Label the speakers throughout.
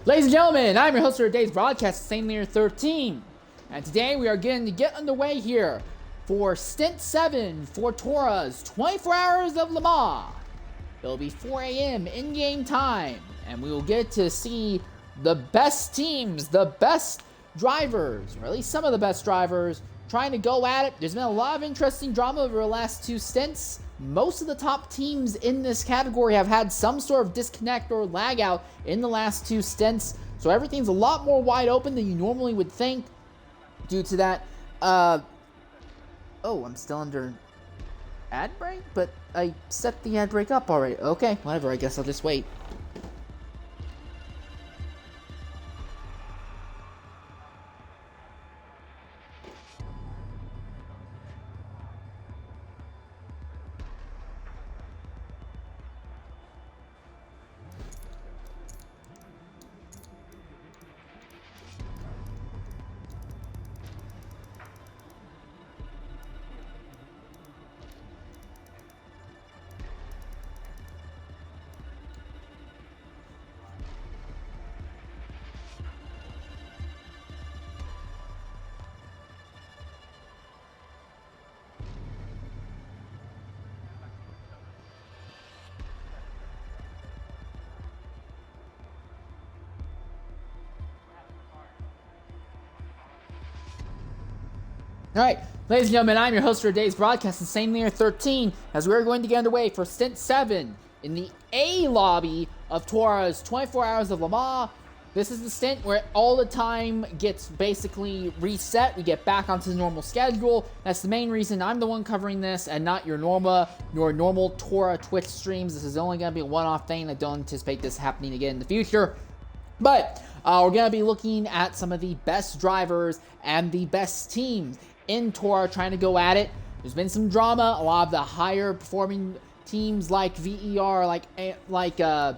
Speaker 1: Ladies and gentlemen, I'm your host for today's broadcast, Same Layer 13. And today we are going to get underway here for Stint 7 for TORA's 24 Hours of LeMans. It'll be 4 a.m. in-game time, and we will get to see the best teams, the best drivers, or at least some of the best drivers, trying to go at it. There's been a lot of interesting drama over the last two stints. Most of the top teams in this category have had some sort of disconnect or lag out in the last two stints, so everything's a lot more wide open than you normally would think due to that. Oh, I'm still under ad break, but I set the ad break up already. Okay, whatever, I guess I'll just wait. Alright, ladies and gentlemen, I'm your host for today's broadcast, Same Layer 13, as we're going to get underway for Stint 7 in the A lobby of TORA's 24 Hours of LeMans. This is the stint where all the time gets basically reset. We get back onto the normal schedule. That's the main reason I'm the one covering this and not your normal TORA Twitch streams. This is only going to be a one-off thing. I don't anticipate this happening again in the future. But we're going to be looking at some of the best drivers and the best teams in TORA trying to go at it. There's been some drama. A lot of the higher performing teams like VER, like F1R,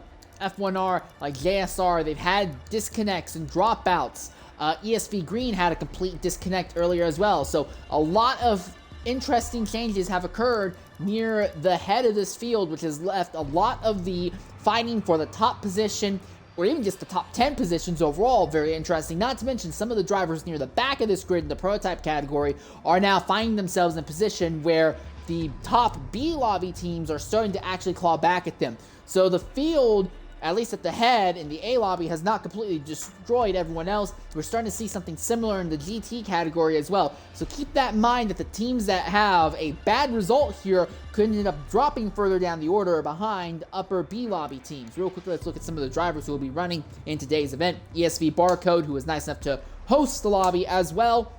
Speaker 1: like JSR, they've had disconnects and dropouts. ESV Green had a complete disconnect earlier as well. So a lot of interesting changes have occurred near the head of this field, which has left a lot of the fighting for the top position, or even just the top 10 positions overall, very interesting. Not to mention some of the drivers near the back of this grid in the prototype category are now finding themselves in a position where the top B lobby teams are starting to actually claw back at them. So the field, at least at the head in the A lobby, has not completely destroyed everyone else. We're starting to see something similar in the GT category as well. So keep that in mind that the teams that have a bad result here could end up dropping further down the order behind upper B lobby teams. Real quickly, let's look at some of the drivers who will be running in today's event. ESV Barcode, who was nice enough to host the lobby as well.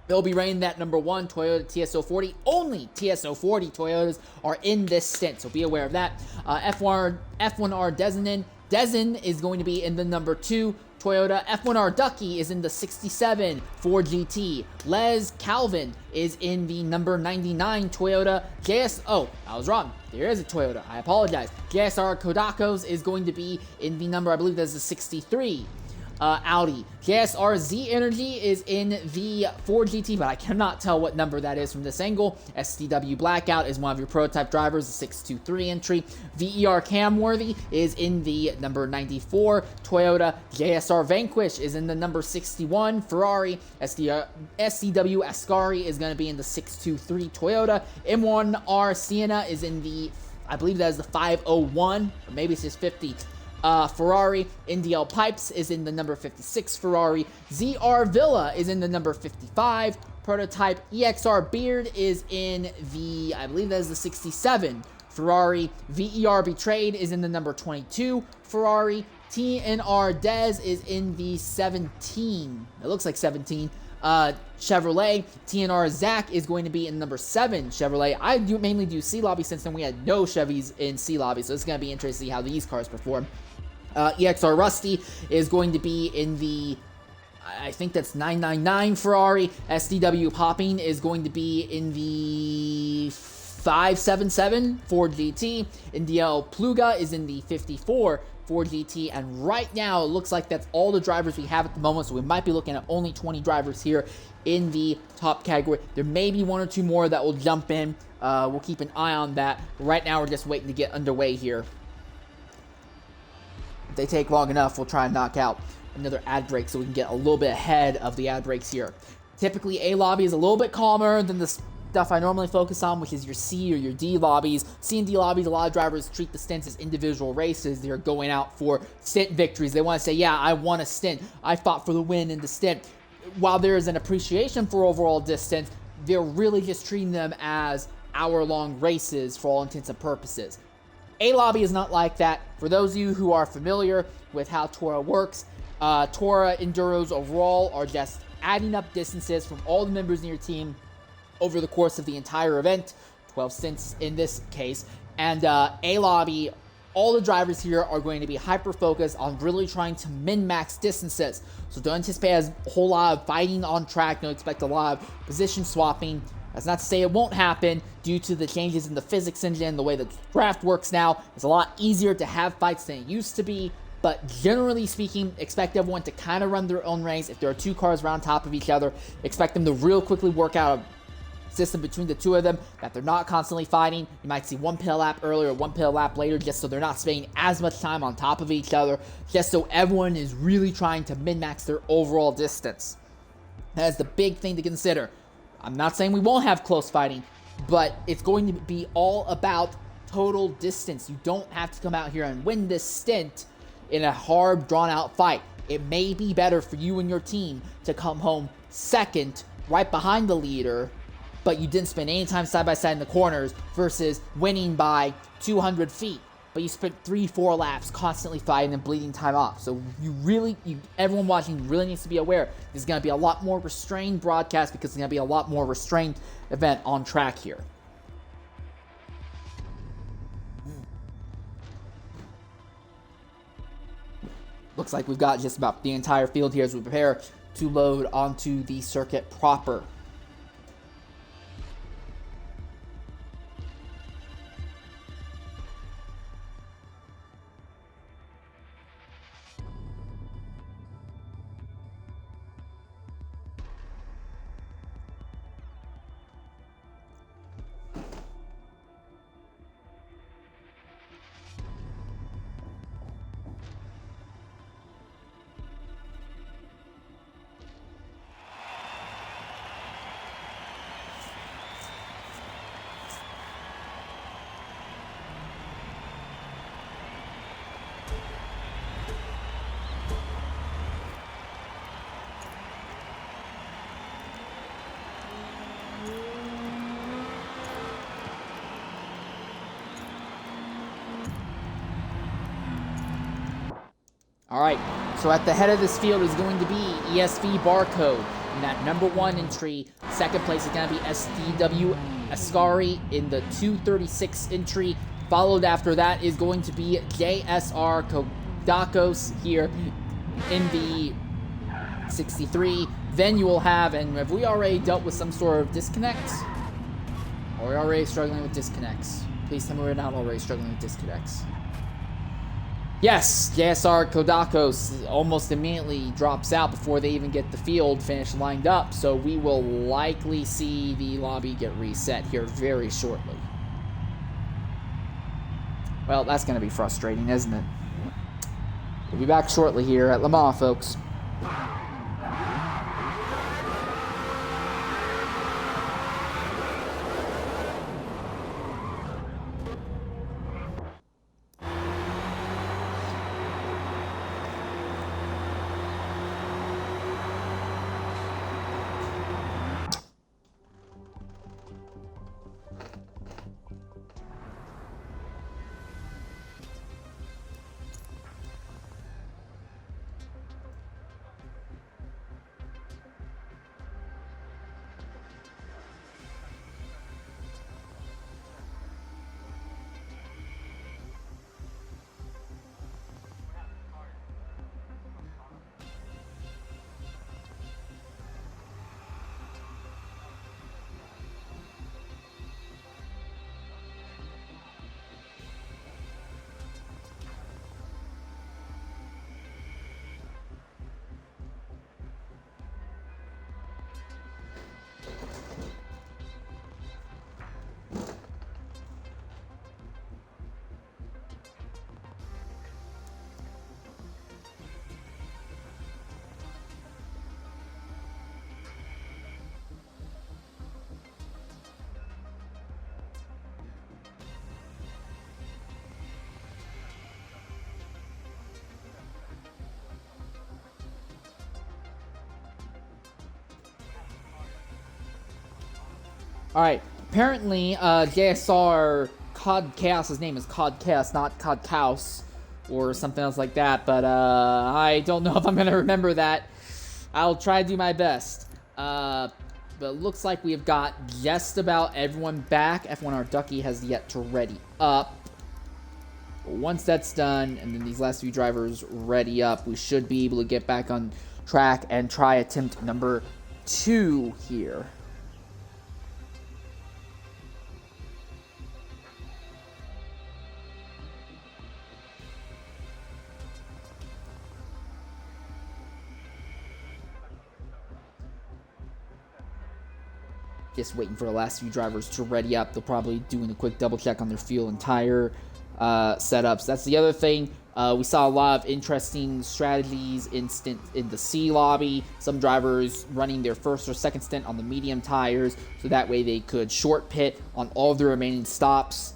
Speaker 1: They'll be running that number 1 Toyota TS040. Only TS040 Toyotas are in this stint, so be aware of that. F1R Dezen is going to be in the number 2 Toyota. F1R Ducky is in the 67 Ford GT. Les Calvin is in the number 99 Toyota. Oh, I was wrong. There is a Toyota. I apologize. JSR Kodakos is going to be in the number, I believe that's the 63. Audi. JSR Z Energy is in the Ford GT, but I cannot tell what number that is from this angle. SDW Blackout is one of your prototype drivers, the 623 entry. VER Camworthy is in the number 94 Toyota. JSR Vanquish is in the number 61 Ferrari. SDW Ascari is going to be in the 623 Toyota. M1R Sienna is in the, I believe that is the 501, or maybe it's just 50. Ferrari. NDL Pipes is in the number 56 Ferrari. ZR Villa is in the number 55 prototype. EXR Beard is in the, I believe that is the 67 Ferrari. VER Betrayed is in the number 22 Ferrari. TNR Dez is in the 17, it looks like 17 Chevrolet. TNR Zach is going to be in number 7 Chevrolet. I mainly do C lobby since then we had no Chevys in C lobby, so it's going to be interesting to see how these cars perform. EXR Rusty is going to be in the, I think that's 999 Ferrari. SDW Popping is going to be in the 577 Ford GT. NDL Pluga is in the 54 Ford GT, and right now it looks like that's all the drivers we have at the moment, so we might be looking at only 20 drivers here in the top category. There may be one or two more that will jump in. We'll keep an eye on that. Right now we're just waiting to get underway here. they take long enough, we'll try and knock out another ad break so we can get a little bit ahead of the ad breaks here. Typically, A lobby is a little bit calmer than the stuff I normally focus on, which is your C or your D lobbies. C and D lobbies, a lot of drivers treat the stints as individual races. They're going out for stint victories. They want to say, yeah, I won a stint. I fought for the win in the stint. While there is an appreciation for overall distance, they're really just treating them as hour-long races for all intents and purposes. A lobby is not like that. For those of you who are familiar with how TORA works, TORA enduros overall are just adding up distances from all the members in your team over the course of the entire event, 12 stints in this case. And A lobby, all the drivers here are going to be hyper-focused on really trying to min-max distances. So don't anticipate a whole lot of fighting on track. Don't expect a lot of position swapping. That's not to say it won't happen due to the changes in the physics engine, the way the draft works now. It's a lot easier to have fights than it used to be. But generally speaking, expect everyone to kind of run their own race. If there are two cars around top of each other, expect them to real quickly work out a system between the two of them, that they're not constantly fighting. You might see one pit lap earlier, one pit lap later, just so they're not spending as much time on top of each other, just so everyone is really trying to min-max their overall distance. That is the big thing to consider. I'm not saying we won't have close fighting, but it's going to be all about total distance. You don't have to come out here and win this stint in a hard, drawn-out fight. It may be better for you and your team to come home second, right behind the leader, but you didn't spend any time side by side in the corners versus winning by 200 feet. But you spent 3-4 laps constantly fighting and bleeding time off. So everyone watching really needs to be aware there's going to be a lot more restrained broadcast because there's going to be a lot more restrained event on track here. Looks like we've got just about the entire field here as we prepare to load onto the circuit proper. All right, so at the head of this field is going to be ESV Barcode in that number 1 entry. Second place is going to be SDW Ascari in the 236 entry. Followed after that is going to be JSR Kodakos here in the 63. Then you will have, and have we already dealt with some sort of disconnect? Or are we already struggling with disconnects? Please tell me we're not already struggling with disconnects. Yes, JSR Kodakos almost immediately drops out before they even get the field finish lined up, so we will likely see the lobby get reset here very shortly. Well, that's going to be frustrating, isn't it? We'll be back shortly here at LeMans, folks. Alright, apparently, JSR Cod Chaos, his name is Cod Chaos, not Cod Chaos, or something else like that, but, I don't know if I'm gonna remember that. I'll try to do my best. But it looks like we have got just about everyone back. F1R Ducky has yet to ready up. But once that's done, and then these last few drivers ready up, we should be able to get back on track and try attempt number 2 here. Just waiting for the last few drivers to ready up. They'll probably doing a quick double check on their fuel and tire setups. That's the other thing. We saw a lot of interesting strategies in the C lobby. Some drivers running their first or second stint on the medium tires, so that way they could short pit on all of the remaining stops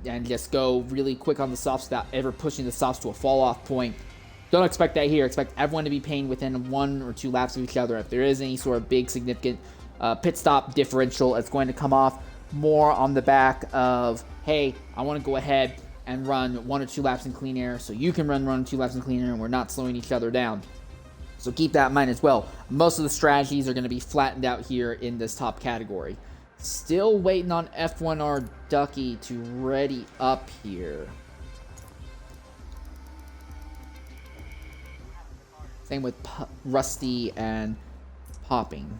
Speaker 1: and just go really quick on the stops without ever pushing the stops to a fall off point. Don't expect that here. Expect everyone to be paying within 1 or 2 laps of each other. If there is any sort of big significant pit stop differential, it's going to come off more on the back of, hey, I want to go ahead and run 1 or 2 laps in clean air so you can run 1 or 2 laps in clean air and we're not slowing each other down. So keep that in mind as well. Most of the strategies are going to be flattened out here in this top category. Still waiting on F1R Ducky to ready up here. Same with Rusty and Popping.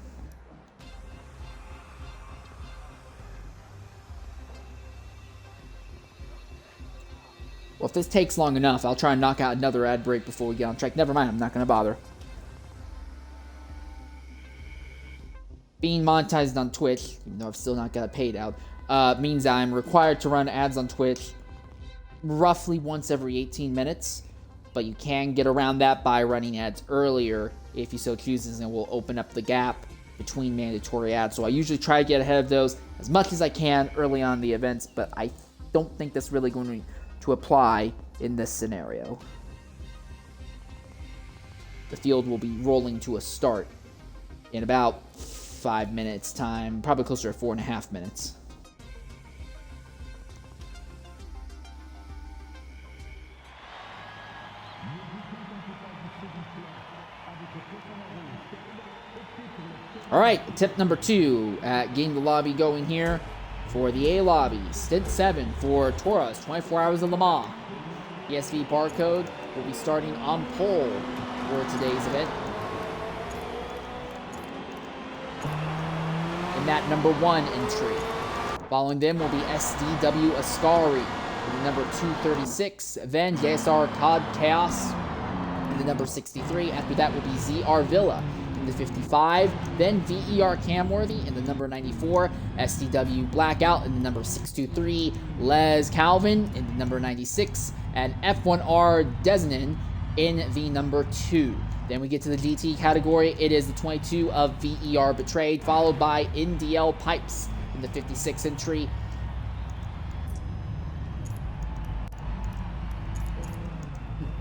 Speaker 1: Well, if this takes long enough, I'll try and knock out another ad break before we get on track. Never mind, I'm not going to bother. Being monetized on Twitch, even though I've still not got it paid out, means I'm required to run ads on Twitch roughly once every 18 minutes. But you can get around that by running ads earlier if you so chooses, and it will open up the gap between mandatory ads. So I usually try to get ahead of those as much as I can early on in the events, but I don't think that's really going to apply in this scenario. The field will be rolling to a start in about 5 minutes time, probably closer to 4.5 minutes. All right, tip number 2 at getting the lobby going here for the A lobby. Stint 7 for TORA's 24 Hours of Le Mans. ESV barcode will be starting on pole for today's event. In that number 1 entry. Following them will be SDW Ascari in the number 236. Then JSR Cod Chaos in the number 63. After that will be ZR Villa in the 55, then VER Camworthy in the number 94, SDW Blackout in the number 623, Les Calvin in the number 96, and F1R Desnan in the number 2. Then we get to the GT category. It is the 22 of VER Betrayed, followed by NDL Pipes in the 56 entry.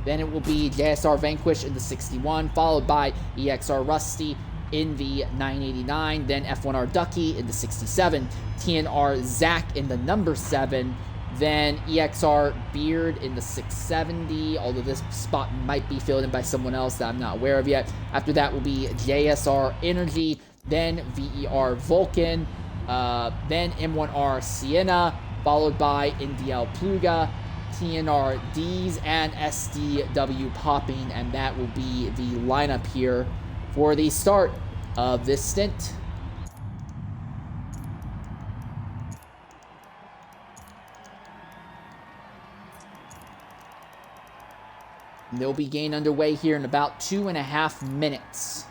Speaker 1: Then it will be JSR Vanquish in the 61, followed by EXR Rusty in the 989, then F1R Ducky in the 67, TNR Zach in the number 7, then EXR Beard in the 670, although this spot might be filled in by someone else that I'm not aware of yet. After that will be JSR Energy, then VER Vulcan, then M1R Sienna, followed by NDL Pluga, TNR D's, and SDW Popping, and that will be the lineup here for the start of this stint. And they'll be getting underway here in about 2.5 minutes.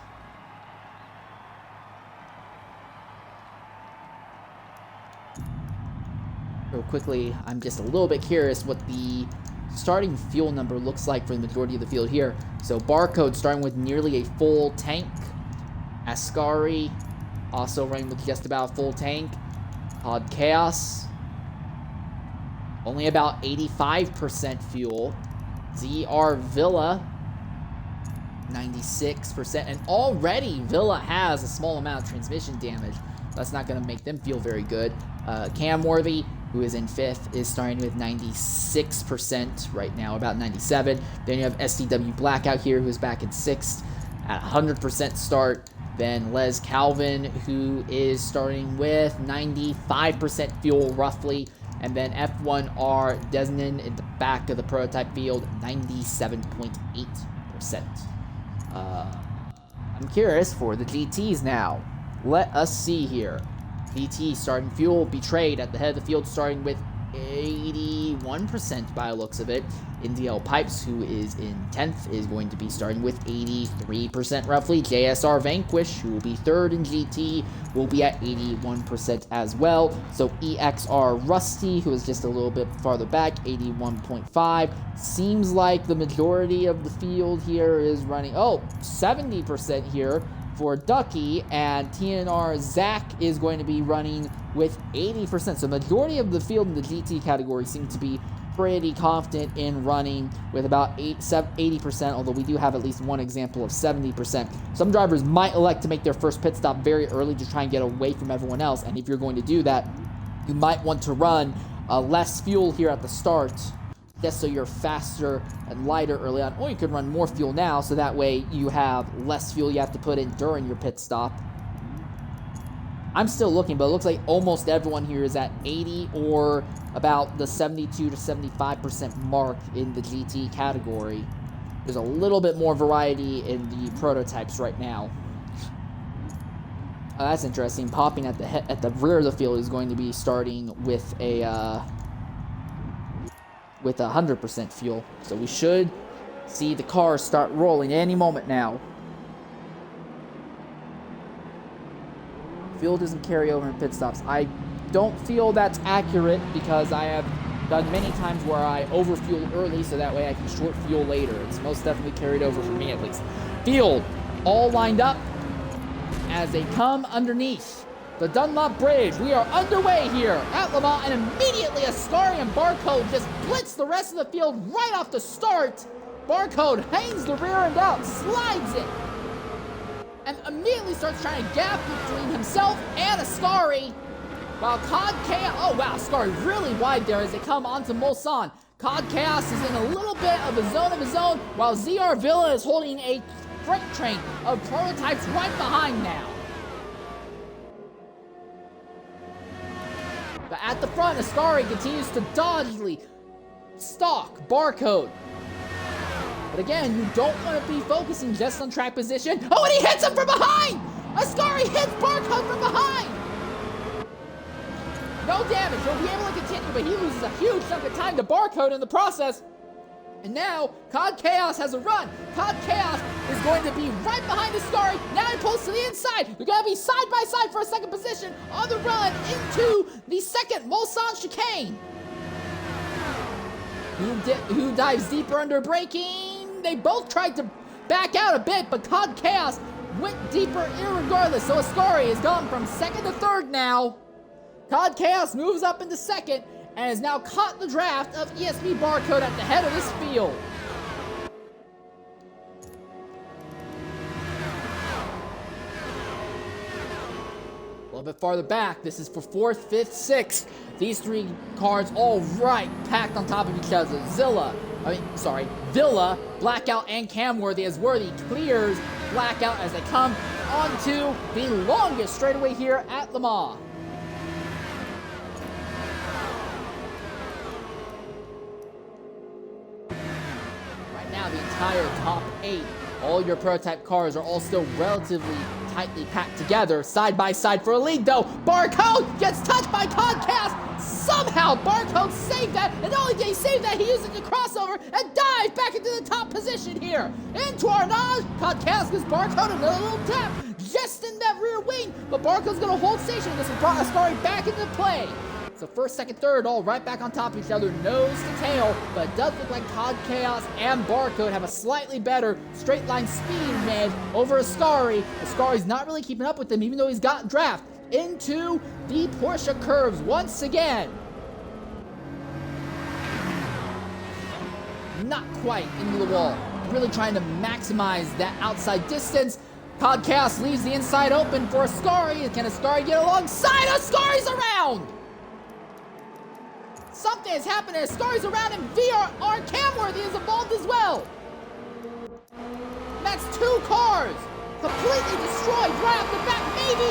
Speaker 1: Real quickly, I'm just a little bit curious what the starting fuel number looks like for the majority of the field here. So barcode starting with nearly a full tank. Ascari also running with just about a full tank. Cod Chaos only about 85% fuel. ZR Villa 96%, and already Villa has a small amount of transmission damage. That's not going to make them feel very good. Camworthy, who is in 5th, is starting with 96% right now, about 97. Then you have SDW Blackout here, who's back in 6th at 100% start. Then Les Calvin, who is starting with 95% fuel roughly. And then F1R Desnan in the back of the prototype field, 97.8%. I'm curious for the GTs now. Let us see here. GT starting fuel betrayed at the head of the field, starting with 81% by the looks of it. NDL Pipes, who is in 10th, is going to be starting with 83% roughly. JSR Vanquish, who will be 3rd in GT, will be at 81% as well. So EXR Rusty, who is just a little bit farther back, 81.5. Seems like the majority of the field here is running, 70% here for Ducky, and TNR Zach is going to be running with 80%. So majority of the field in the GT category seem to be pretty confident in running with about 80%, although we do have at least one example of 70%. Some drivers might elect to make their first pit stop very early to try and get away from everyone else, and if you're going to do that, you might want to run less fuel here at the start, just so you're faster and lighter early on, or you could run more fuel now, so that way you have less fuel you have to put in during your pit stop. I'm still looking, but it looks like almost everyone here is at 80 or about the 72 to 75% mark in the GT category. There's a little bit more variety in the prototypes right now. That's interesting. Popping at the rear of the field is going to be starting with a 100% fuel. So we should see the cars start rolling any moment now. Fuel doesn't carry over in pit stops. I don't feel that's accurate because I have done many times where I overfuel early so that way I can short fuel later. It's most definitely carried over for me at least. Field all lined up as they come underneath the Dunlop Bridge. We are underway here at Le Mans, and immediately Ascari and Barcode just blitz the rest of the field right off the start. Barcode hangs the rear end out, slides it, and immediately starts trying to gap between himself and Ascari. While Cod Chaos, Ascari really wide there as they come onto Mulsanne. Cod Chaos is in a little bit of a zone of his own, while ZR Villa is holding a freight train of prototypes right behind now. But at the front, Ascari continues to dodgily stalk Barcode. But again, you don't want to be focusing just on track position. Oh, and he hits him from behind! Ascari hits Barcode from behind! No damage, he'll be able to continue, but he loses a huge chunk of time to Barcode in the process. And now, Cod Chaos has a run. Cod Chaos is going to be right behind Ascari. Now he pulls to the inside. They're going to be side by side for a second position on the run into the second Mulsanne chicane. Who dives deeper under braking? They both tried to back out a bit, but Cod Chaos went deeper irregardless. So Ascari has gone from second to third now. Cod Chaos moves up into second and has now caught the draft of ESP Barcode at the head of this field. A little bit farther back, this is for 4th, 5th, 6th. These three cars all right, packed on top of each other. Villa, Blackout, and Camworthy as Worthy clears Blackout as they come onto the longest straightaway here at Le Mans. The entire top 8, all your prototype cars are all still relatively tightly packed together, side by side for a lead though. Barcode gets touched by Cod Chaos. Somehow Barcode saved that, and not only did he save that, he used it to crossover and dive back into the top position here. Into Arnage, Cod Chaos gives Barcode another little tap just in that rear wing, but Barcode's gonna hold station. This will bring Ascari back into play. So first, second, third, all right back on top of each other, nose to tail, but it does look like Cod Chaos and Barcode have a slightly better straight line speed edge over Ascari. Ascari's not really keeping up with them, even though he's got draft into the Porsche curves once again. Not quite into the wall. Really trying to maximize that outside distance. Podcast leaves the inside open for Ascari. Can Ascari get alongside? Ascari's around! Something is happening. Ascari's around and VR Camworthy is involved as well. That's 2 cars completely destroyed right off the bat, maybe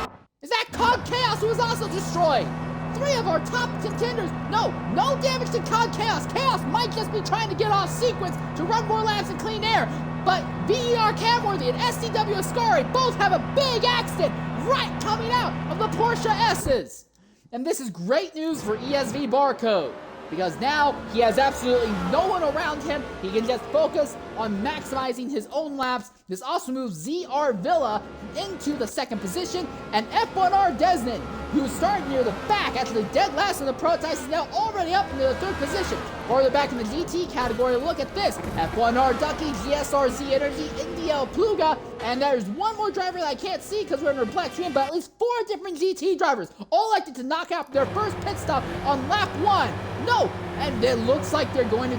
Speaker 1: 3. Is that Cog Chaos who was also destroyed? 3 of our top contenders. No damage to Cog Chaos. Chaos might just be trying to get off sequence to run more laps in clean air. But VER Camworthy and SCW Ascari both have a big accident right coming out of the Porsche S's. And this is great news for ESV Barcode, because now he has absolutely no one around him. He can just focus on maximizing his own laps. This also moves ZR Villa into the 2nd position, and F1R Desmond, who started near the back, actually dead last in the prototypes, is now already up into the 3rd position. Farther back in the GT category, look at this. F1R Ducky, GSRZ Energy, Indiel Pluga, and there's one more driver that I can't see because we're in a black screen, but at least 4 different GT drivers all elected to knock out their first pit stop on lap 1. No, and it looks like they're going to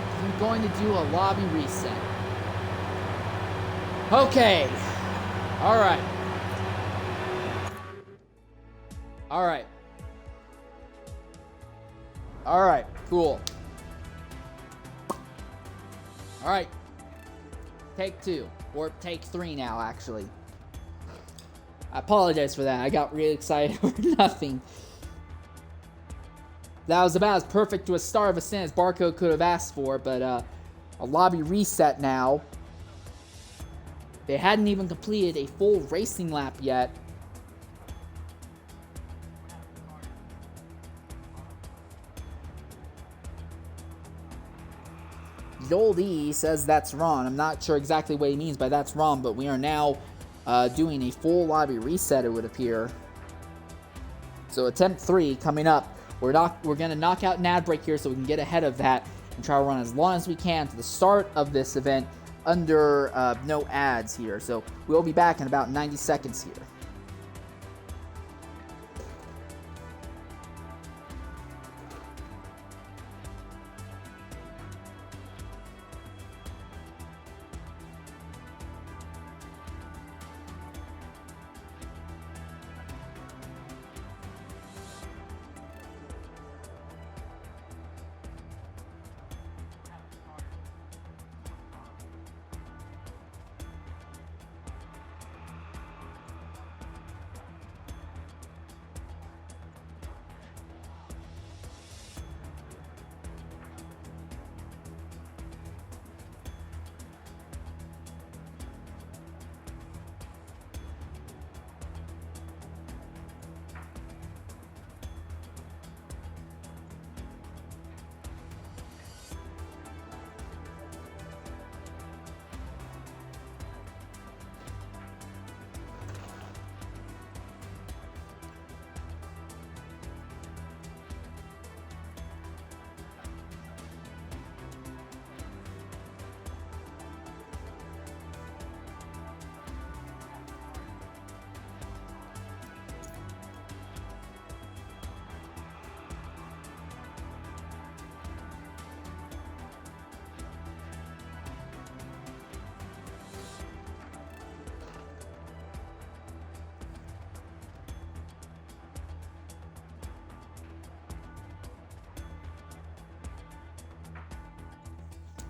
Speaker 1: do a lobby reset. Okay. All right. Cool. All right. Take 2, or take 3 now, actually. I apologize for that. I got really excited over nothing. That was about as perfect to a start of a stint as Barcode could have asked for, but a lobby reset now. They hadn't even completed a full racing lap yet. Old E says that's wrong. I'm not sure exactly what he means by that's wrong, but we are now doing a full lobby reset, it would appear. So attempt 3 coming up. We're going to knock out an ad break here so we can get ahead of that and try to run as long as we can to the start of this event under no ads here. So we'll be back in about 90 seconds here.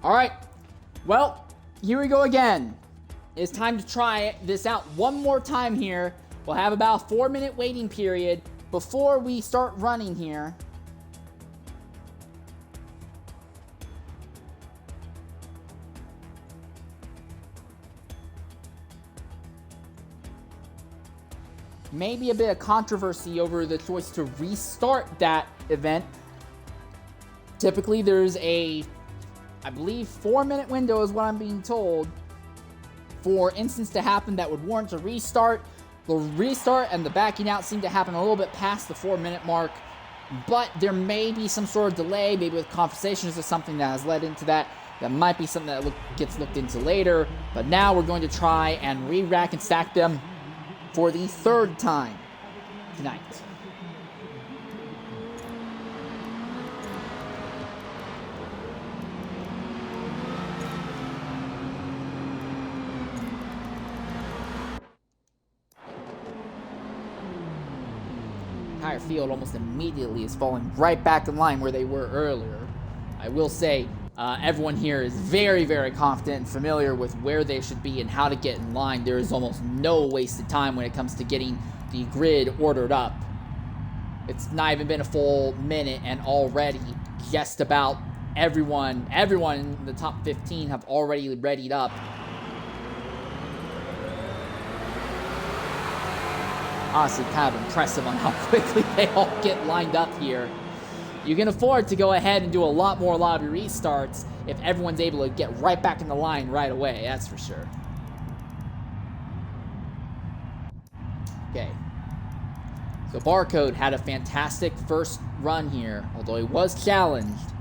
Speaker 1: All right, well, here we go again. It's time to try this out one more time here. We'll have about a 4-minute waiting period before we start running here. Maybe a bit of controversy over the choice to restart that event. Typically, there's a, I believe, 4-minute window is what I'm being told for instance to happen that would warrant a restart. The restart and the backing out seem to happen a little bit past the 4-minute mark, but there may be some sort of delay, maybe with conversations or something that has led into that. That might be something that gets looked into later, but now we're going to try and re-rack and stack them for the 3rd time tonight. entire field almost immediately is falling right back in line where they were earlier. I will say, everyone here is very, very confident and familiar with where they should be and how to get in line. There is almost no wasted time when it comes to getting the grid ordered up. It's not even been a full minute, and already just about everyone in the top 15 have already readied up. Honestly, kind of impressive on how quickly they all get lined up here. You can afford to go ahead and do a lot more lobby restarts if everyone's able to get right back in the line right away, that's for sure. Okay. So Barcode had a fantastic first run here, although he was challenged.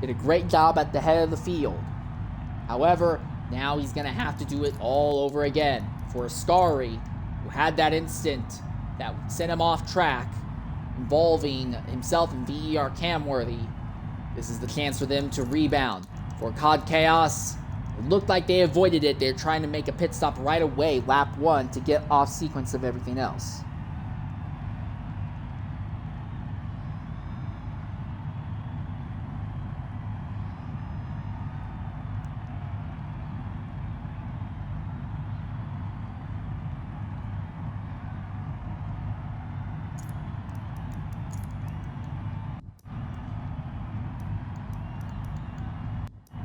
Speaker 1: Did a great job at the head of the field. However, now he's going to have to do it all over again for Ascari, who had that instant that sent him off track, involving himself and VER Camworthy. This is the chance for them to rebound. For COD Chaos, it looked like they avoided it. They're trying to make a pit stop right away, lap 1, to get off sequence of everything else.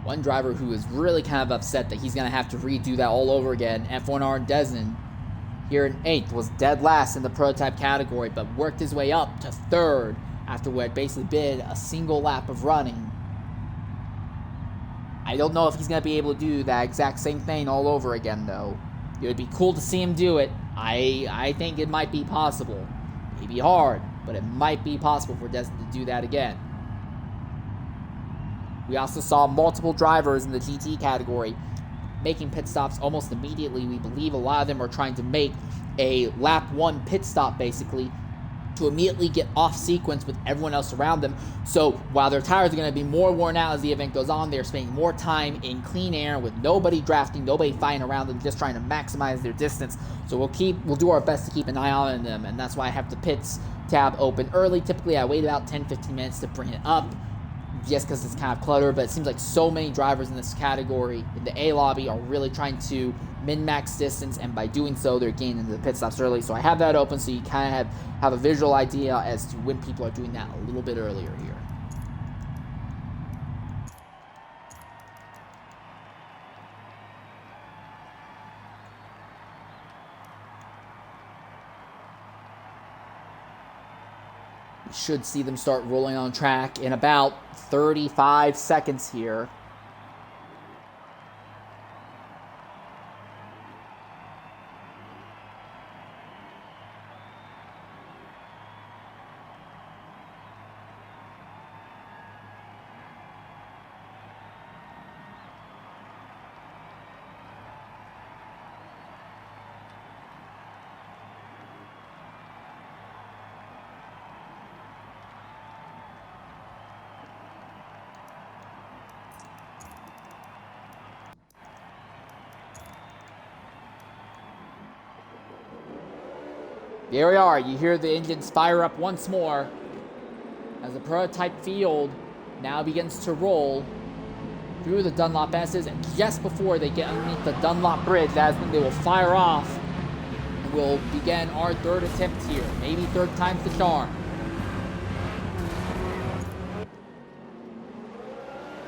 Speaker 1: One driver who is really kind of upset that he's going to have to redo that all over again, F1R Dezen, here in 8th, was dead last in the prototype category, but worked his way up to 3rd after what had basically been a single lap of running. I don't know if he's going to be able to do that exact same thing all over again, though. It would be cool to see him do it. I think it might be possible. It may be hard, but it might be possible for Dezen to do that again. We also saw multiple drivers in the GT category making pit stops almost immediately. We believe a lot of them are trying to make a lap 1 pit stop, basically, to immediately get off sequence with everyone else around them. So while their tires are going to be more worn out as the event goes on, they're spending more time in clean air with nobody drafting, nobody fighting around them, just trying to maximize their distance. So we'll do our best to keep an eye on them, and that's why I have the pits tab open early. Typically, I wait about 10-15 minutes to bring it up, just because it's kind of cluttered, but it seems like so many drivers in this category in the A lobby are really trying to min-max distance, and by doing so, they're getting into the pit stops early. So I have that open so you kind of have a visual idea as to when people are doing that a little bit earlier here. Should see them start rolling on track in about 35 seconds here. There we are. You hear the engines fire up once more as the prototype field now begins to roll through the Dunlop S's, and just before they get underneath the Dunlop Bridge, that's when they will fire off, and we'll begin our 3rd attempt here. Maybe 3rd time's the charm.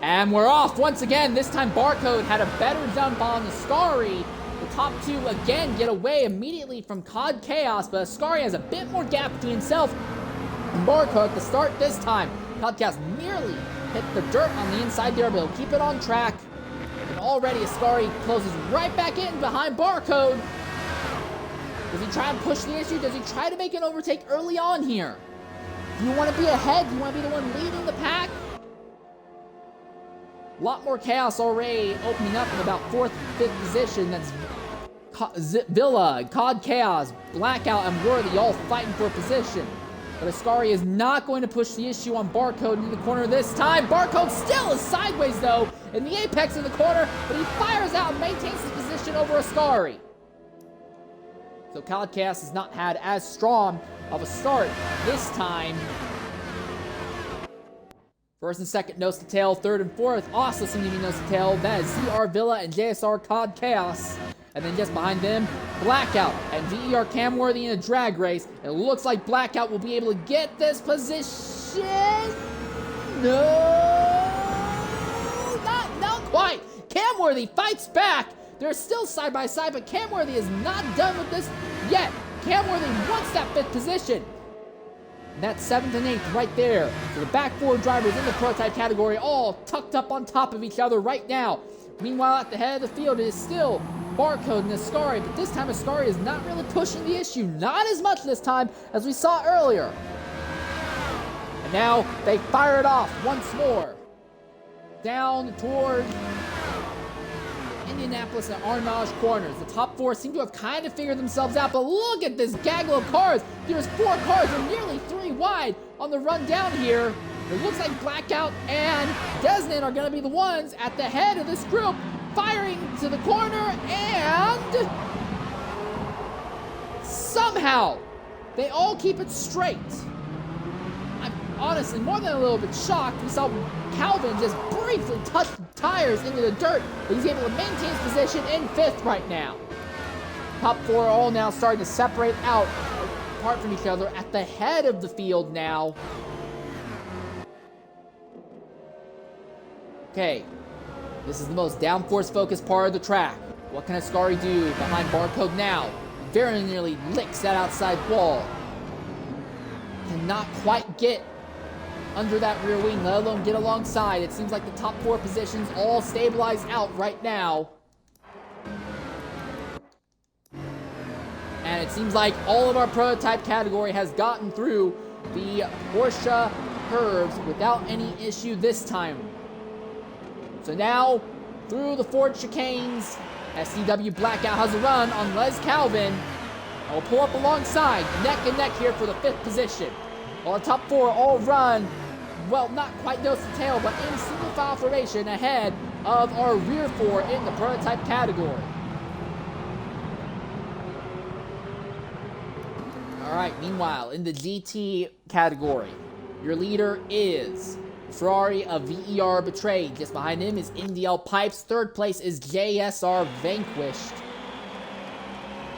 Speaker 1: And we're off once again. This time Barcode had a better jump on Ascari. The top 2 again get away immediately from COD Chaos, but Ascari has a bit more gap between himself and Barcode to start this time. COD Chaos nearly hit the dirt on the inside there, but he'll keep it on track. And already Ascari closes right back in behind Barcode. Does he try and push the issue? Does he try to make an overtake early on here? Do you want to be ahead? Do you want to be the one leading the pack? A lot more chaos already opening up in about 4th, 5th position. That's Villa, COD Chaos, Blackout, and Worthy all fighting for a position. But Ascari is not going to push the issue on Barcode into the corner this time. Barcode still is sideways, though, in the apex of the corner, but he fires out and maintains his position over Ascari. So Cloudcast has not had as strong of a start this time. First and second, nose to tail. Third and fourth, also seem to be nose to tail. That is CR Villa and JSR COD Chaos. And then just behind them, Blackout and VER Camworthy in a drag race. It looks like Blackout will be able to get this position. No, not quite. Camworthy fights back. They're still side by side, but Camworthy is not done with this yet. Camworthy wants that fifth position. And that's 7th and 8th right there. So the back four drivers in the prototype category all tucked up on top of each other right now. Meanwhile, at the head of the field, it is still Barcode and Ascari, but this time Ascari is not really pushing the issue. Not as much this time as we saw earlier. And now they fire it off once more. Down toward Indianapolis and Arnage corners. The top four seem to have kind of figured themselves out, but look at this gaggle of cars. There's 4 cars and nearly 3 wide on the run down here. It looks like Blackout and Desnan are going to be the ones at the head of this group, firing to the corner, and somehow they all keep it straight. I'm honestly more than a little bit shocked. We saw Calvin just briefly touch tires into the dirt, but he's able to maintain his position in 5th right now. Top 4 are all now starting to separate out apart from each other at the head of the field now. Okay, this is the most downforce focused part of the track. What can Ascari do behind Barcode now? Very nearly licks that outside wall. Cannot quite get under that rear wing, let alone get alongside. It seems like the top 4 positions all stabilized out right now. And it seems like all of our prototype category has gotten through the Porsche curves without any issue this time. So now, through the Ford chicanes, SCW Blackout has a run on Les Calvin. And will pull up alongside, neck and neck here for the 5th position. While the top 4 all run, well, not quite nose to tail, but in single file formation ahead of our rear 4 in the prototype category. Alright, meanwhile, in the GT category, your leader is Ferrari of VER Betrayed. Just behind him is NDL Pipes. 3rd place is JSR Vanquished,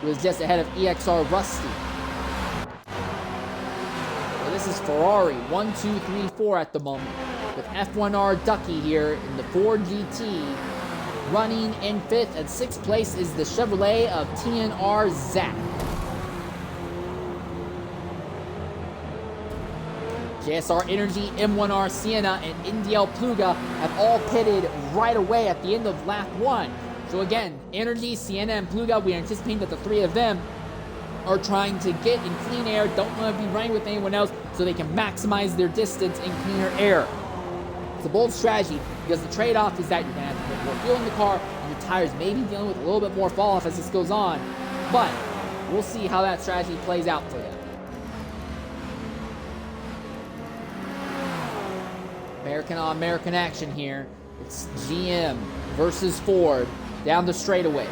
Speaker 1: who is just ahead of EXR Rusty. So this is Ferrari 1, 2, 3, 4 at the moment, with F1R Ducky here in the Ford GT running in 5th, and 6th place is the Chevrolet of TNR Zach. JSR Energy, M1R Sienna, and NDL Pluga have all pitted right away at the end of lap 1. So again, Energy, Sienna, and Pluga, we are anticipating that the 3 of them are trying to get in clean air, don't want to be running with anyone else, so they can maximize their distance in cleaner air. It's a bold strategy, because the trade-off is that you're going to have to put more fuel in the car, and your tires may be dealing with a little bit more fall-off as this goes on. But we'll see how that strategy plays out for them. American on American action here. It's GM versus Ford down the straightaway.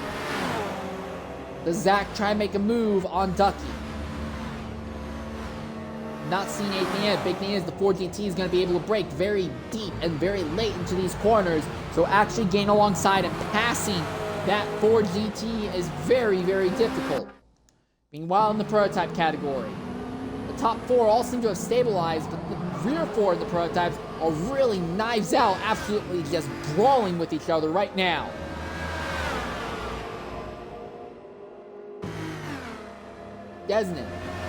Speaker 1: Does Zach try and make a move on Ducky? Not seeing anything yet. Big thing is the Ford GT is going to be able to brake very deep and very late into these corners. So actually getting alongside and passing that Ford GT is very, very difficult. Meanwhile, in the prototype category, the top 4 all seem to have stabilized, but the rear 4 of the prototypes are really knives out, absolutely just brawling with each other right now. Desnan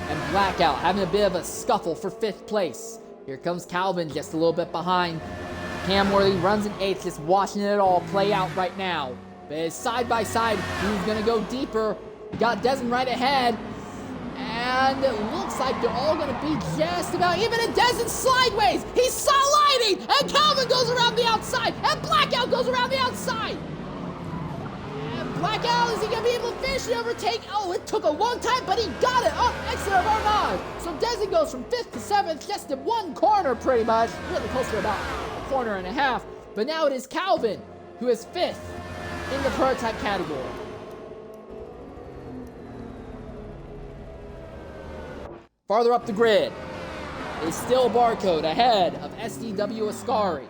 Speaker 1: and Blackout having a bit of a scuffle for 5th place. Here comes Calvin just a little bit behind. Camworthy runs in 8th, just watching it all play out right now. But it's side by side, who's going to go deeper? We got Desnan right ahead. And it looks like they're all going to be just about even. And Desnan sideways. He's sliding. And Calvin goes around the outside. And Blackout goes around the outside. And Blackout, is he going to be able to finish the overtake? Oh, it took a long time, but he got it up exit of Arnage. So Desnan goes from 5th to 7th, just in 1 corner pretty much. Really close to about a corner and a half. But now it is Calvin who is 5th in the prototype category. Farther up the grid is still Barcode ahead of SDW Ascari.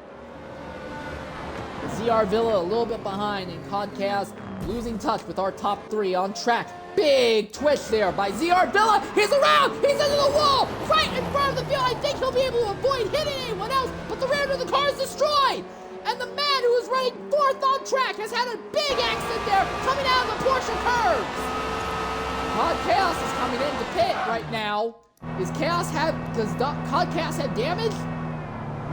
Speaker 1: The ZR Villa a little bit behind, and Codcast losing touch with our top three on track. Big twitch there by ZR Villa. He's around. He's into the wall. Right in front of the field. I think he'll be able to avoid hitting anyone else, but the rear of the car is destroyed. And the man who is running fourth on track has had a big accident there coming out of the Porsche curves. Cod Chaos is coming into pit right now. Does Cod Chaos have damage?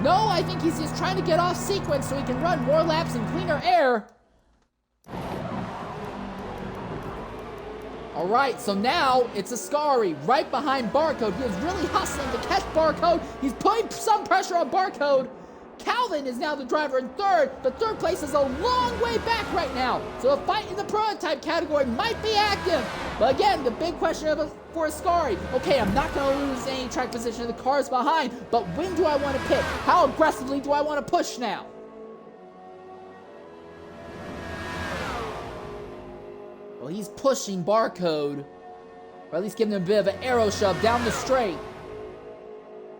Speaker 1: No, I think he's just trying to get off sequence so he can run more laps in cleaner air. All right, so now it's Ascari right behind Barcode. He is really hustling to catch Barcode. He's putting some pressure on Barcode. Calvin is now the driver in third. The third place is a long way back right now. So a fight in the prototype category might be active. But again, the big question for Ascari. Okay, I'm not going to lose any track position. The car is behind. But when do I want to pit? How aggressively do I want to push now? Well, he's pushing Barcode. Or at least giving him a bit of an arrow shove down the straight.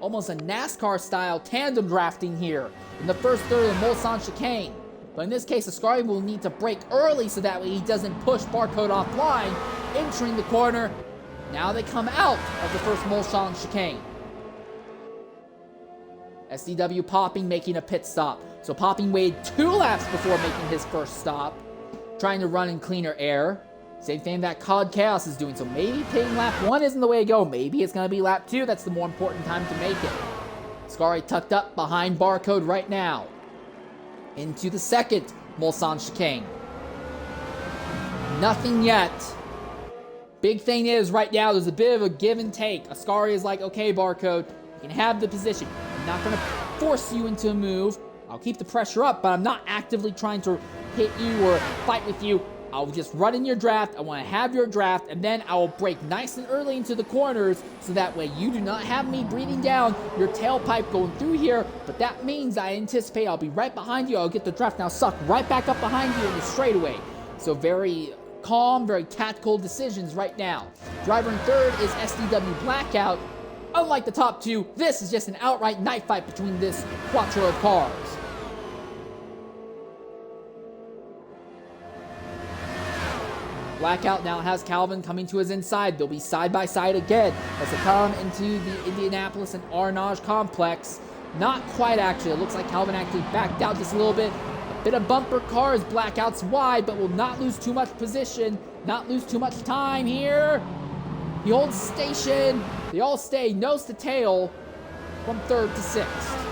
Speaker 1: Almost a NASCAR-style tandem drafting here in the first third of the Mulsanne chicane. But in this case, Ascari will need to brake early so that way he doesn't push Barcode offline, entering the corner. Now they come out of the first Mulsanne chicane. SDW Popping making a pit stop. So Popping waited 2 laps before making his first stop, trying to run in cleaner air. Same thing that Cod Chaos is doing. So maybe pitting lap 1 isn't the way to go. Maybe it's going to be lap 2. That's the more important time to make it. Ascari tucked up behind Barcode right now. Into the second Mulsanne chicane. Nothing yet. Big thing is right now there's a bit of a give and take. Ascari is like, okay, Barcode, you can have the position. I'm not going to force you into a move. I'll keep the pressure up, but I'm not actively trying to hit you or fight with you. I'll just run in your draft. I want to have your draft, and then I will brake nice and early into the corners so that way you do not have me breathing down your tailpipe going through here. But that means I anticipate I'll be right behind you. I'll get the draft now suck right back up behind you in the straightaway. So very calm, very tactical decisions right now. Driver in third is SDW Blackout. Unlike the top two, this is just an outright knife fight between this quattro of cars. Blackout now has Calvin coming to his inside. They'll be side by side again as they come into the Indianapolis and Arnage complex. Not quite actually. It looks like Calvin actually backed out just a little bit. A bit of bumper cars. Blackout's wide, but will not lose too much position. Not lose too much time here. He holds station. They all stay nose to tail from third to sixth.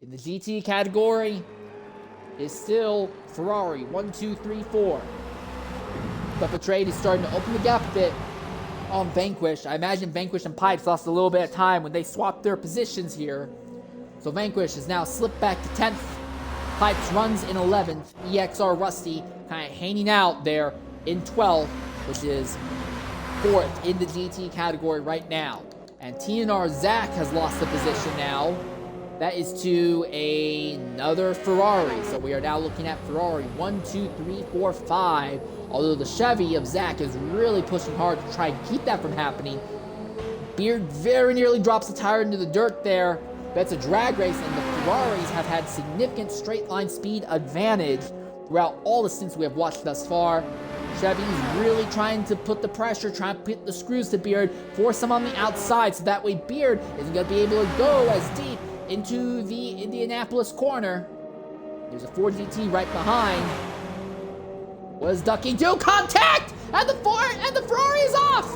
Speaker 1: In the GT category is still Ferrari 1, 2, 3, 4. But the trade is starting to open the gap a bit on Vanquish. I imagine Vanquish and Pipes lost a little bit of time when they swapped their positions here. So Vanquish has now slipped back to 10th. Pipes runs in 11th. EXR Rusty kind of hanging out there in 12th, which is 4th in the GT category right now. And TNR Zach has lost the position now. That is to another Ferrari. So we are now looking at Ferrari 1, 2, 3, 4, 5. Although the Chevy of Zach is really pushing hard to try and keep that from happening. Beard very nearly drops the tire into the dirt there. That's a drag race, and the Ferraris have had significant straight line speed advantage throughout all the stints we have watched thus far. Chevy's really trying to put the pressure, trying to put the screws to Beard, force him on the outside, so that way Beard isn't going to be able to go as deep into the Indianapolis corner. There's a Ford GT right behind. What does Ducky do? Contact! And the Ferrari is off!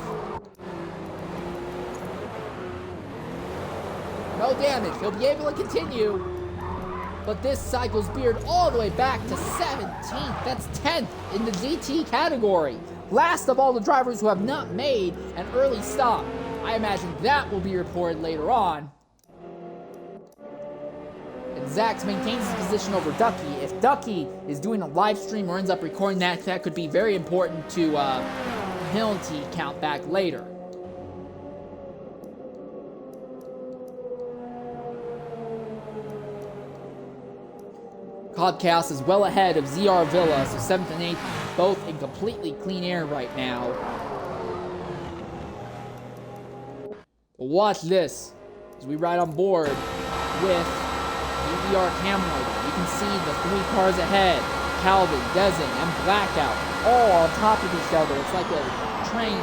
Speaker 1: No damage. He'll be able to continue. But this cycles Beard all the way back to 17th. That's 10th in the GT category. Last of all the drivers who have not made an early stop. I imagine that will be reported later on. And Zax maintains his position over Ducky. If Ducky is doing a live stream or ends up recording that, that could be very important to penalty count back later. Cloud Chaos is well ahead of ZR Villa, so 7th and 8th, both in completely clean air right now. But watch this as we ride on board with VER Camwood. You can see the 3 cars ahead, Calvin, Dezing, and Blackout, all on top of each other. It's like a train.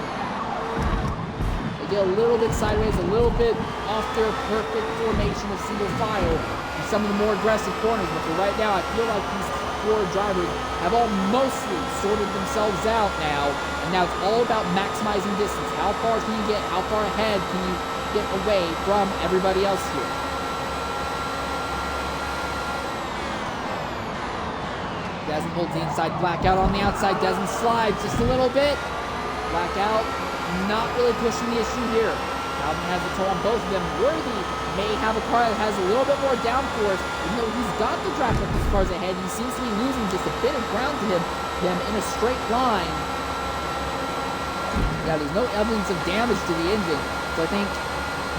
Speaker 1: They get a little bit sideways, a little bit off their perfect formation of single file in some of the more aggressive corners, but for right now, I feel like these 4 drivers have all mostly sorted themselves out now, and now it's all about maximizing distance. How far can you get? How far ahead can you get away from everybody else here? Desmond holds the inside, Blackout on the outside, Desmond slides just a little bit. Blackout not really pushing the issue here. Calvin has a toe on both of them. Worthy may have a car that has a little bit more downforce, even though he's got the draft with his cars ahead. He seems to be losing just a bit of ground to them in a straight line. Yeah, there's no evidence of damage to the engine, so I think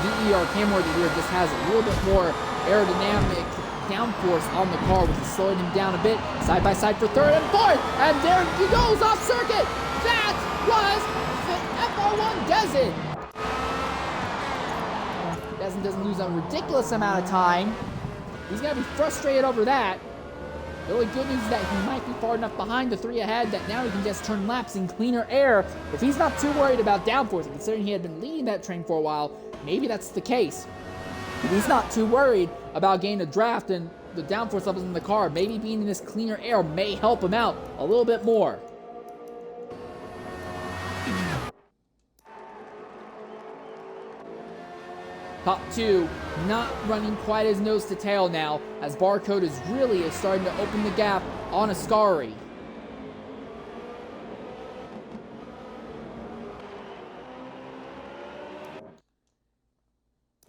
Speaker 1: VER Camwood here just has a little bit more aerodynamic downforce on the car, which is slowing him down a bit. Side by side for 3rd and 4th, and there he goes off circuit. That was FR1 Dezin. Dezin doesn't lose a ridiculous amount of time. He's gonna be frustrated over that. The only good news is that he might be far enough behind the 3 ahead that now he can just turn laps in cleaner air. If he's not too worried about downforce, and considering he had been leading that train for a while, maybe that's the case. If he's not too worried about getting a draft and the downforce levels in the car, maybe being in this cleaner air may help him out a little bit more. Top 2 not running quite as nose to tail now, as Barcode is really starting to open the gap on Ascari.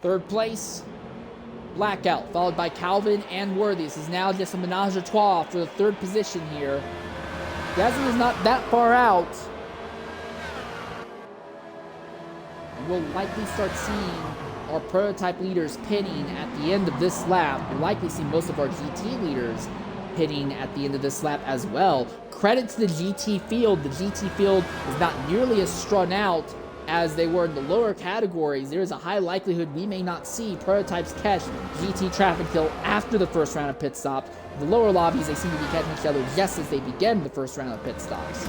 Speaker 1: Third place, Blackout, followed by Calvin and Worthy. This is now just a menage a trois for the 3rd position here. Desmond is not that far out. And we'll likely start seeing our prototype leaders pitting at the end of this lap. We'll likely see most of our GT leaders pitting at the end of this lap as well. Credit to the GT field. The GT field is not nearly as strung out as they were in the lower categories. There is a high likelihood we may not see prototypes catch GT traffic till after the first round of pit stops. The lower lobbies, they seem to be catching each other just as they begin the first round of pit stops.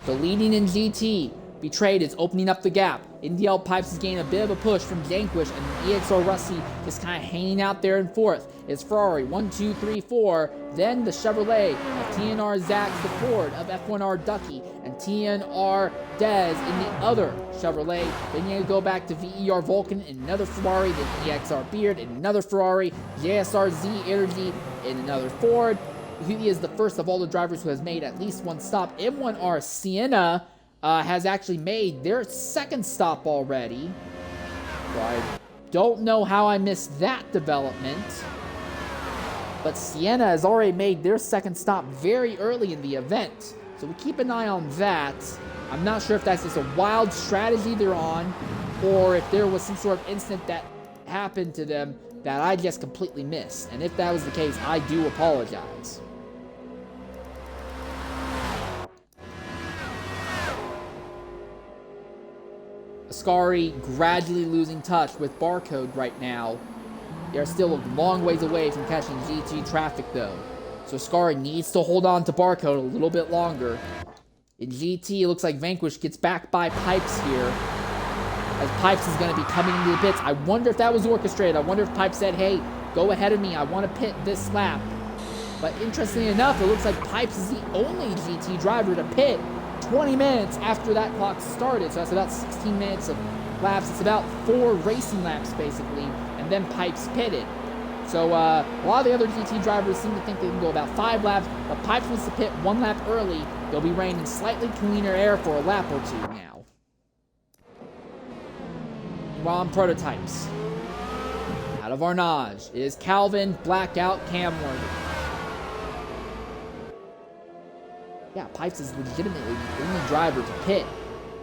Speaker 1: So leading in GT, Betrayed is opening up the gap. NDL Pipes is gaining a bit of a push from Janquish, and EXR Rusty just kind of hanging out there in 4th. It's Ferrari 1, 2, 3, 4. Then the Chevrolet of TNR Zax, the Ford of F1R Ducky, and TNR Dez in the other Chevrolet. Then you go back to VER Vulcan in another Ferrari, then EXR Beard in another Ferrari, JSR Z Energy in another Ford. He is the first of all the drivers who has made at least one stop. M1R Sienna has actually made their 2nd stop already. So I don't know how I missed that development. But Sienna has already made their 2nd stop very early in the event. So we keep an eye on that. I'm not sure if that's just a wild strategy they're on, or if there was some sort of incident that happened to them that I just completely missed. And if that was the case, I do apologize. Ascari gradually losing touch with Barcode right now. They are still a long ways away from catching GT traffic though. So Ascari needs to hold on to Barcode a little bit longer. In GT, it looks like Vanquish gets back by Pipes here, as Pipes is going to be coming into the pits. I wonder if that was orchestrated. I wonder if Pipes said, hey, go ahead of me. I want to pit this lap. But interestingly enough, it looks like Pipes is the only GT driver to pit 20 minutes after that clock started. So that's about 16 minutes of laps. It's about 4 racing laps, basically, and then Pipes pitted. So a lot of the other GT drivers seem to think they can go about 5 laps, but Pipes wants to pit 1 lap early. They'll be running in slightly cleaner air for a lap or 2 now. While on prototypes, out of Arnage is Calvin, Blackout, Camwood. Yeah, Pipes is legitimately the only driver to pit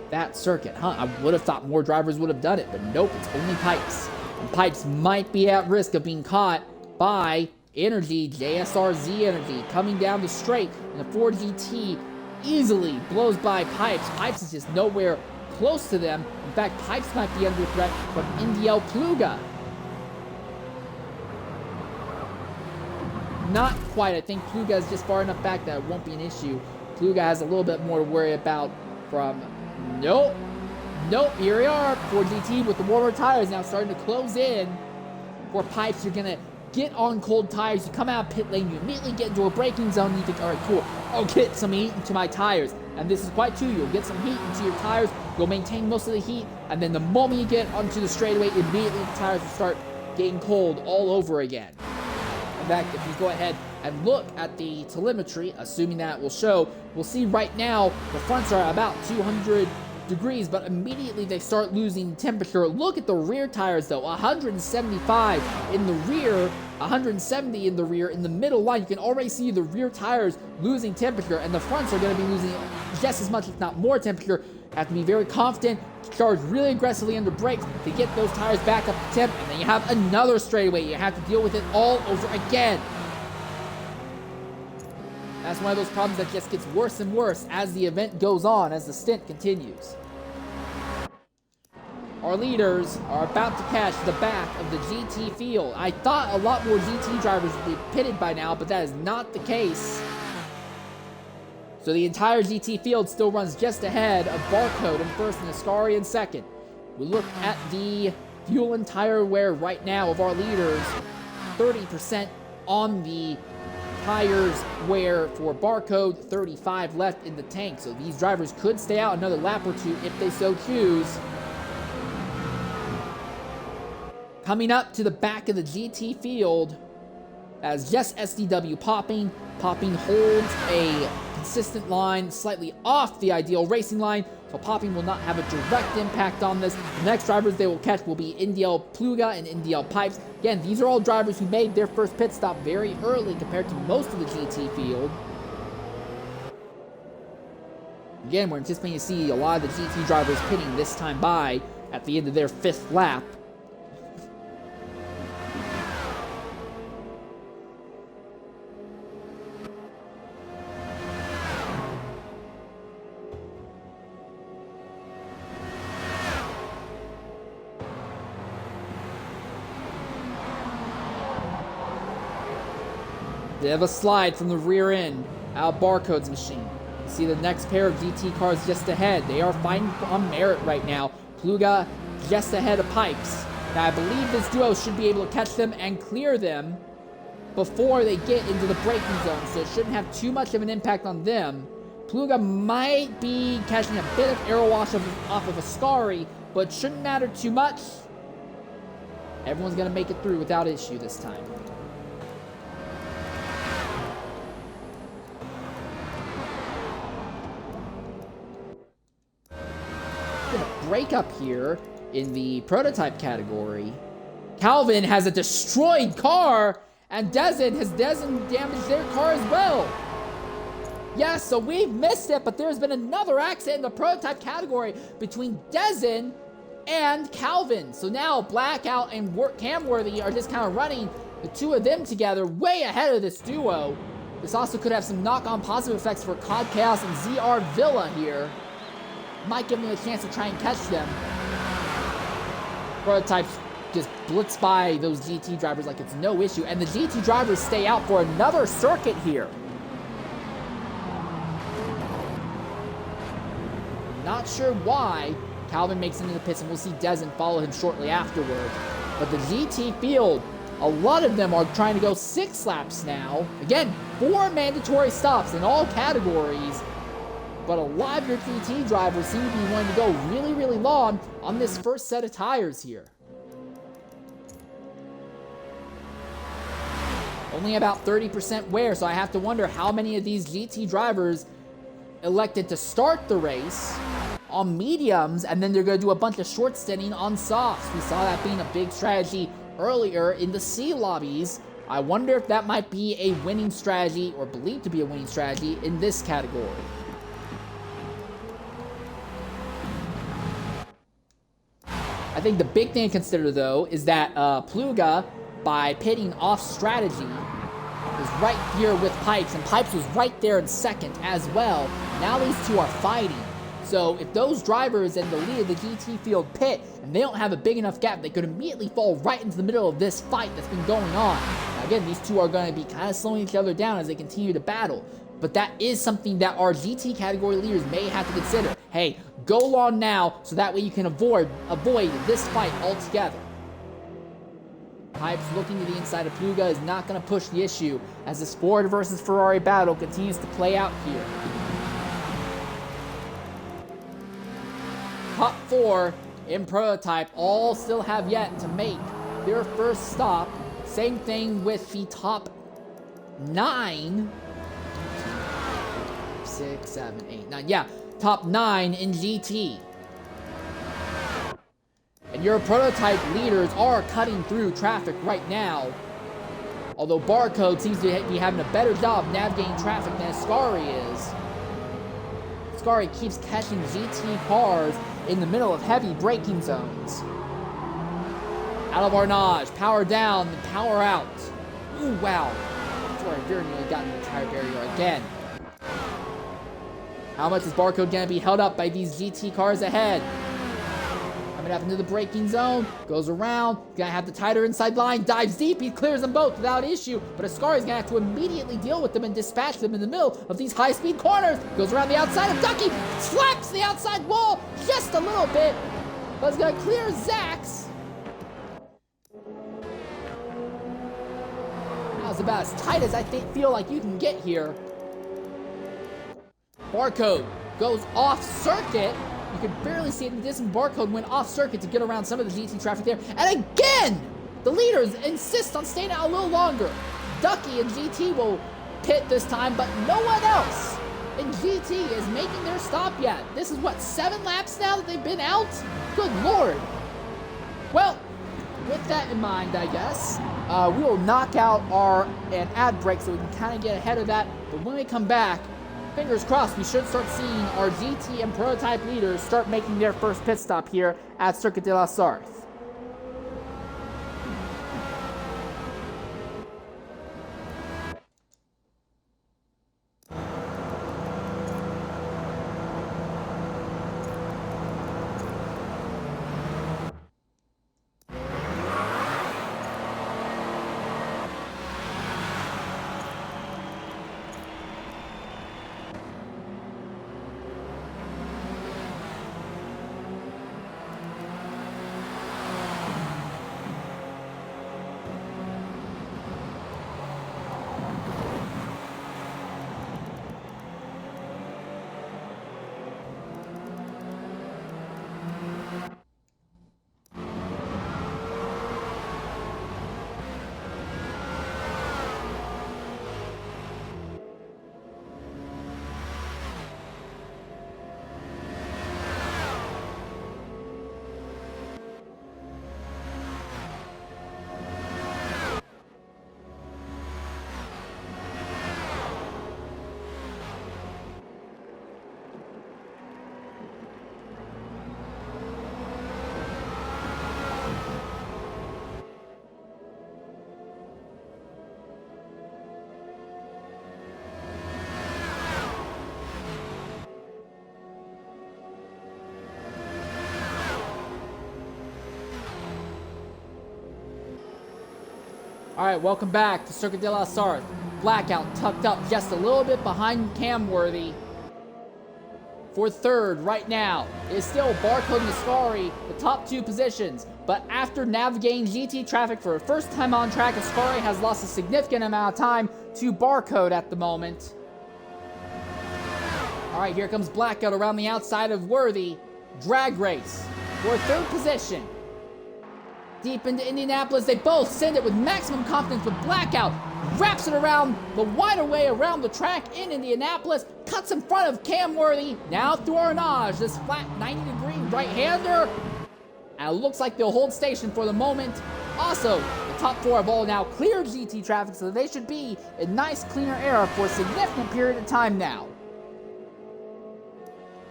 Speaker 1: that circuit, huh? I would have thought more drivers would have done it, but nope, it's only Pipes. And Pipes might be at risk of being caught by Energy, JSRZ Energy, coming down the straight, and the Ford GT easily blows by Pipes. Pipes is just nowhere close to them. In fact, Pipes might be under threat from NDL Pluga. Not quite. I think Pluga is just far enough back that it won't be an issue. Pluga has a little bit more to worry about from... Nope. Nope, here we are. Ford GT with the warmer tires now starting to close in. For Pipes, you're going to get on cold tires. You come out pit lane, you immediately get into a braking zone. You think, all right, cool. I'll get some heat into my tires. And this is quite true. You'll get some heat into your tires. You'll maintain most of the heat. And then the moment you get onto the straightaway, immediately the tires will start getting cold all over again. In fact, if you go ahead and look at the telemetry, assuming that will show, we'll see right now the fronts are about 200 degrees, but immediately they start losing temperature. Look at the rear tires though, 175 in the rear, 170 in the rear. In the middle line, you can already see the rear tires losing temperature, and the fronts are going to be losing just as much, if not more temperature. Have to be very confident, charge really aggressively under brakes to get those tires back up to temp, and then you have another straightaway. You have to deal with it all over again. That's one of those problems that just gets worse and worse as the event goes on, as the stint continues. Our leaders are about to catch the back of the GT field. I thought a lot more GT drivers would be pitted by now, but that is not the case. So the entire GT field still runs just ahead of Barcode in first and Ascari in second. We look at the fuel and tire wear right now of our leaders. 30% on the tires wear for Barcode, 35 left in the tank. So these drivers could stay out another lap or two if they so choose. Coming up to the back of the GT field, as just SDW popping. Popping holds a consistent line, slightly off the ideal racing line, so popping will not have a direct impact on this. The next drivers they will catch will be NDL Pluga and NDL Pipes. Again, these are all drivers who made their first pit stop very early compared to most of the GT field. Again, we're anticipating to see a lot of the GT drivers pitting this time by at the end of their 5th lap. They have a slide from the rear end out of Barcode's machine. You see the next pair of GT cars just ahead. They are fighting on merit right now. Pluga just ahead of Pipes. Now I believe this duo should be able to catch them and clear them before they get into the braking zone, so it shouldn't have too much of an impact on them. Pluga might be catching a bit of aero wash off of Ascari, but shouldn't matter too much. Everyone's going to make it through without issue this time. Break up here in the prototype category. Calvin has a destroyed car, and Dezen damaged their car as well. Yes, so we've missed it, but there's been another accident in the prototype category between Dezen and Calvin. So now Blackout and Camworthy are just kind of running the two of them together way ahead of this duo. This also could have some knock-on positive effects for COD Chaos and ZR Villa here. Might give them a chance to try and catch them. Prototypes just blitz by those GT drivers like it's no issue, and the GT drivers stay out for another circuit here. Not sure why. Calvin makes it into the pits, and we'll see Dezen follow him shortly afterwards. But the GT field, a lot of them are trying to go 6 laps now. Again, 4 mandatory stops in all categories. But a lot of your GT drivers seem to be wanting to go really, really long on this first set of tires here. Only about 30% wear, so I have to wonder how many of these GT drivers elected to start the race on mediums, and then they're going to do a bunch of short stinting on softs. We saw that being a big strategy earlier in the C lobbies. I wonder if that might be a winning strategy, or believed to be a winning strategy, in this category. I think the big thing to consider, though, is that Pluga, by pitting off strategy, right here with Pipes, and Pipes was right there in second as well. Now these two are fighting. So if those drivers in the lead of the GT field pit, and they don't have a big enough gap, they could immediately fall right into the middle of this fight that's been going on. Now again, these two are going to be kind of slowing each other down as they continue to battle. But that is something that our GT category leaders may have to consider. Hey, go long now, so that way you can avoid this fight altogether. Pipes looking to the inside of Pluga is not going to push the issue as this Ford versus Ferrari battle continues to play out here. Top 4 in Prototype all still have yet to make their first stop. Same thing with the top 9. 6, 7, 8, 9. Yeah, top 9 in GT. And your Prototype leaders are cutting through traffic right now. Although Barcode seems to be having a better job navigating traffic than Ascari is. Ascari keeps catching GT cars in the middle of heavy braking zones. Out of Arnage, power down, and power out. Ooh, wow. That's where I very nearly got in the tire barrier again. How much is Barcode going to be held up by these GT cars ahead? Coming up into the braking zone, goes around, gonna have the tighter inside line, dives deep, he clears them both without issue, but Ascari's gonna have to immediately deal with them and dispatch them in the middle of these high-speed corners. Goes around the outside of Ducky, slaps the outside wall just a little bit, but it's gonna clear Zax. That was about as tight as I feel like you can get here. Barcode goes off circuit. You can barely see it in the distance. Barcode went off circuit to get around some of the GT traffic there. And again, the leaders insist on staying out a little longer. Ducky and GT will pit this time, but no one else in GT is making their stop yet. This is what, 7 laps now that they've been out? Good Lord. Well, with that in mind, I guess, we will knock out an ad break so we can kind of get ahead of that. But when we come back, fingers crossed, we should start seeing our GT and Prototype leaders start making their first pit stop here at Circuit de la Sarthe. All right, welcome back to Circuit de la Sarthe. Blackout tucked up just a little bit behind Camworthy. For third right now is still Barcode and Ascari, the top 2 positions. But after navigating GT traffic for the first time on track, Ascari has lost a significant amount of time to Barcode at the moment. All right, here comes Blackout around the outside of Worthy. Drag race for third position. Deep into Indianapolis, they both send it with maximum confidence, but Blackout wraps it around the wider way around the track in Indianapolis, cuts in front of Camworthy, now through Arnage, this flat 90-degree right-hander, and it looks like they'll hold station for the moment. Also, the top 4 have all now cleared GT traffic, so they should be in nice, cleaner era for a significant period of time now.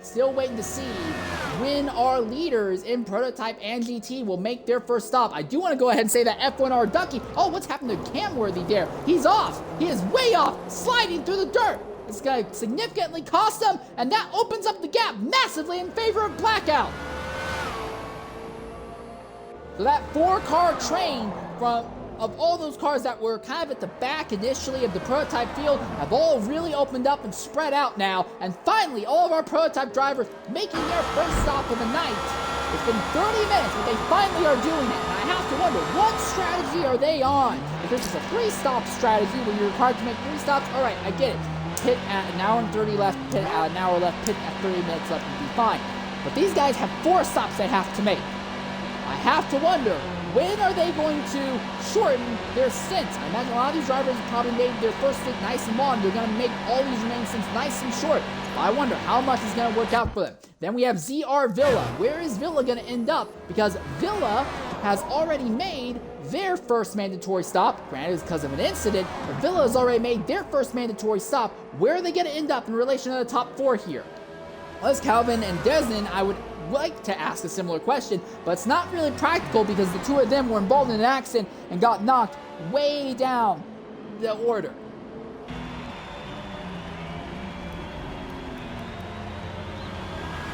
Speaker 1: Still waiting to see when our leaders in Prototype and GT will make their first stop. I do want to go ahead and say that F1R Ducky, oh, what's happened to Camworthy there? He's off. He is way off, sliding through the dirt. It's going to significantly cost him, and that opens up the gap massively in favor of Blackout. So that 4-car train of all those cars that were kind of at the back initially of the prototype field have all really opened up and spread out now. And finally, all of our prototype drivers making their first stop of the night. It's been 30 minutes, but they finally are doing it. And I have to wonder, what strategy are they on? If this is a 3-stop strategy where you're required to make 3 stops, all right, I get it. Pit at an hour and 30 left, pit at an hour left, pit at 30 minutes left and be fine. But these guys have 4 stops they have to make. I have to wonder, when are they going to shorten their stints? I imagine a lot of these drivers have probably made their first stint nice and long. They're going to make all these remaining stints nice and short. I wonder how much is going to work out for them. Then we have ZR Villa. Where is Villa going to end up? Because Villa has already made their first mandatory stop. Granted, it's because of an incident, but Villa has already made their first mandatory stop. Where are they going to end up in relation to the top 4 here? As Calvin and Desmond, I would like to ask a similar question, but it's not really practical because the 2 of them were involved in an accident and got knocked way down the order.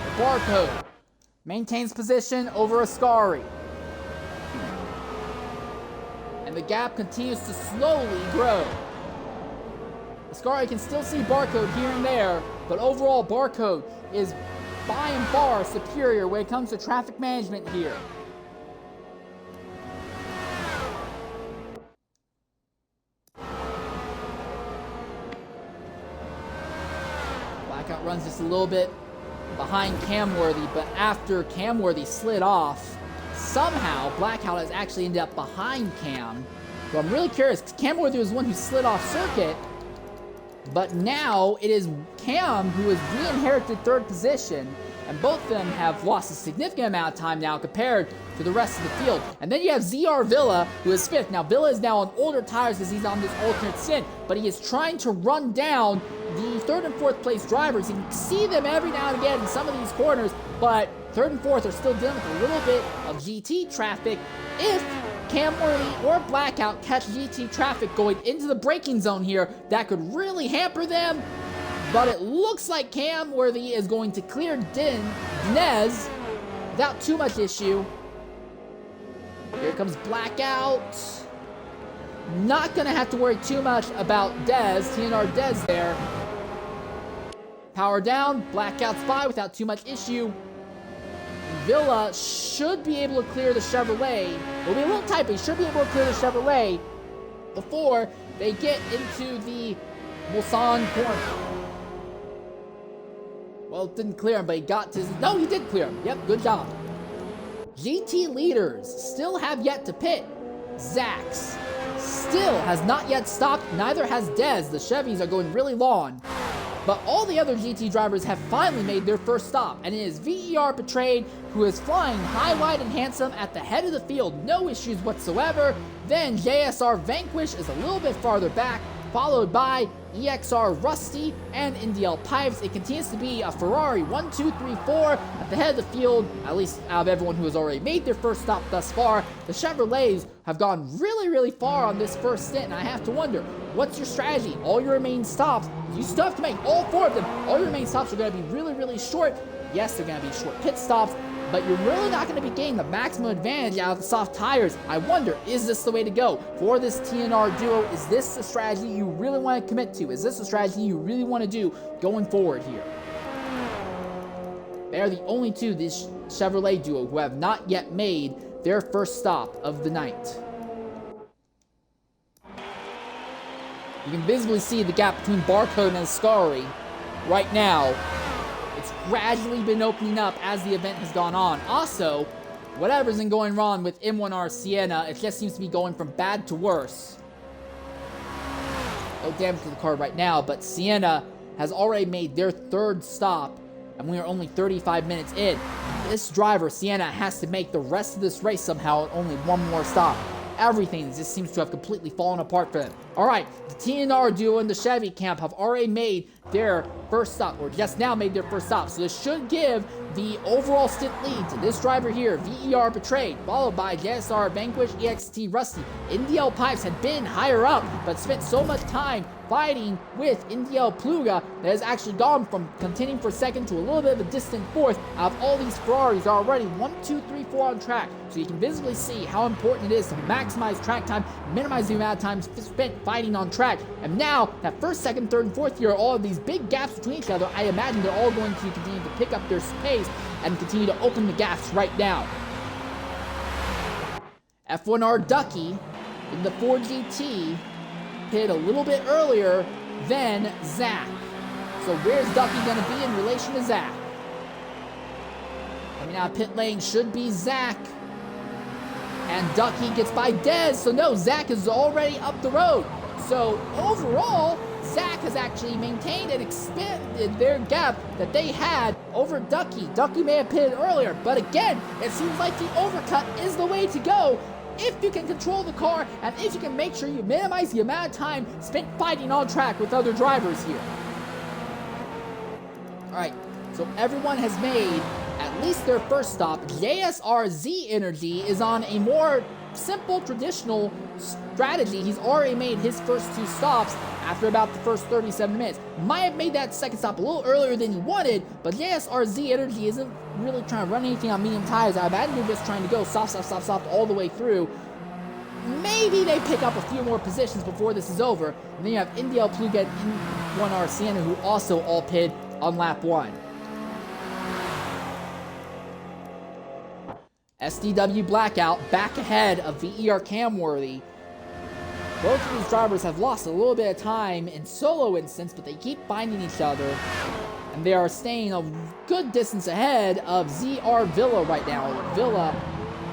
Speaker 1: The Barcode maintains position over Ascari, and the gap continues to slowly grow. Ascari can still see Barcode here and there, but overall Barcode is by and far superior when it comes to traffic management here. Blackout runs just a little bit behind Camworthy, but after Camworthy slid off, somehow Blackout has actually ended up behind Cam. So I'm really curious, because Camworthy was the one who slid off circuit, but now it is Cam who has re-inherited 3rd position, and both of them have lost a significant amount of time now compared to the rest of the field. And then you have ZR Villa, who is 5th. Now, Villa is now on older tires because he's on this alternate stint, but he is trying to run down the 3rd and 4th place drivers. You can see them every now and again in some of these corners, but 3rd and 4th are still dealing with a little bit of GT traffic. If Camworthy or Blackout catch GT traffic going into the braking zone here, that could really hamper them. But it looks like Camworthy is going to clear Dines without too much issue. Here comes Blackout. Not going to have to worry too much about Dez, TNR Dez there. Power down, Blackout's by without too much issue. Villa should be able to clear the Chevrolet. Will be a little tight, but he should be able to clear the Chevrolet before they get into the Mulsanne corner. Well, it didn't clear him, but he got to his... No, he did clear him. Yep, good job. GT leaders still have yet to pit. Zax still has not yet stopped. Neither has Dez. The Chevys are going really long. But all the other GT drivers have finally made their first stop, and it is VER Betrayed, who is flying high, wide, and handsome at the head of the field. No issues whatsoever. Then JSR Vanquish is a little bit farther back, followed by EXR Rusty and NDL Pipes. It continues to be a Ferrari 1, 2, 3, 4 at the head of the field, at least out of everyone who has already made their first stop thus far. The Chevrolets have gone really, really far on this first stint, and I have to wonder, what's your strategy? All your remaining stops, you still have to make all 4 of them. All your remaining stops are going to be really, really short. Yes, they're going to be short pit stops, but you're really not going to be getting the maximum advantage out of the soft tires. I wonder, is this the way to go for this TNR duo? Is this the strategy you really want to commit to? Is this the strategy you really want to do going forward here? They are the only 2, this Chevrolet duo, who have not yet made their first stop of the night. You can visibly see the gap between Barcode and Ascari right now. It's gradually been opening up as the event has gone on. Also, whatever's been going wrong with M1R Sienna, it just seems to be going from bad to worse. No damage to the car right now, but Sienna has already made their 3rd stop, and we are only 35 minutes in. This driver, Sienna, has to make the rest of this race somehow at only 1 more stop. Everything just seems to have completely fallen apart for them. Alright, the TNR duo and the Chevy camp have already made their first stop, or just now made their first stop. So this should give the overall stint lead to this driver here, VER Betrayed, followed by JSR Vanquish, EXT Rusty. NDL Pipes had been higher up, but spent so much time fighting with NDL Pluga that has actually gone from contending for second to a little bit of a distant fourth. Out of all these Ferraris are already 1, 2, 3, 4 on track, so you can visibly see how important it is to maximize track time, minimize the amount of time spent fighting on track. And now that first, second, third, and fourth here, all of these big gaps between each other, I imagine they're all going to continue to pick up their pace and continue to open the gaps right now. F1R Ducky in the Ford GT hit a little bit earlier than Zach. So where's Ducky going to be in relation to Zach? Coming out of pit lane should be Zach. And Ducky gets by Dez. So no, Zach is already up the road. So overall, Zach has actually maintained and expanded their gap that they had over Ducky. Ducky may have pitted earlier, but again, it seems like the overcut is the way to go if you can control the car and if you can make sure you minimize the amount of time spent fighting on track with other drivers here. Alright, so everyone has made at least their first stop. JSR Z Energy is on a more simple, traditional strategy. He's already made his first 2 stops after about the first 37 minutes. Might have made that second stop a little earlier than he wanted, but JSR Z Energy isn't really trying to run anything on medium tires. I imagine they're just trying to go stop all the way through. Maybe they pick up a few more positions before this is over. And then you have NDL Pluget and 1R Sienna, who also all pitted on lap 1. SDW Blackout back ahead of VER Camworthy. Both of these drivers have lost a little bit of time in solo instance, but they keep finding each other, and they are staying a good distance ahead of ZR Villa right now. Villa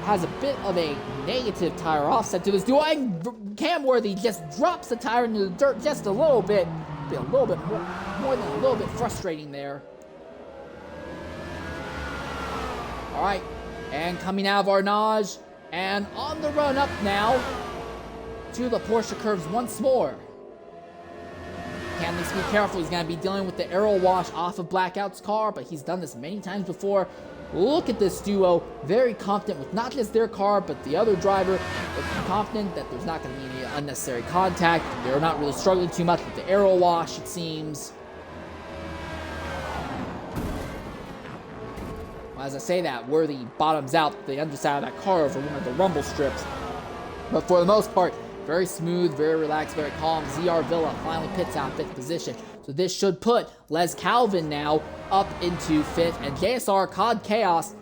Speaker 1: has a bit of a negative tire offset to this duo, and Camworthy just drops the tire into the dirt just a little bit more than a little bit frustrating there. All right. And coming out of Arnage, and on the run up now to the Porsche curves once more. Canley's be careful, he's going to be dealing with the aero wash off of Blackout's car, but he's done this many times before. Look at this duo, very confident with not just their car, but the other driver. They're confident that there's not going to be any unnecessary contact. They're not really struggling too much with the aero wash, it seems. As I say that, Worthy bottoms out the underside of that car over one of the rumble strips. But for the most part, very smooth, very relaxed, very calm. ZR Villa finally pits out 5th position. So this should put Les Calvin now up into 5th. And JSR COD Chaos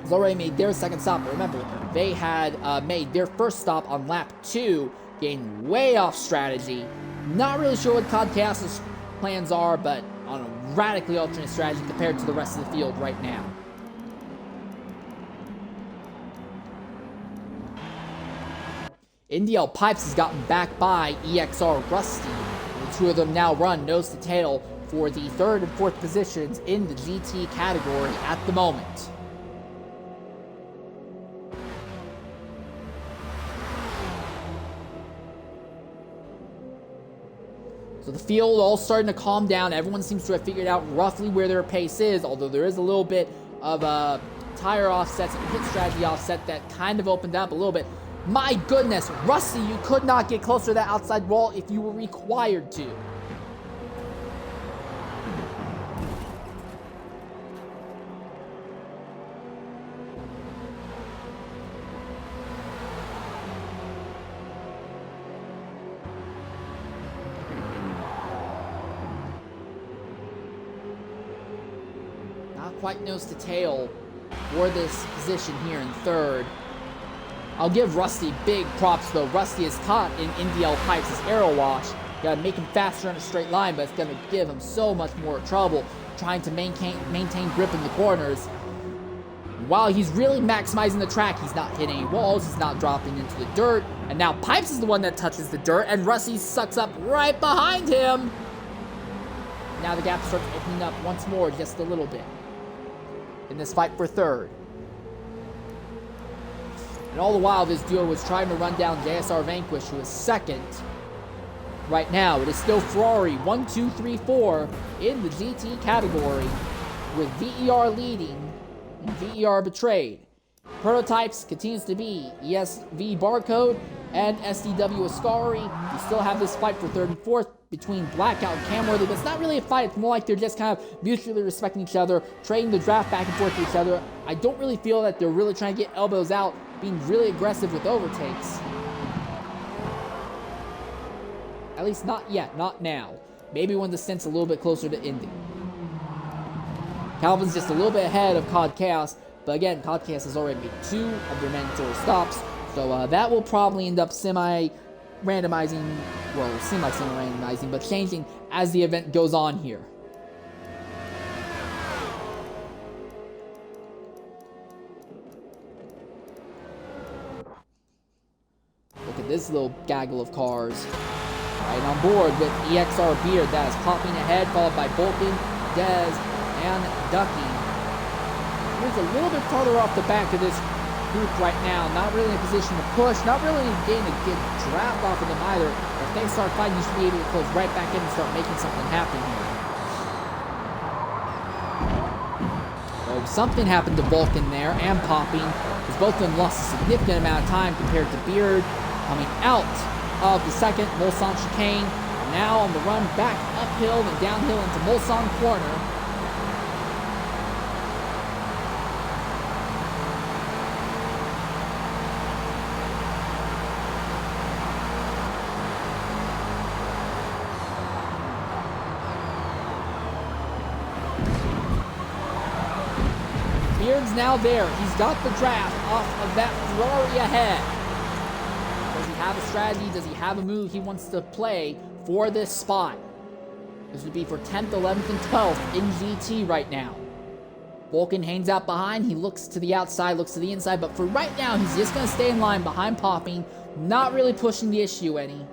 Speaker 1: has already made their second stop. But remember, they had made their first stop on lap 2, getting way off strategy. Not really sure what COD Chaos's plans are, but on a radically alternate strategy compared to the rest of the field right now. NDL Pipes has gotten back by EXR Rusty. The 2 of them now run nose to tail for the 3rd and 4th positions in the GT category at the moment. So the field all starting to calm down. Everyone seems to have figured out roughly where their pace is, although there is a little bit of tire offsets and pit strategy offset that kind of opened up a little bit. My goodness, Rusty, you could not get closer to that outside wall if you were required to. Not quite nose to tail for this position here in 3rd. I'll give Rusty big props though. Rusty is caught in NDL Pipes' aero wash. Gotta make him faster in a straight line, but it's gonna give him so much more trouble trying to maintain grip in the corners. While he's really maximizing the track, he's not hitting any walls, he's not dropping into the dirt. And now Pipes is the one that touches the dirt, and Rusty sucks up right behind him. Now the gap starts opening up once more, just a little bit, in this fight for 3rd. And all the while, this duo was trying to run down JSR Vanquish, who is 2nd. right now. It is still Ferrari 1, 2, 3, 4 in the GT category, with VER leading and VER betrayed. Prototypes continues to be ESV Barcode and SDW Ascari. You still have this fight for third and fourth between Blackout and Camworthy, but it's not really a fight. It's more like they're just kind of mutually respecting each other, trading the draft back and forth to each other. I don't really feel that they're really trying to get elbows out, being really aggressive with overtakes. At least not yet, not now. Maybe when the stint's a little bit closer to ending. Calvin's just a little bit ahead of COD Chaos, but again, COD Chaos has already made 2 of their mandatory stops, so that will probably end up semi-randomizing, well, semi-randomizing, but changing as the event goes on here. Look at this little gaggle of cars. Right on board with EXR Beard, that is popping ahead, followed by Vulcan, Dez, and Ducky. He's a little bit farther off the back of this group right now, not really in a position to push, not really getting a good draft off of them either. If they start fighting, you should be able to close right back in and start making something happen here. So something happened to Vulcan there, and Popping, because both of them lost a significant amount of time compared to Beard, coming out of the second Mulsanne chicane, now on the run back uphill and downhill into Mulsanne corner. Beard's now there. He's got the draft off of that Ferrari ahead. Does he have a strategy? Does he have a move he wants to play for this spot? This would be for 10th, 11th, and 12th in GT right now. Vulcan hangs out behind. He looks to the outside, looks to the inside, but for right now, he's just going to stay in line behind Popping, not really pushing the issue any.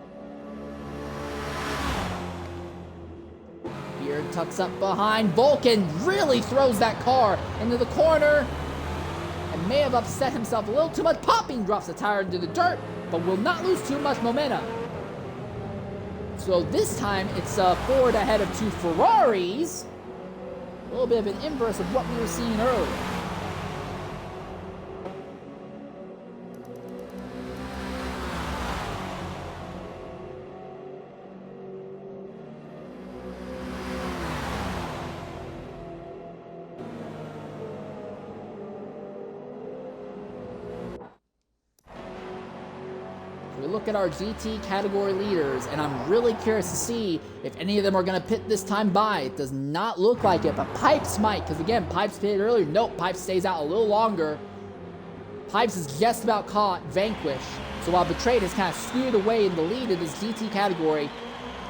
Speaker 1: Beard tucks up behind. Vulcan really throws that car into the corner and may have upset himself a little too much. Popping drops the tire into the dirt, but will not lose too much momentum. So this time it's Ford ahead of 2 Ferraris. A little bit of an inverse of what we were seeing earlier. We look at our GT category leaders, and I'm really curious to see if any of them are going to pit this time by. It does not look like it, but Pipes might, because again, Pipes pitted earlier. Nope, Pipes stays out a little longer. Pipes is just about caught Vanquish. So while Betrayed is kind of skewed away in the lead of this GT category,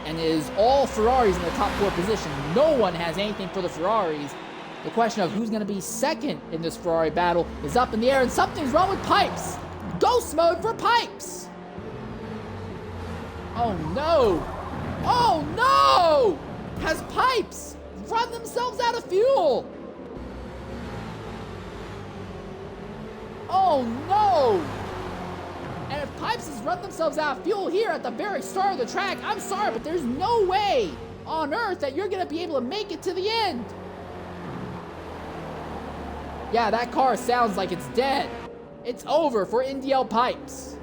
Speaker 1: and it is all Ferraris in the top 4 position, no one has anything for the Ferraris. The question of who's going to be second in this Ferrari battle is up in the air, and something's wrong with Pipes. Ghost mode for Pipes. Oh no! Oh no! Has Pipes run themselves out of fuel? Oh no! And if Pipes has run themselves out of fuel here at the very start of the track, I'm sorry, but there's no way on earth that you're gonna be able to make it to the end. Yeah, that car sounds like it's dead. It's over for NDL Pipes.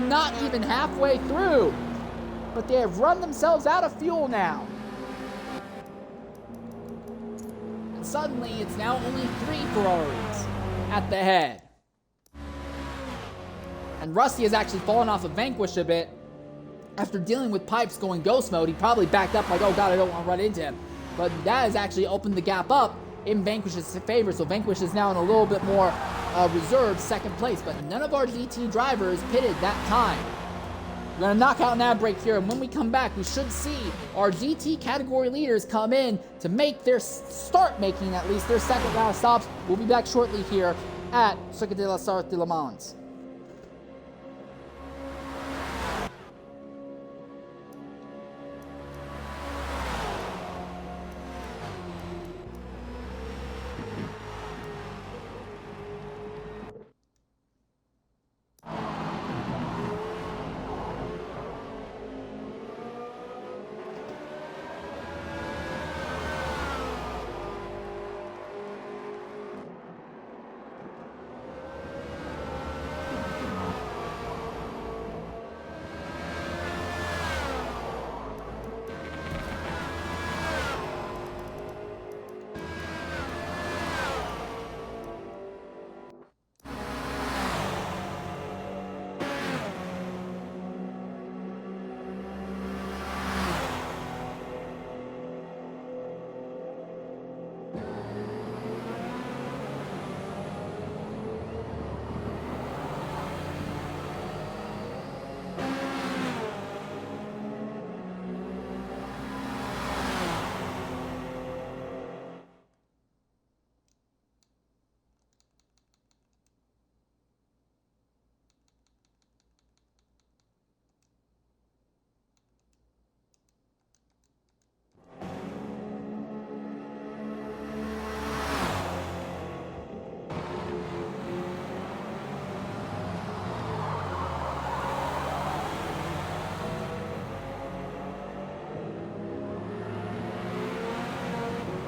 Speaker 1: Not even halfway through, but they have run themselves out of fuel now. And suddenly, it's now only 3 Ferraris at the head. And Rusty has actually fallen off of Vanquish a bit. After dealing with Pipes going ghost mode, he probably backed up like, oh god, I don't want to run into him. But that has actually opened the gap up in Vanquish's favor, so Vanquish is now in a little bit more reserved second place, but none of our GT drivers pitted that time. We're going to knock out an ad break here, and when we come back, we should see our GT category leaders come in to make their start making at least their second round of stops. We'll be back shortly here at Circuit de la Sarthe de LeMans.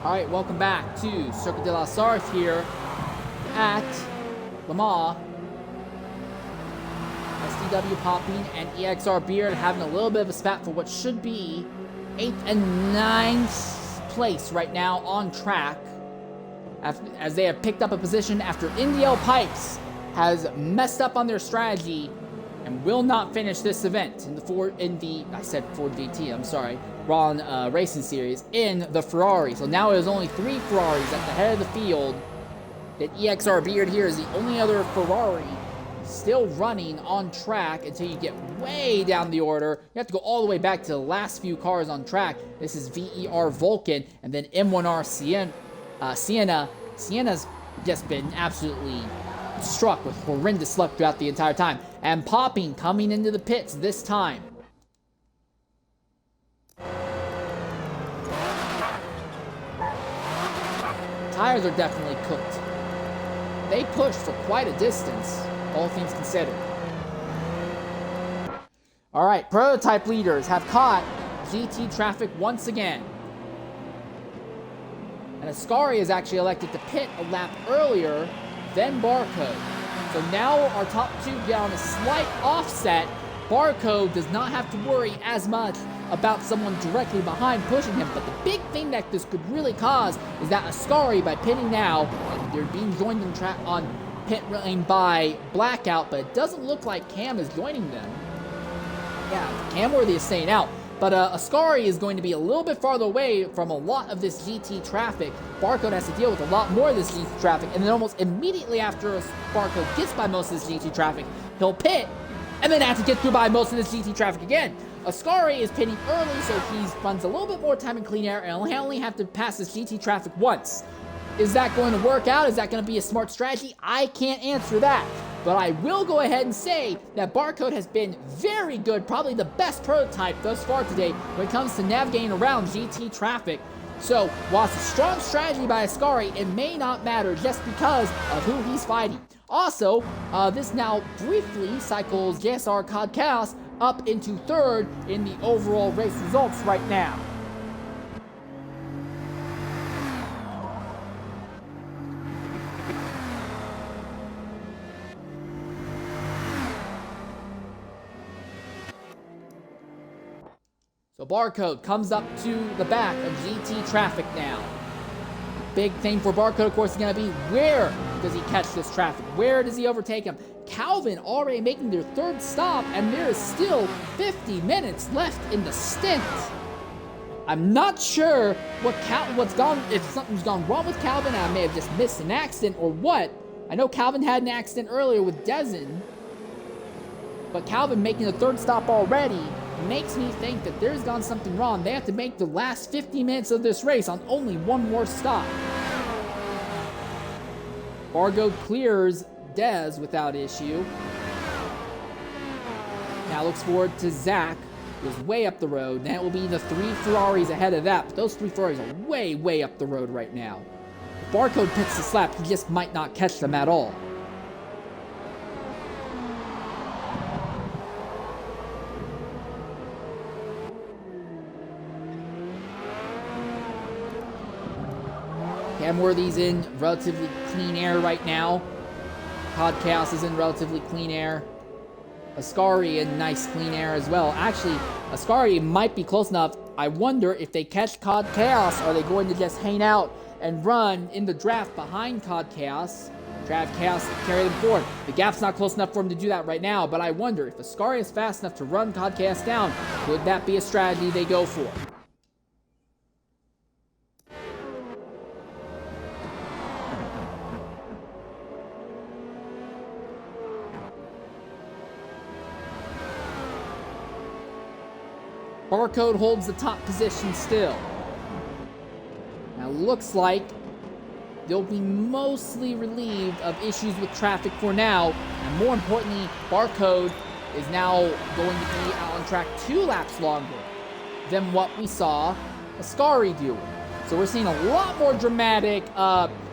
Speaker 1: Alright, welcome back to Circuit de la Sarthe here at LeMans. SDW Popping and EXR Beard having a little bit of a spat for what should be 8th and 9th place right now on track, as they have picked up a position after Indio Pipes has messed up on their strategy and will not finish this event in the Ford GT, I'm sorry, wrong racing series, in the Ferrari. So now there's only 3 Ferraris at the head of the field. That EXR Beard here is the only other Ferrari still running on track until you get way down the order. You have to go all the way back to the last few cars on track. This is VER Vulcan and then M1R Sienna. Sienna's just been absolutely struck with horrendous luck throughout the entire time. And Popping coming into the pits this time. Tires are definitely cooked. They pushed for quite a distance, all things considered. Alright, prototype leaders have caught GT traffic once again. And Ascari is actually elected to pit a lap earlier than Barcode. So now our top 2 get on a slight offset. Barcode does not have to worry as much about someone directly behind pushing him. But the big thing that this could really cause is that Ascari, by pitting now, and they're being joined on pit lane by Blackout, but it doesn't look like Cam is joining them. Yeah, Camworthy is staying out. But Ascari is going to be a little bit farther away from a lot of this GT traffic. Barcode has to deal with a lot more of this GT traffic, and then almost immediately after Barcode gets by most of this GT traffic, he'll pit, and then have to get through by most of this GT traffic again. Ascari is pitting early, so he runs a little bit more time in clean air, and he'll only have to pass this GT traffic once. Is that going to work out? Is that going to be a smart strategy? I can't answer that. But I will go ahead and say that Barcode has been very good, probably the best prototype thus far today when it comes to navigating around GT traffic. So, while it's a strong strategy by Ascari, it may not matter just because of who he's fighting. Also, this now briefly cycles JSR COD Chaos up into 3rd in the overall race results right now. So Barcode comes up to the back of GT traffic now. Big thing for Barcode, of course, is going to be where does he catch this traffic? Where does he overtake him? Calvin already making their 3rd stop, and there is still 50 minutes left in the stint. I'm not sure if something's gone wrong with Calvin. I may have just missed an accident or what. I know Calvin had an accident earlier with Dezen, but Calvin making the 3rd stop already makes me think that there's gone something wrong. They have to make the last 50 minutes of this race on only one more stop. Barcode clears Dez without issue. Now looks forward to Zach, who's way up the road. That will be the 3 Ferraris ahead of that, but those 3 Ferraris are way, way up the road right now. If Barcode picks the slap, he just might not catch them at all. Camworthy's in relatively clean air right now. COD Chaos is in relatively clean air. Ascari in nice clean air as well. Actually, Ascari might be close enough. I wonder if they catch COD Chaos, are they going to just hang out and run in the draft behind COD Chaos? Draft Chaos carry them forward. The gap's not close enough for him to do that right now, but I wonder if Ascari is fast enough to run COD Chaos down, could that be a strategy they go for? Barcode holds the top position still. Now looks like they'll be mostly relieved of issues with traffic for now. And more importantly, Barcode is now going to be out on track 2 laps longer than what we saw Ascari do. So we're seeing a lot more dramatic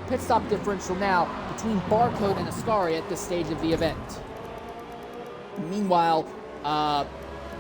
Speaker 1: pit stop differential now between Barcode and Ascari at this stage of the event. Meanwhile,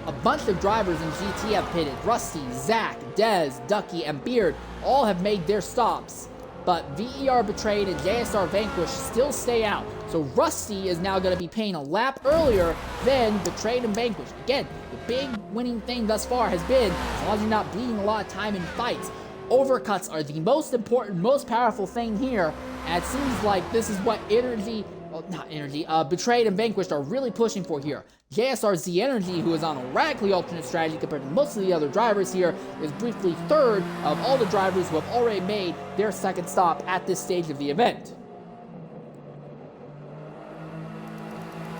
Speaker 1: A bunch of drivers in GT have pitted. Rusty, Zach, Dez, Ducky, and Beard all have made their stops. But VER Betrayed and JSR Vanquish still stay out. So Rusty is now going to be paying a lap earlier than Betrayed and Vanquish. Again, the big winning thing thus far has been, as long as you're not bleeding a lot of time in fights, overcuts are the most important, most powerful thing here. And it seems like this is what Betrayed and Vanquished are really pushing for here. JSR Z Energy, who is on a radically alternate strategy compared to most of the other drivers here, is briefly third of all the drivers who have already made their second stop at this stage of the event.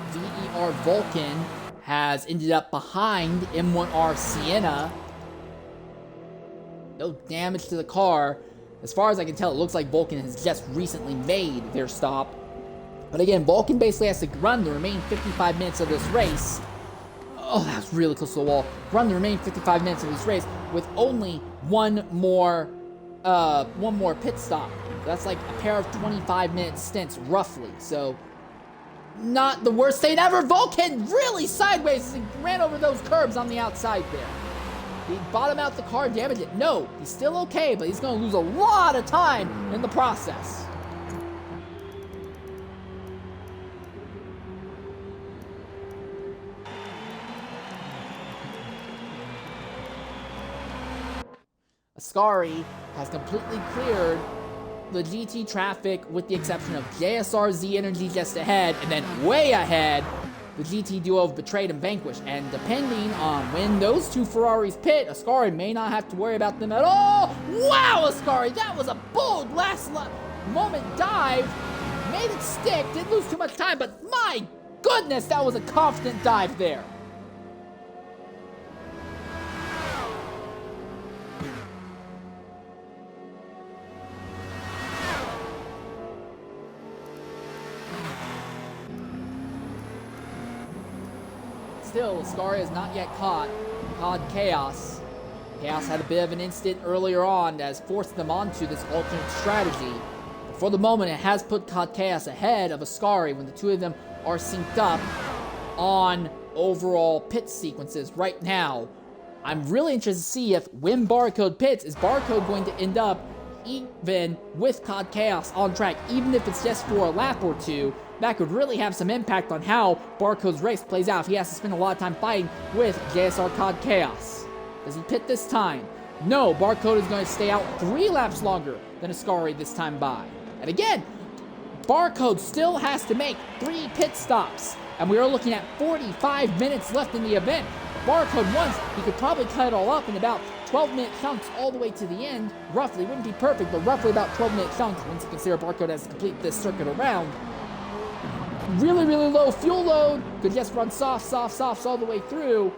Speaker 1: VER Vulcan has ended up behind M1R Sienna. No damage to the car. As far as I can tell, it looks like Vulcan has just recently made their stop. But again, Vulcan basically has to run the remaining 55 minutes of this race. Oh, that was really close to the wall. Run the remaining 55 minutes of this race with only one more pit stop. That's like a pair of 25-minute stints, roughly. So, not the worst thing ever. Vulcan really sideways and ran over those curbs on the outside there. He bottom out the car, damaged it. No, he's still okay, but he's going to lose a lot of time in the process. Ascari has completely cleared the GT traffic with the exception of JSR Z Energy just ahead, and then way ahead, the GT duo of Betrayed and Vanquished. And depending on when those two Ferraris pit, Ascari may not have to worry about them at all. Wow, Ascari, that was a bold last moment dive. Made it stick, didn't lose too much time, but my goodness, that was a confident dive there. Still, Ascari is not yet caught Chaos. Chaos had a bit of an instant earlier on that has forced them onto this alternate strategy. But for the moment, it has put Chaos ahead of Ascari when the two of them are synced up on overall pit sequences right now. I'm really interested to see if when Barcode pits, is Barcode going to end up even with Chaos on track, even if it's just for a lap or two. That could really have some impact on how Barcode's race plays out if he has to spend a lot of time fighting with JSR Chaos. Does he pit this time? No, Barcode is going to stay out 3 laps longer than Ascari this time by. And again, Barcode still has to make 3 pit stops. And we are looking at 45 minutes left in the event. Barcode once, he could probably cut it all up in about 12-minute chunks all the way to the end. Roughly, wouldn't be perfect, but roughly about 12-minute chunks once you consider Barcode has to complete this circuit around. Really, really low fuel load. Could just run softs all the way through.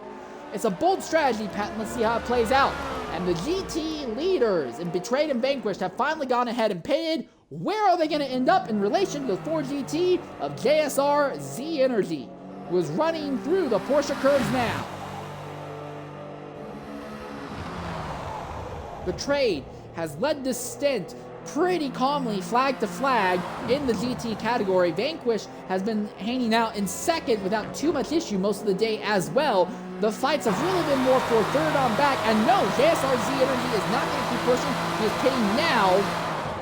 Speaker 1: It's a bold strategy, Pat, and let's see how it plays out. And the GT leaders in Betrayed and Vanquished have finally gone ahead and pitted. Where are they going to end up in relation to the 4GT of JSR Z Energy, who is running through the Porsche curves now? Betrayed has led this stint pretty calmly, flag to flag, in the GT category. Vanquish has been hanging out in second without too much issue most of the day as well. The fights have really been more for third on back, and no, JSR Z Energy is not going to keep pushing. He is pitting now.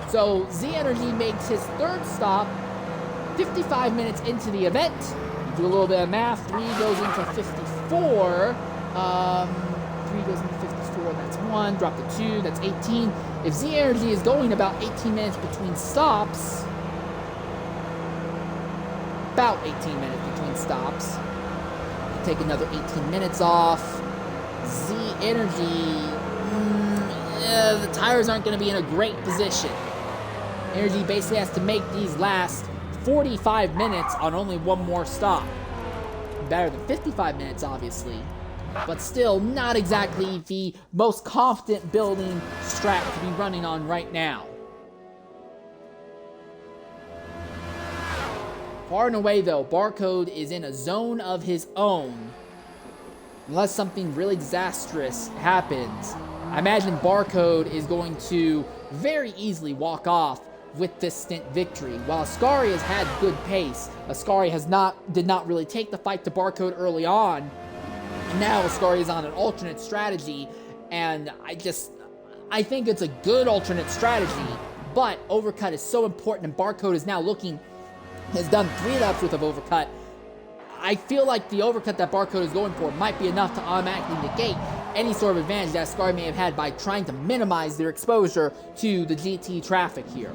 Speaker 1: So Z Energy makes his third stop 55 minutes into the event. Do a little bit of math. 3 goes into 54. 3 goes into 54, that's 1. Drop the 2, that's 18. If Z Energy is going about 18 minutes between stops, about 18 minutes between stops, take another 18 minutes off. Z Energy, the tires aren't going to be in a great position. Energy basically has to make these last 45 minutes on only one more stop. Better than 55 minutes, obviously, but still not exactly the most confident building strat to be running on right now. Far and away, though, Barcode is in a zone of his own. Unless something really disastrous happens, I imagine Barcode is going to very easily walk off with this stint victory. While Ascari has had good pace, Ascari did not really take the fight to Barcode early on. And now Ascari is on an alternate strategy, and I think it's a good alternate strategy, but overcut is so important, and Barcode is now has done 3 laps worth of overcut. I feel like the overcut that Barcode is going for might be enough to automatically negate any sort of advantage that Ascari may have had by trying to minimize their exposure to the GT traffic here.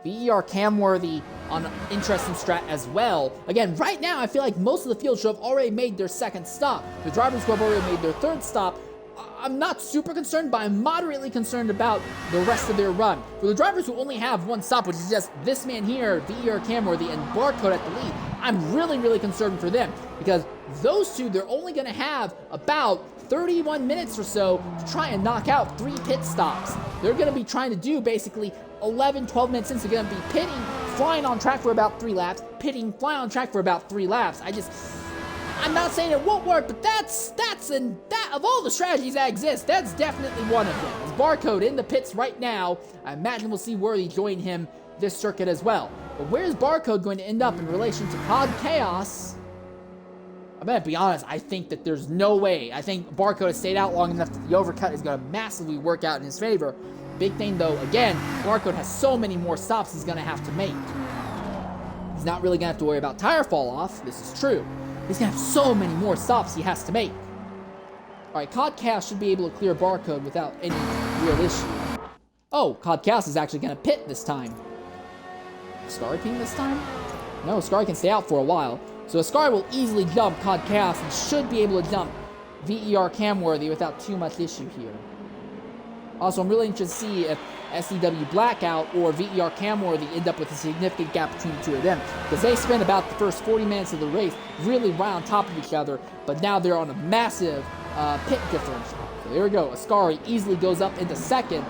Speaker 1: VER Camworthy on an interesting strat as well. Again, right now, I feel like most of the field should have already made their second stop. The drivers who have already made their third stop, I'm not super concerned, but I'm moderately concerned about the rest of their run. For the drivers who only have 1 stop, which is just this man here, VER Camworthy, and Barcode at the lead, I'm really concerned for them, because those two, they're only going to have about 31 minutes or so to try and knock out 3 pit stops. They're going to be trying to do basically 11, 12 minutes since they're going to be pitting, flying on track for about 3 laps, pitting, flying on track for about 3 laps. I'm not saying it won't work, but that's of all the strategies that exist, that's definitely one of them. As Barcode in the pits right now, I imagine we'll see Worthy join him this circuit as well. But where's Barcode going to end up in relation to Cod Chaos? I'm going to be honest, I think that there's no way. I think Barcode has stayed out long enough that the overcut is going to massively work out in his favor. Big thing though, again, Barcode has so many more stops he's going to have to make. He's not really going to have to worry about tire fall off, this is true. He's going to have so many more stops he has to make. Alright, Cod Chaos should be able to clear Barcode without any real issue. Oh, Cod Chaos is actually going to pit this time. Ascari pitting this time? No, Ascari can stay out for a while. So Ascari will easily jump Cod Chaos and should be able to jump VER Camworthy without too much issue here. Also, I'm really interested to see if SCW Blackout or VER Camworthy end up with a significant gap between the two of them, because they spent about the first 40 minutes of the race really right on top of each other, but now they're on a massive pit differential. So there we go. Ascari easily goes up into second,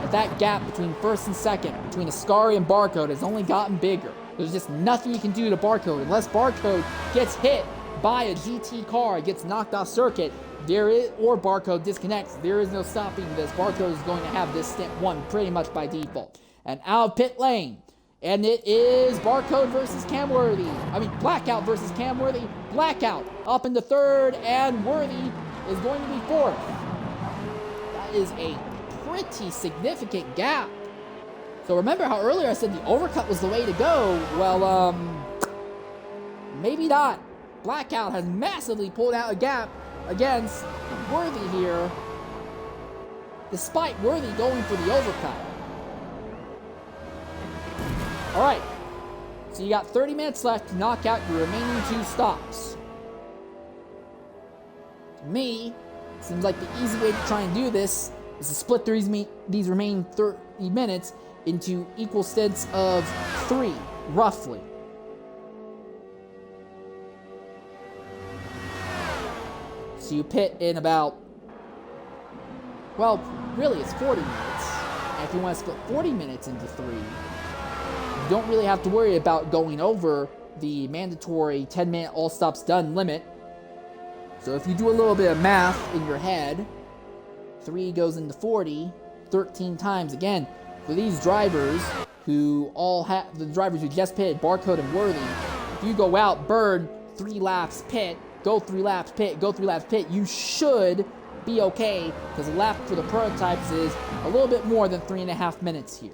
Speaker 1: but that gap between first and second, between Ascari and Barcode, has only gotten bigger. There's just nothing you can do to Barcode unless Barcode gets hit by a GT car, gets knocked off circuit. Or Barcode disconnects. There is no stopping this. Barcode is going to have this stint won pretty much by default. And out of pit lane. And it is Barcode versus Camworthy. Blackout versus Camworthy. Blackout up into third, and Worthy is going to be fourth. That is a pretty significant gap. So remember how earlier I said the overcut was the way to go? Well, maybe not. Blackout has massively pulled out a gap against Worthy here, despite Worthy going for the overcut. Alright, so you got 30 minutes left to knock out your remaining 2 stops. To me, seems like the easy way to try and do this is to split these remaining 30 minutes into equal stints of 3, roughly. So you pit in about, well, really it's 40 minutes. And if you want to split 40 minutes into 3, you don't really have to worry about going over the mandatory 10-minute all stops done limit. So if you do a little bit of math in your head, 3 goes into 40, 13 times. Again, for these drivers who the drivers who just pitted, Barcode and Worthy, if you go out, burn 3 laps, pit, go 3 laps, pit, go 3 laps, pit, you should be okay, because a lap for the prototypes is a little bit more than 3.5 minutes here.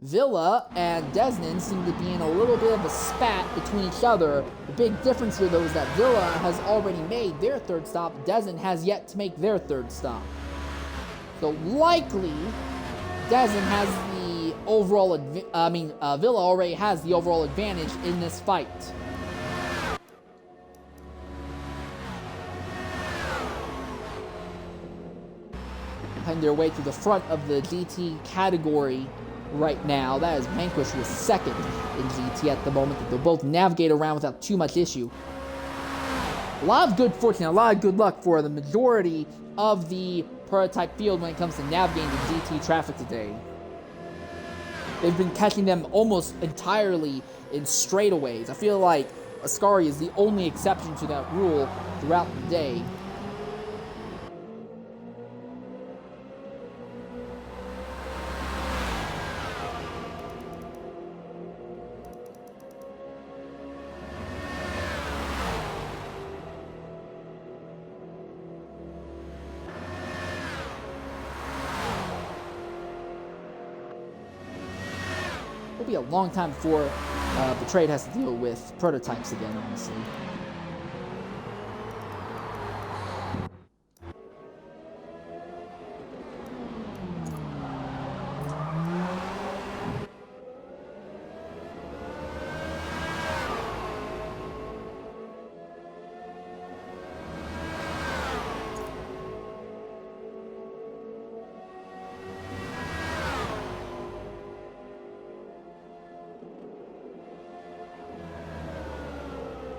Speaker 1: Villa and Desnan seem to be in a little bit of a spat between each other. The big difference here, though, is that Villa has already made their 3rd stop. Desnan has yet to make their 3rd stop. So likely, Desnan has the overall Villa already has the overall advantage in this fight. Heading their way to the front of the GT category right now. That is Vanquish, who is 2nd in GT at the moment. They'll both navigate around without too much issue. A lot of good fortune, a lot of good luck for the majority of the prototype field when it comes to navigating the GT traffic today. They've been catching them almost entirely in straightaways. I feel like Ascari is the only exception to that rule throughout the day. It'll be a long time before the trade has to deal with prototypes again, honestly.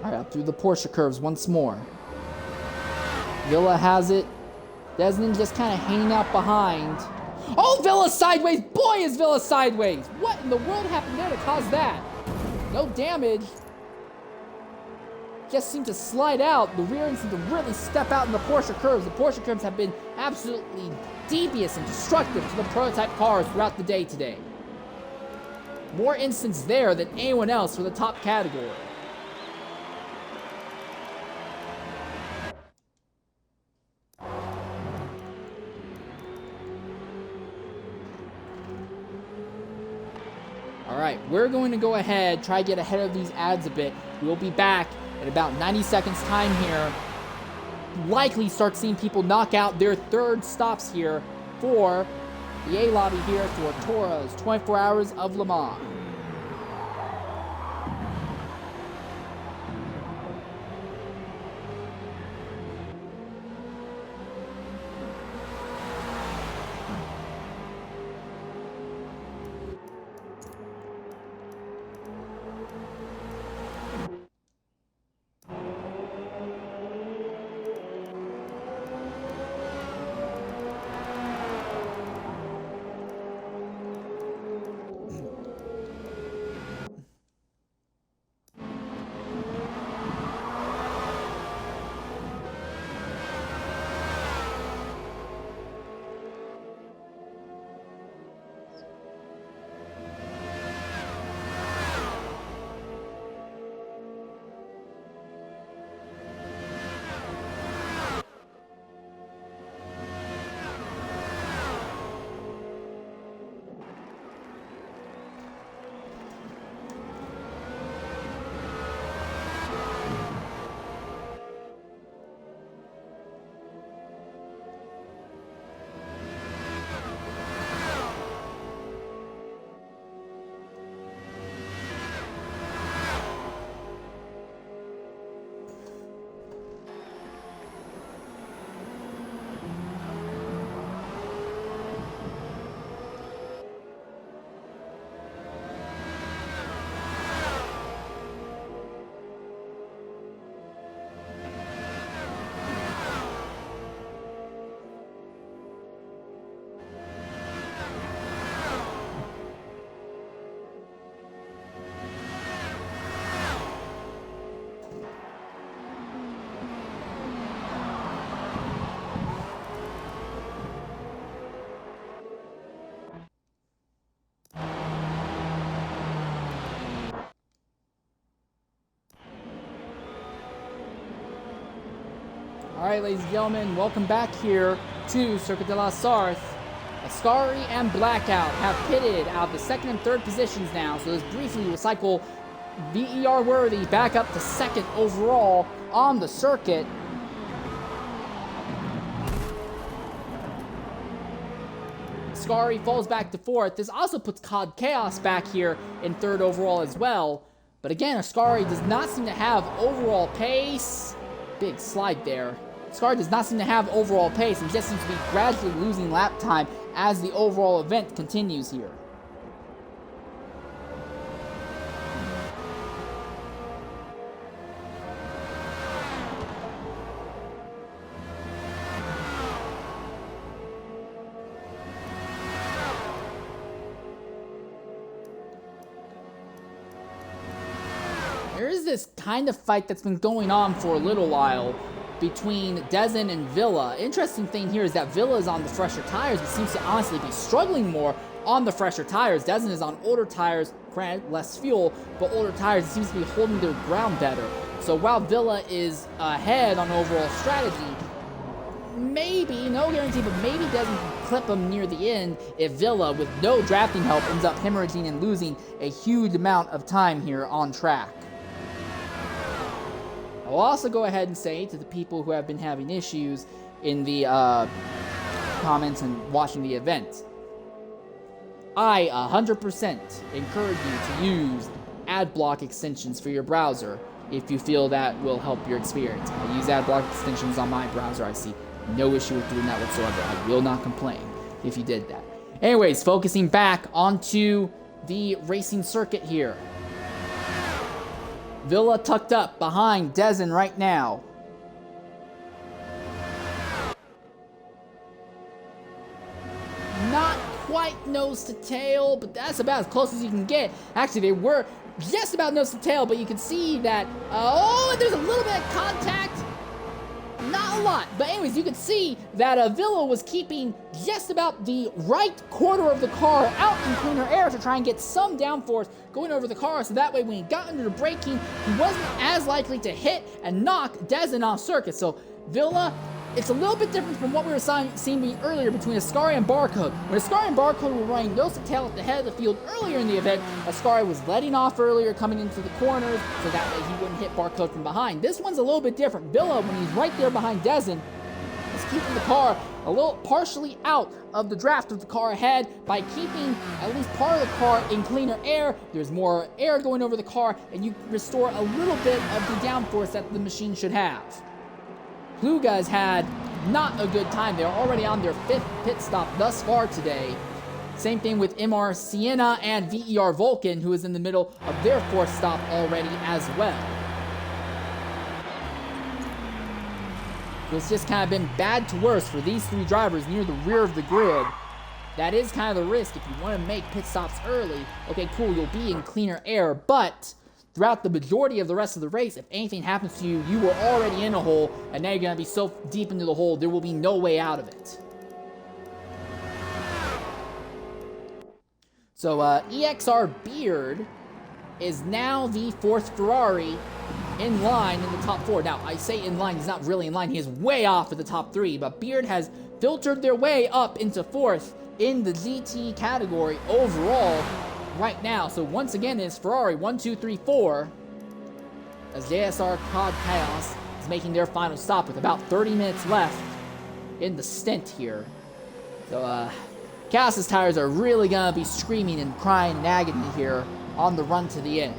Speaker 1: Alright, up through the Porsche curves once more. Villa has it. Desmond just kind of hanging out behind. Oh, Villa sideways! Boy, is Villa sideways! What in the world happened there to cause that? No damage. Just seemed to slide out. The rear end seemed to really step out in the Porsche curves. The Porsche curves have been absolutely devious and destructive to the prototype cars throughout the day today. More instance there than anyone else for the top category. Alright, we're going to go ahead, try to get ahead of these ads a bit. We'll be back in about 90 seconds time here. Likely start seeing people knock out their third stops here for the A lobby here for TORA's 24 Hours of Le Mans. Alright, ladies and gentlemen, welcome back here to Circuit de la Sarthe. Ascari and Blackout have pitted out the second and third positions now, so this briefly will cycle VER Worthy back up to second overall on the circuit. Ascari falls back to fourth. This also puts COD Chaos back here in third overall as well. But again, Ascari does not seem to have overall pace. Big slide there. Ascari does not seem to have overall pace and just seems to be gradually losing lap time as the overall event continues here. There is is this kind of fight that's been going on for a little while between Dezen and Villa. Interesting thing here is that Villa is on the fresher tires, but seems to honestly be struggling more on the fresher tires. Dezen is on older tires, granted less fuel, but older tires, it seems to be holding their ground better. So while Villa is ahead on overall strategy, maybe, no guarantee, but maybe Dezen can clip him near the end if Villa, with no drafting help, ends up hemorrhaging and losing a huge amount of time here on track. I'll also go ahead and say to the people who have been having issues in the comments and watching the event, I 100% encourage you to use ad block extensions for your browser if you feel that will help your experience. I use ad block extensions on my browser. I see no issue with doing that whatsoever. I will not complain if you did that. Anyways, focusing back onto the racing circuit here. Villa tucked up behind Dezen right now. Not quite nose to tail, but that's about as close as you can get. Actually, they were just about nose to tail, but you can see that, there's a little bit of contact. Not a lot, but anyways, you can see that Villa was keeping just about the right quarter of the car out in cleaner air to try and get some downforce going over the car, so that way when he got under the braking, he wasn't as likely to hit and knock Dezen off circuit. So Villa, it's a little bit different from what we were seeing earlier between Ascari and Barcode. When Ascari and Barcode were running nose to tail at the head of the field earlier in the event, Ascari was letting off earlier, coming into the corners, so that way he wouldn't hit Barcode from behind. This one's a little bit different. Villa, when he's right there behind Dezen, is keeping the car a little partially out of the draft of the car ahead by keeping at least part of the car in cleaner air. There's more air going over the car, and you restore a little bit of the downforce that the machine should have. Blue guys had not a good time. They're already on their 5th pit stop thus far today. Same thing with MR Sienna and VER Vulcan, who is in the middle of their 4th stop already as well. So it's just kind of been bad to worse for these 3 drivers near the rear of the grid. That is kind of the risk if you want to make pit stops early. Okay, cool, you'll be in cleaner air, but throughout the majority of the rest of the race, if anything happens to you, you were already in a hole, and now you're going to be so deep into the hole, there will be no way out of it. So, EXR Beard is now the 4th Ferrari in line in the top 4. Now, I say in line, he's not really in line. He is way off of the top 3, but Beard has filtered their way up into 4th in the GT category overall right now. So once again, it's Ferrari 1, 2, 3, 4 as JSR COD Chaos is making their final stop with about 30 minutes left in the stint here. So Chaos's tires are really gonna be screaming and crying in agony here on the run to the end.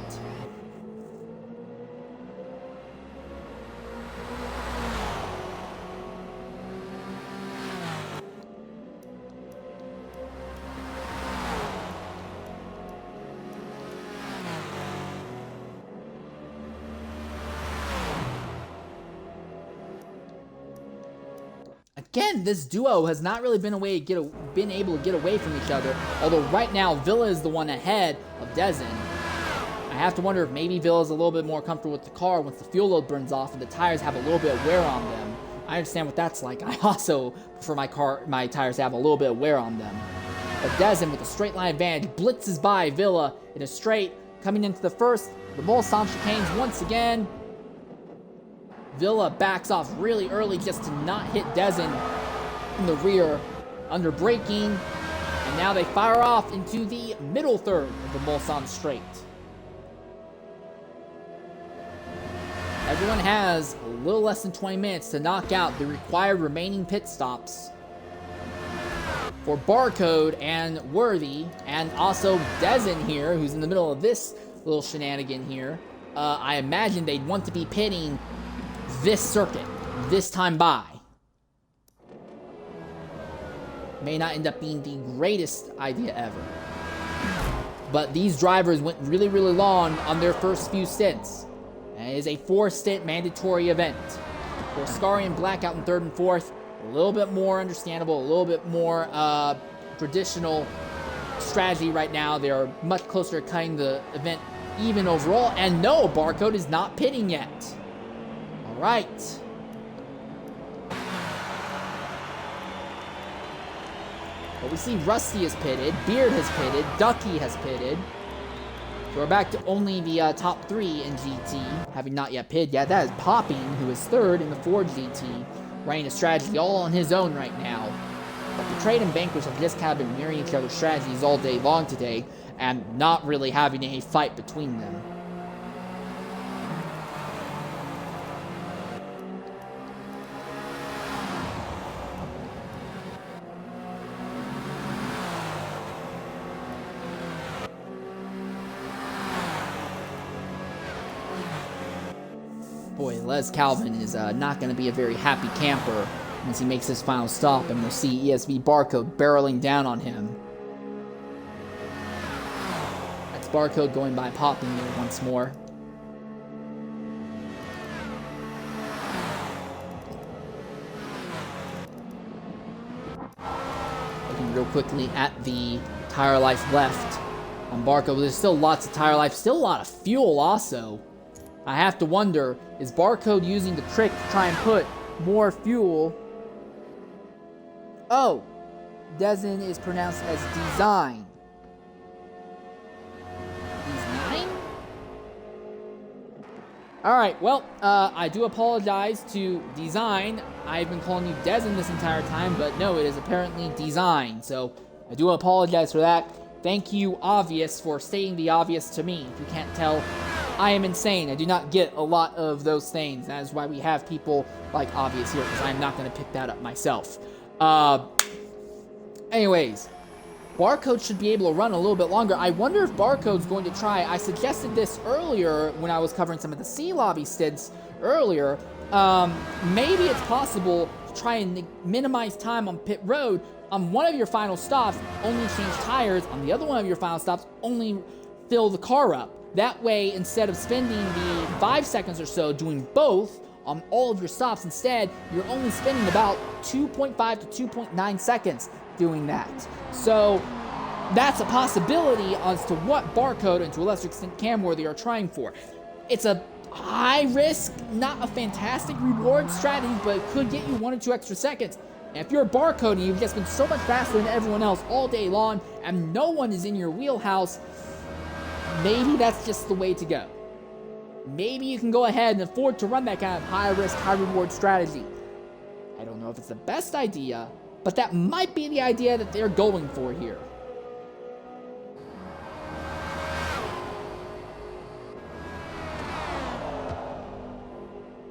Speaker 1: Again, this duo has not really been able to get away from each other, although right now Villa is the one ahead of Dezen. I have to wonder if maybe Villa is a little bit more comfortable with the car once the fuel load burns off and the tires have a little bit of wear on them. I understand what that's like. I also prefer my tires to have a little bit of wear on them. But Dezen, with a straight line advantage, blitzes by Villa in a straight, coming into the first. The Mulsanne chicanes once again. Villa backs off really early just to not hit Dezen in the rear under braking. And now they fire off into the middle third of the Mulsanne straight. Everyone has a little less than 20 minutes to knock out the required remaining pit stops for Barcode and Worthy, and also Dezen here, who's in the middle of this little shenanigan here. I imagine they'd want to be pitting this circuit, this time by. May not end up being the greatest idea ever. But these drivers went really, really long on their first few stints. And it is a 4-stint mandatory event. For Scary and Blackout in 3rd and 4th, a little bit more understandable, a little bit more traditional strategy right now. They are much closer to cutting the event even overall. And no, Barcode is not pitting yet. All right. But we see Rusty has pitted, Beard has pitted, Ducky has pitted. So we're back to only the top 3 in GT, having not yet pitted yet. That is Popping, who is 3rd in the Ford GT, running a strategy all on his own right now. But the Trade and Vanquish have just kind of been mirroring each other's strategies all day long today, and not really having a fight between them. Boy, Les Calvin is not going to be a very happy camper once he makes his final stop, and we'll see ESV Barcode barreling down on him. That's Barcode going by Popping there once more. Looking real quickly at the tire life left on Barcode. There's still lots of tire life, still a lot of fuel also. I have to wonder, is Barcode using the trick to try and put more fuel? Oh, Dezen is pronounced as design. Design? Alright, well, I do apologize to Design. I've been calling you Dezen this entire time, but no, it is apparently Design. So, I do apologize for that. Thank you, Obvious, for stating the obvious to me. If you can't tell, I am insane. I do not get a lot of those things. That is why we have people like Obvious here, because I'm not going to pick that up myself. Anyways, Barcode should be able to run a little bit longer. I wonder if Barcode's going to try. I suggested this earlier when I was covering some of the C Lobby stints earlier. Maybe it's possible to try and minimize time on pit road. On one of your final stops, only change tires. On the other one of your final stops, only fill the car up. That way, instead of spending the 5 seconds or so doing both on all of your stops, instead, you're only spending about 2.5 to 2.9 seconds doing that. So, that's a possibility as to what Barcode and to a lesser extent Camworthy are trying for. It's a high risk, not a fantastic reward strategy, but it could get you 1 or 2 extra seconds. And if you're a Barcode and you've just been so much faster than everyone else all day long, and no one is in your wheelhouse, maybe that's just the way to go. Maybe you can go ahead and afford to run that kind of high-risk, high-reward strategy. I don't know if it's the best idea, but that might be the idea that they're going for here.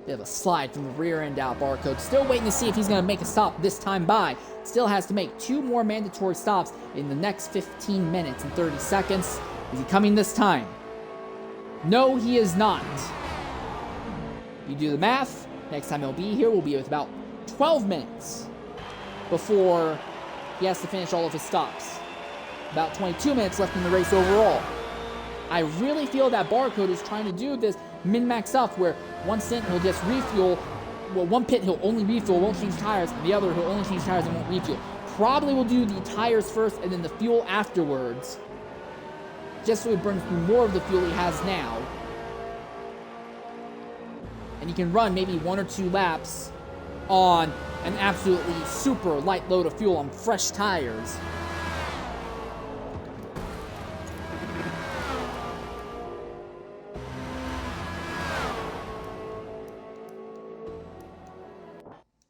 Speaker 1: Bit of a slide from the rear end out, Barcode. Still waiting to see if he's going to make a stop this time by. Still has to make 2 more mandatory stops in the next 15 minutes and 30 seconds. Is he coming this time? No, he is not. You do the math. Next time he'll be here will be with about 12 minutes before he has to finish all of his stops. About 22 minutes left in the race overall. I really feel that Barcode is trying to do this min-max stuff where one stint he'll just refuel. Well, one pit he'll only refuel, won't change tires, and the other he'll only change tires and won't refuel. Probably will do the tires first and then the fuel afterwards, just so he burns through more of the fuel he has now. And he can run maybe 1 or 2 laps on an absolutely super light load of fuel on fresh tires.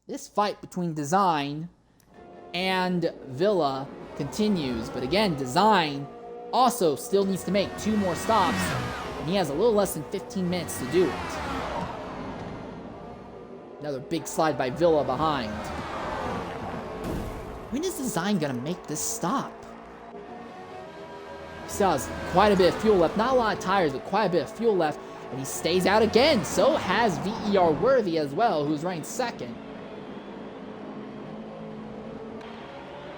Speaker 1: This fight between Design and Villa continues, but again, Design also still needs to make 2 more stops, and he has a little less than 15 minutes to do it. Another big slide by Villa behind. When is Design gonna make this stop? He still has quite a bit of fuel left. Not a lot of tires, but quite a bit of fuel left, and he stays out again. So has VER Worthy as well, who's running second.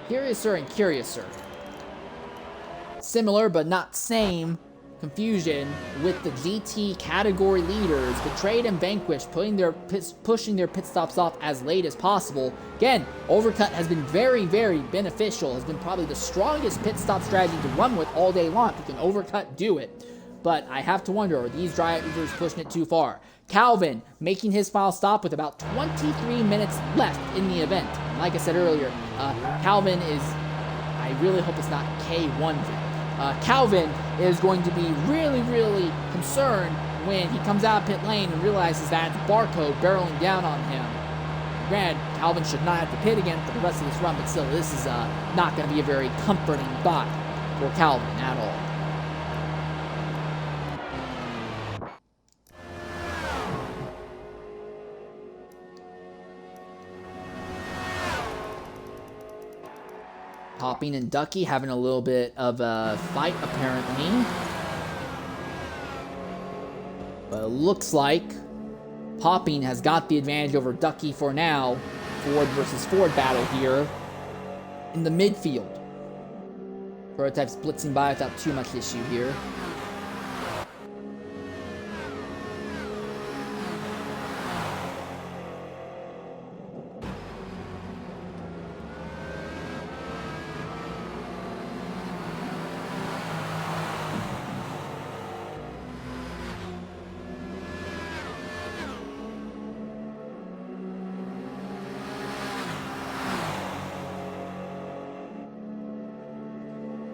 Speaker 1: Curiouser and Curiouser. Similar but not same confusion with the GT category leaders, Betrayed and Vanquished, pushing their pit stops off as late as possible. Again, Overcut has been very, very beneficial. Has been probably the strongest pit stop strategy to run with all day long. If you can Overcut, do it. but I have to wonder, are these drivers pushing it too far? Calvin making his final stop with about 23 minutes left in the event. Like I said earlier, Calvin is, I really hope it's not K1. Calvin is going to be really, really concerned when he comes out of pit lane and realizes that it's Barcode barreling down on him. Granted, Calvin should not have to pit again for the rest of this run, but still, this is not going to be a very comforting thought for Calvin at all. Popping and Ducky having a little bit of a fight, apparently. But it looks like Popping has got the advantage over Ducky for now. Ford versus Ford battle here in the midfield. Prototype's blitzing by without too much issue here.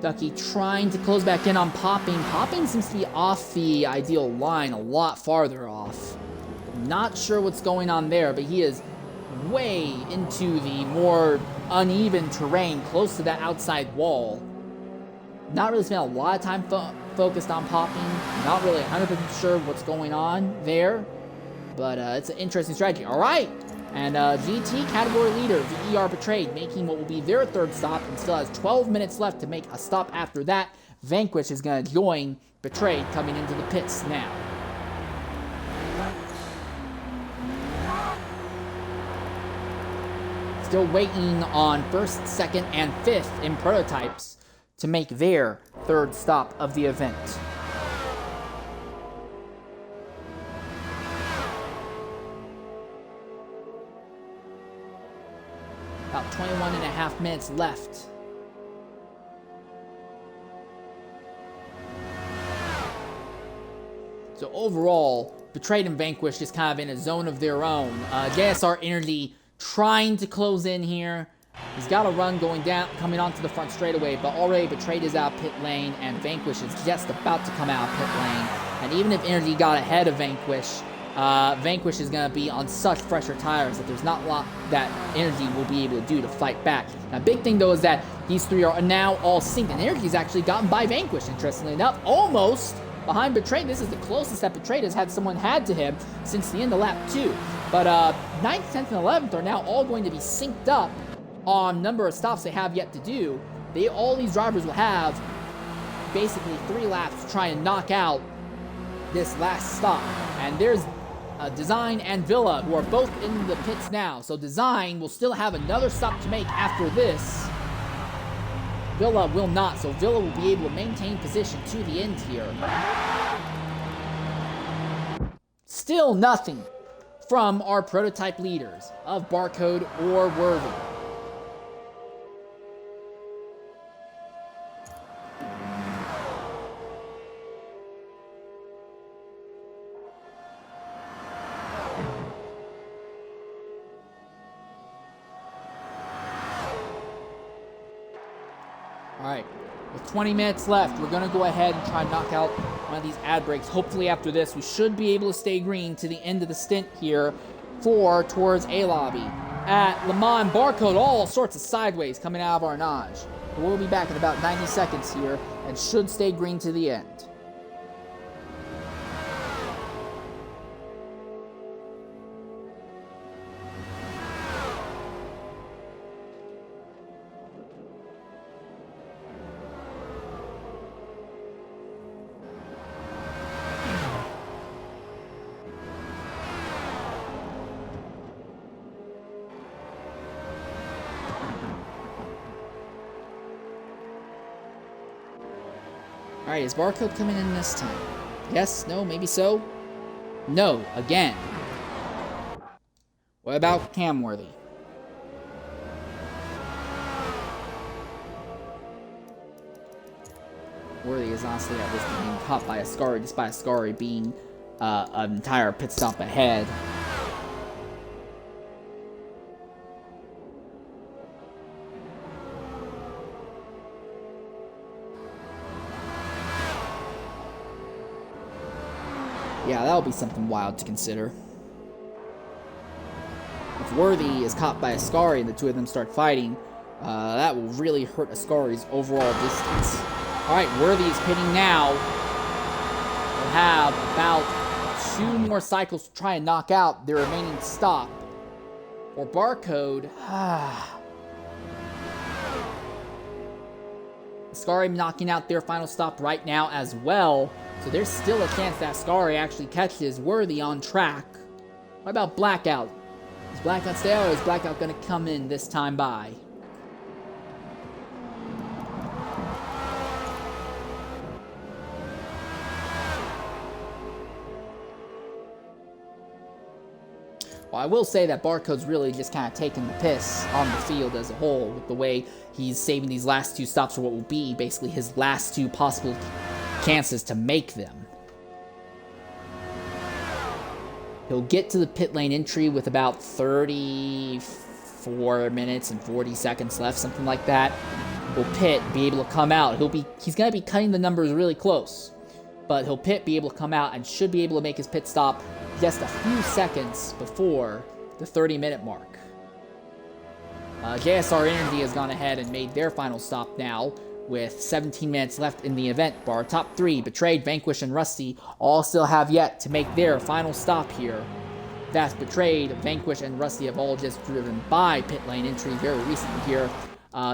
Speaker 1: Ducky trying to close back in on Popping. Popping seems to be off the ideal line, a lot farther off. Not sure what's going on there, but he is way into the more uneven terrain, close to that outside wall. Not really spent a lot of time focused on Popping. Not really 100% sure what's going on there, but it's an interesting strategy. All right. And GT category leader, VER Betrayed, making what will be their third stop and still has 12 minutes left to make a stop after that. Vanquish is going to join Betrayed coming into the pits now. Still waiting on first, second, and fifth in prototypes to make their third stop of the event. About 21 and a half minutes left. So overall, Betrayed and Vanquish is kind of in a zone of their own. JSR Energy trying to close in here. He's got a run going down, coming onto the front straightaway, but already Betrayed is out pit lane, and Vanquish is just about to come out pit lane. And even if Energy got ahead of Vanquish, Vanquish is going to be on such fresher tires that there's not a lot that Energy will be able to do to fight back. Now, big thing, though, is that these three are now all synced, and Energy's actually gotten by Vanquish, interestingly enough, almost behind Betrayed. This is the closest that Betrayed has had someone had to him since the end of lap 2. But 9th, 10th, and 11th are now all going to be synced up on number of stops they have yet to do. All these drivers will have basically 3 laps to try and knock out this last stop. And there's Design and Villa, who are both in the pits now. So Design will still have another stop to make after this. Villa will not, so Villa will be able to maintain position to the end here. Still nothing from our prototype leaders of Barcode or Worthy. Alright, with 20 minutes left, we're going to go ahead and try and knock out one of these ad breaks. Hopefully after this, we should be able to stay green to the end of the stint here for towards A-Lobby. At LeMans, Barcode, all sorts of sideways coming out of our notch. We'll be back in about 90 seconds here and should stay green to the end. Alright, is Barcode coming in this time? Yes? No? Maybe so? No, again. What about Camworthy? Worthy is honestly at risk of being caught by Ascari, despite Ascari being an entire pit stop ahead. Yeah, that'll be something wild to consider. If Worthy is caught by Ascari and the two of them start fighting, that will really hurt Ascari's overall distance. Alright, Worthy is pitting now. We'll have about 2 more cycles to try and knock out their remaining stop. Or Barcode. Ascari knocking out their final stop right now as well. So there's still a chance that Ascari actually catches Worthy on track. What about Blackout? Is Blackout stay out or is Blackout going to come in this time by? Well, I will say that Barcode's really just kind of taking the piss on the field as a whole with the way he's saving these last 2 stops for what will be basically his last 2 possible chances to make them. He'll get to the pit lane entry with about 34 minutes and 40 seconds left, something like that. He'll pit, be able to come out. He's going to be cutting the numbers really close. But he'll pit, be able to come out, and should be able to make his pit stop just a few seconds before the 30-minute mark. JSR Energy has gone ahead and made their final stop now with 17 minutes left in the event bar. Top 3, Betrayed, Vanquish, and Rusty all still have yet to make their final stop here. That's Betrayed, Vanquish, and Rusty have all just driven by pit lane entry very recently here.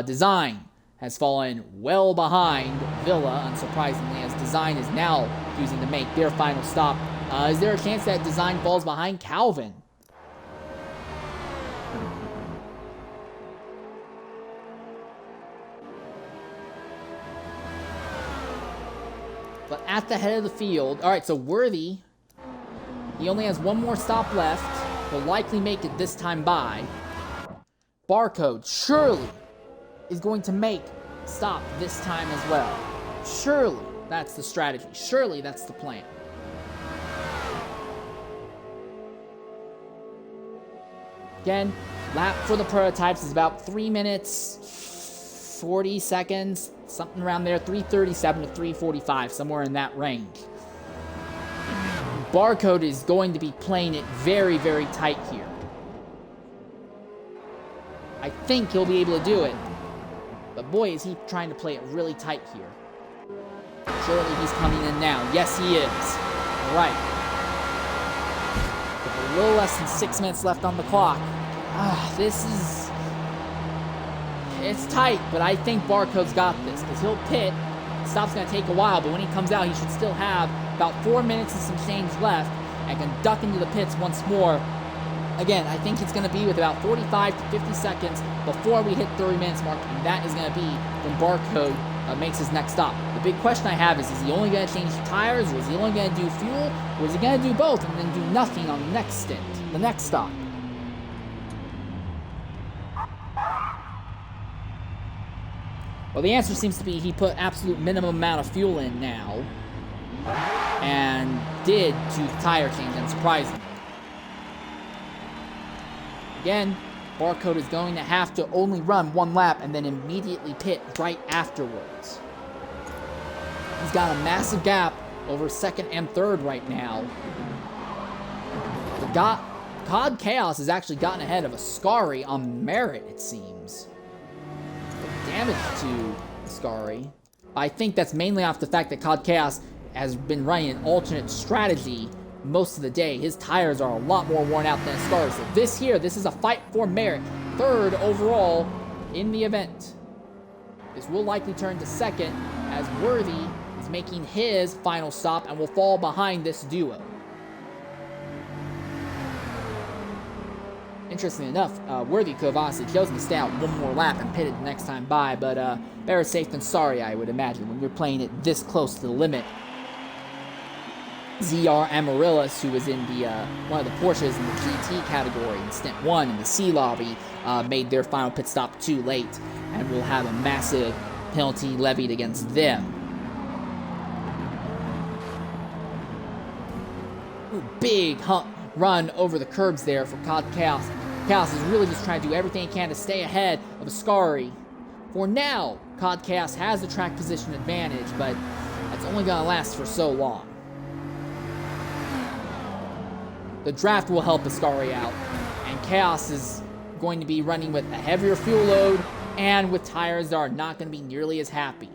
Speaker 1: Design has fallen well behind Villa, unsurprisingly, as Design is now using to make their final stop. Is there a chance that Design falls behind Calvin? But at the head of the field, alright, so Worthy, he only has 1 more stop left. He'll likely make it this time by. Barcode surely is going to make stop this time as well. Surely that's the strategy. Surely that's the plan. Again, lap for the prototypes is about 3 minutes, 40 seconds, something around there, 3:37 to 3:45, somewhere in that range. Barcode is going to be playing it very, very tight here. I think he'll be able to do it. But boy, is he trying to play it really tight here. Surely he's coming in now. Yes, he is. All right. With a little less than 6 minutes left on the clock. This is... It's tight, but I think Barcode's got this, because he'll pit. Stop's going to take a while, but when he comes out, he should still have about 4 minutes and some change left, and can duck into the pits once more. Again, I think it's going to be with about 45 to 50 seconds before we hit 30 minutes mark, and that is going to be when Barcode makes his next stop. The big question I have is he only going to change tires, or is he only going to do fuel, or is he going to do both and then do nothing on the next stint, the next stop? Well, the answer seems to be he put absolute minimum amount of fuel in now, and did do the tire change, unsurprisingly. Again, Barcode is going to have to only run 1 lap and then immediately pit right afterwards. He's got a massive gap over 2nd and 3rd right now. COD Chaos has actually gotten ahead of Ascari on merit, it seems. Damage to Ascari. I think that's mainly off the fact that COD Chaos has been running an alternate strategy most of the day. His tires are a lot more worn out than Ascari. So this is a fight for merit. 3rd overall in the event. This will likely turn to 2nd as Worthy is making his final stop and will fall behind this duo. Interestingly enough, Worthy could have honestly chosen to stay out 1 more lap and pitted the next time by, but better safe than sorry, I would imagine, when you're playing it this close to the limit. ZR Amaryllis, who was in the one of the Porsches in the GT category in Stint 1 in the C lobby, made their final pit stop too late, and will have a massive penalty levied against them. Ooh, big hump run over the curbs there for Chaos. Chaos is really just trying to do everything he can to stay ahead of Ascari. For now, Chaos has the track position advantage, but that's only going to last for so long. The draft will help Ascari out, and Chaos is going to be running with a heavier fuel load and with tires that are not going to be nearly as happy.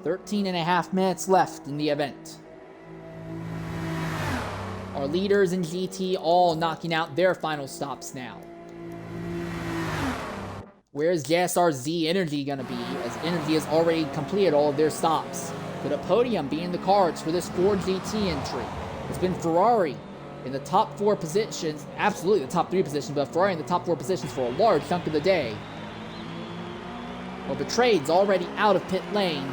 Speaker 1: 13.5 minutes left in the event. Our leaders in GT all knocking out their final stops now. Where's JSRZ Energy gonna be, as Energy has already completed all of their stops? Could a podium be in the cards for this Ford GT entry? It's been Ferrari in the top 4 positions, absolutely the top 3 positions, but Ferrari in the top 4 positions for a large chunk of the day. Well, Betrayed's already out of pit lane.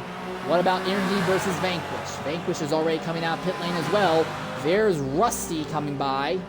Speaker 1: What about Energy versus Vanquish? Vanquish is already coming out of pit lane as well. There's Rusty coming by.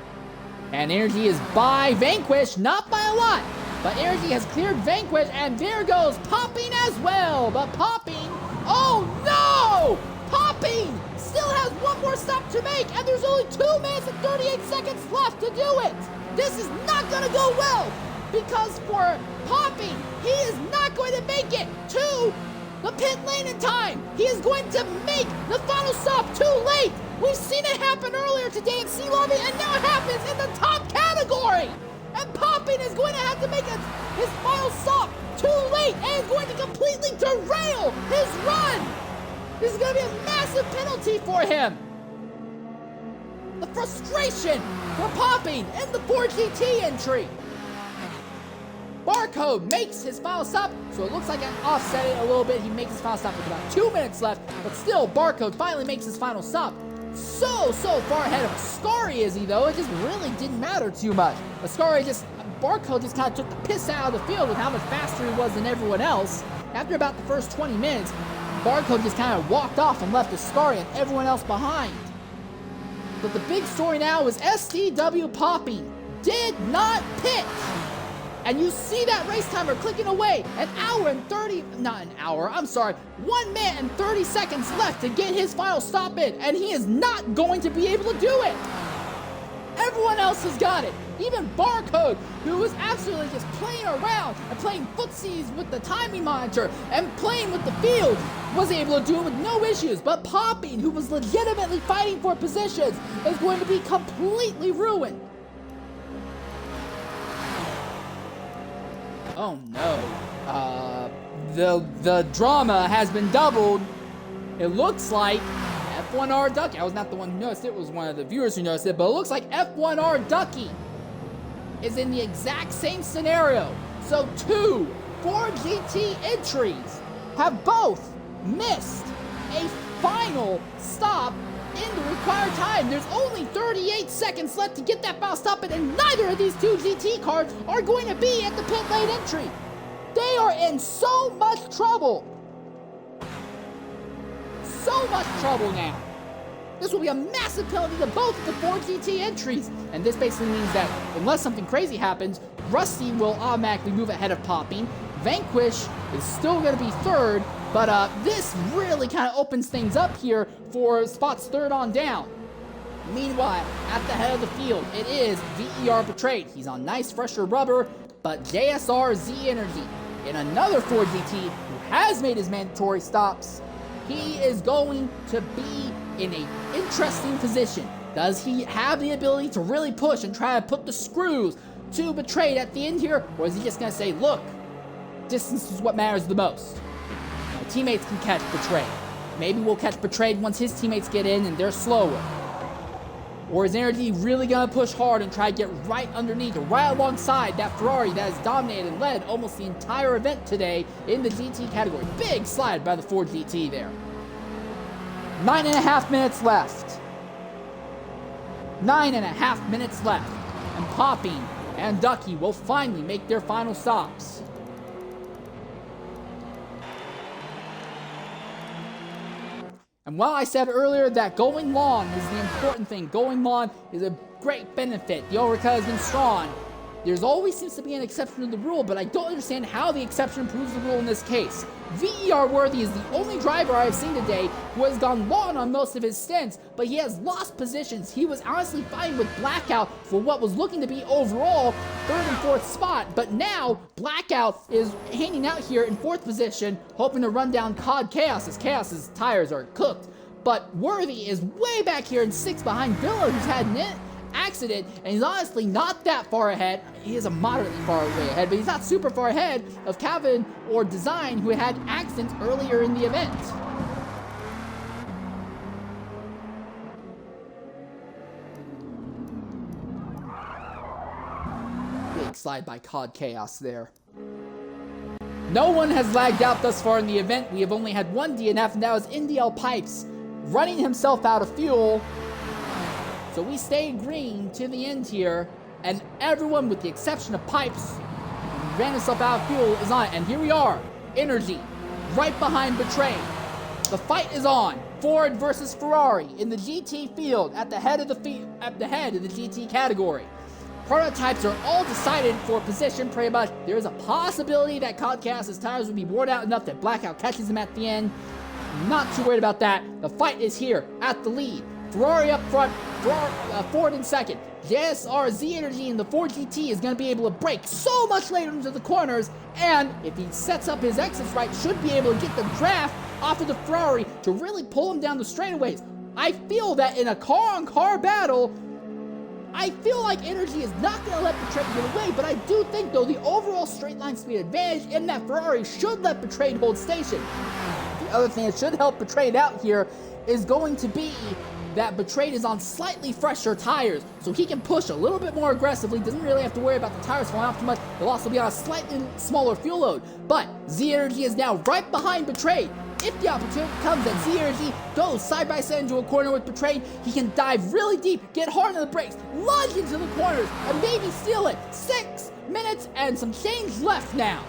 Speaker 1: And Energy is by Vanquish, not by a lot. But Energy has cleared Vanquish, and there goes Popping as well. But Popping, oh no! Popping still has one more stop to make, and there's only 2 minutes and 38 seconds left to do it. This is not gonna go well, because for Popping, he is not going to make it to the pit lane in time. He is going to make the final stop too late. We've seen it happen earlier today in Sea Lobby, and now it happens in the top category. And Popping is going to have to make his final stop too late, and is going to completely derail his run. This is going to be a massive penalty for him. The frustration for Popping in the Ford GT entry. Barcode makes his final stop, so it looks like I offset it a little bit. He makes his final stop with about 2 minutes left, but still, Barcode finally makes his final stop. So far ahead of Ascari, is he, though? It just really didn't matter too much. Barcode just kind of took the piss out of the field with how much faster he was than everyone else. After about the first 20 minutes, Barcode just kind of walked off and left Ascari and everyone else behind. But the big story now is STW Popping did not pit. And you see that race timer clicking away. 1 minute and 30 seconds left to get his final stop in. And he is not going to be able to do it. Everyone else has got it. Even Barcode, who was absolutely just playing around and playing footsies with the timing monitor and playing with the field, was able to do it with no issues. But Popping, who was legitimately fighting for positions, is going to be completely ruined. Oh no. The drama has been doubled. It looks like F1R Ducky. I was not the one who noticed it. It was one of the viewers who noticed it. But it looks like F1R Ducky is in the exact same scenario. So 2 Ford GT entries have both missed a final stop in the required time. There's only 38 seconds left to get that final stop in, and neither of these 2 GT cars are going to be at the pit lane entry. They are in so much trouble. So much trouble now. This will be a massive penalty to both of the Ford GT entries. And this basically means that unless something crazy happens, Rusty will automatically move ahead of Popping. Vanquish is still going to be 3rd, but this really kind of opens things up here for spots 3rd on down. Meanwhile, at the head of the field, it is VER Betrayed. He's on nice, fresher rubber, but JSRZ Energy in another Ford GT who has made his mandatory stops. He is going to be in an interesting position. Does he have the ability to really push and try to put the screws to Betrayed at the end here? Or is he just going to say, look, distance is what matters the most. My teammates can catch Betrayed. Maybe we'll catch Betrayed once his teammates get in and they're slower. Or is Energy really going to push hard and try to get right underneath or right alongside that Ferrari that has dominated and led almost the entire event today in the GT category? Big slide by the Ford GT there. 9.5 minutes left. 9.5 minutes left. And Popping and Ducky will finally make their final stops. And while I said earlier that going long is the important thing, going long is a great benefit. The Orica has been strong. There's always seems to be an exception to the rule, but I don't understand how the exception proves the rule in this case. VER Worthy is the only driver I've seen today who has gone long on most of his stints, but he has lost positions. He was honestly fine with Blackout for what was looking to be overall 3rd and 4th spot, but now Blackout is hanging out here in 4th position, hoping to run down COD Chaos as Chaos's tires are cooked. But Worthy is way back here in 6th behind Villa, who's had an accident, and he's honestly not that far ahead. He is a moderately far way ahead, but he's not super far ahead of Kevin or Design, who had accidents earlier in the event. Big slide by COD Chaos there. No one has lagged out thus far in the event. We have only had one DNF, and that was NDL Pipes running himself out of fuel. So we stay green to the end here, and everyone, with the exception of Pipes, who ran himself out of fuel, is on it. And here we are, Energy, right behind Betrayed. The fight is on. Ford versus Ferrari in the GT field at the head of the GT category. Prototypes are all decided for position pretty much. There is a possibility that Codcast's tires would be worn out enough that Blackout catches him at the end. Not too worried about that. The fight is here at the lead. Ferrari up front, Ford in second. JSR Z Energy in the Ford GT is going to be able to brake so much later into the corners, and if he sets up his exits right, should be able to get the draft off of the Ferrari to really pull him down the straightaways. I feel that in a car-on-car battle, I feel like Energy is not going to let Betrayed get away, but I do think, though, the overall straight line speed advantage in that Ferrari should let Betrayed hold station. The other thing that should help Betrayed out here is going to be that Betrayed is on slightly fresher tires, so he can push a little bit more aggressively, doesn't really have to worry about the tires falling off too much. He'll also be on a slightly smaller fuel load, but Z Energy is now right behind Betrayed. If the opportunity comes that Z Energy goes side by side into a corner with Betrayed, he can dive really deep, get hard on the brakes, lunge into the corners, and maybe steal it. 6 minutes and some change left now.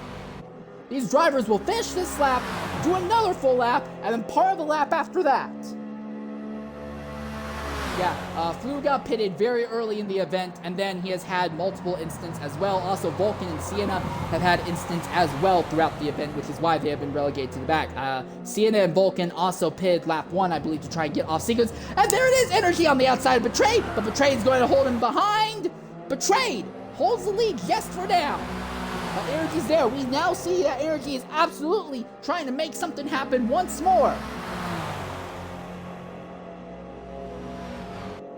Speaker 1: These drivers will finish this lap, do another full lap, and then part of the lap after that. Yeah, Flu got pitted very early in the event, and then he has had multiple incidents as well. Also, Vulcan and Sienna have had incidents as well throughout the event, which is why they have been relegated to the back. Sienna and Vulcan also pitted lap 1, I believe, to try and get off sequence. And there it is, Energy on the outside of Betrayed, but Betrayed is going to hold him behind. Betrayed holds the lead just for now. But Energy's there. We now see that Energy is absolutely trying to make something happen once more.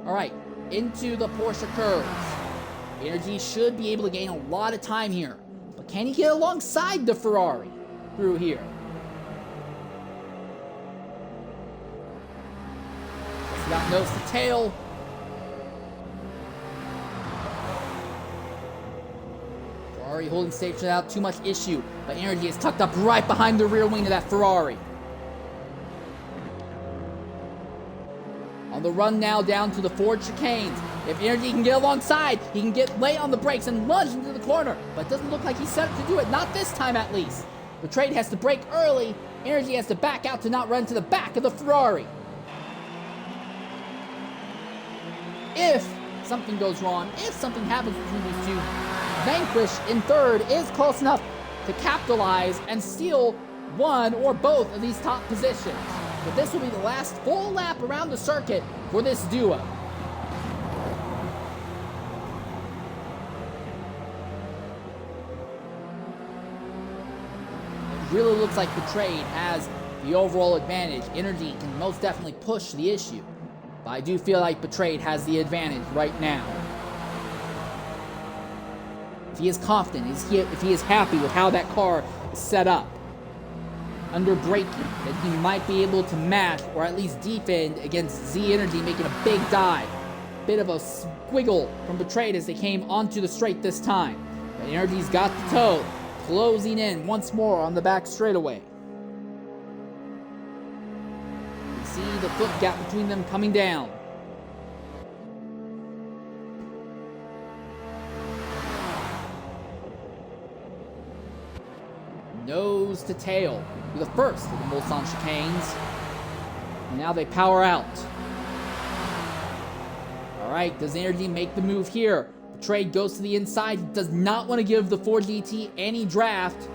Speaker 1: Alright, into the Porsche curves. Energy should be able to gain a lot of time here. But can he get alongside the Ferrari through here? It's got nose to tail. Ferrari holding station without too much issue. But Energy is tucked up right behind the rear wing of that Ferrari. On the run now down to the Ford chicanes. If Energy can get alongside, he can get late on the brakes and lunge into the corner. But it doesn't look like he's set up to do it, not this time at least. Betrayed has to brake early. Energy has to back out to not run to the back of the Ferrari. If something goes wrong, if something happens between these two, Vanquish in third is close enough to capitalize and steal one or both of these top positions. But this will be the last full lap around the circuit for this duo. It really looks like Betrayed has the overall advantage. Energy can most definitely push the issue. But I do feel like Betrayed has the advantage right now. If he is confident, if he is happy with how that car is set up, under braking, that he might be able to match or at least defend against Z Energy making a big dive. Bit of a squiggle from Betrayed as they came onto the straight this time. But Energy's got the toe, closing in once more on the back straightaway. You see the foot gap between them coming down. Nose to tail through the first of the Mulsanne chicanes. And now they power out. Alright, does Energy make the move here? Betrayed goes to the inside. He does not want to give the Ford GT any draft.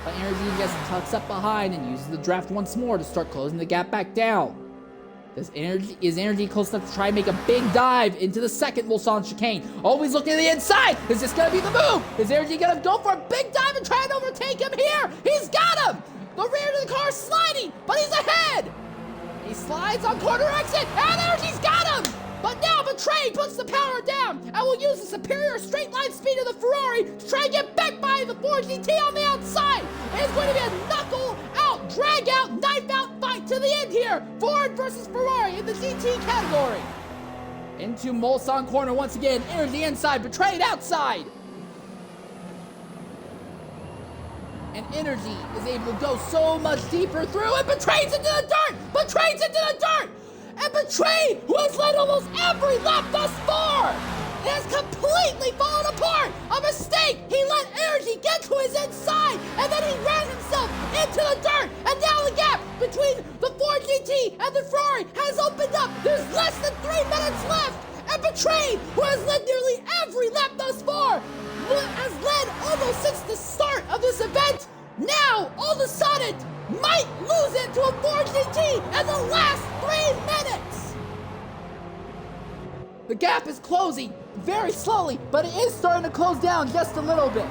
Speaker 1: But Energy just tucks up behind and uses the draft once more to start closing the gap back down. Is Energy close enough to try and make a big dive into the second Mulsanne chicane? Always looking to the inside. Is this going to be the move? Is Energy going to go for a big dive and try and overtake him here? He's got him! The rear of the car is sliding, but he's ahead! He slides on corner exit, and Energy's got him! But now Betrayed puts the power down and will use the superior straight line speed of the Ferrari to try and get back by the Ford GT on the outside. It is going to be a knuckle out, drag out, knife out fight to the end here. Ford versus Ferrari in the GT category. Into Mulsanne corner once again. Energy inside, Betrayed outside. And Energy is able to go so much deeper through, and Betrayed's into the dirt! Betrayed's into the dirt! And Betrayed, who has led almost every lap thus far, has completely fallen apart. A mistake. He let Energy get to his inside, and then he ran himself into the dirt. And now the gap between the Ford GT and the Ferrari has opened up. There's less than 3 minutes left. And Betrayed, who has led nearly every lap thus far, has led almost since the start of this event, now all of a sudden might lose it to a Ford GT in the last 3 minutes. The gap is closing very slowly, but it is starting to close down just a little bit.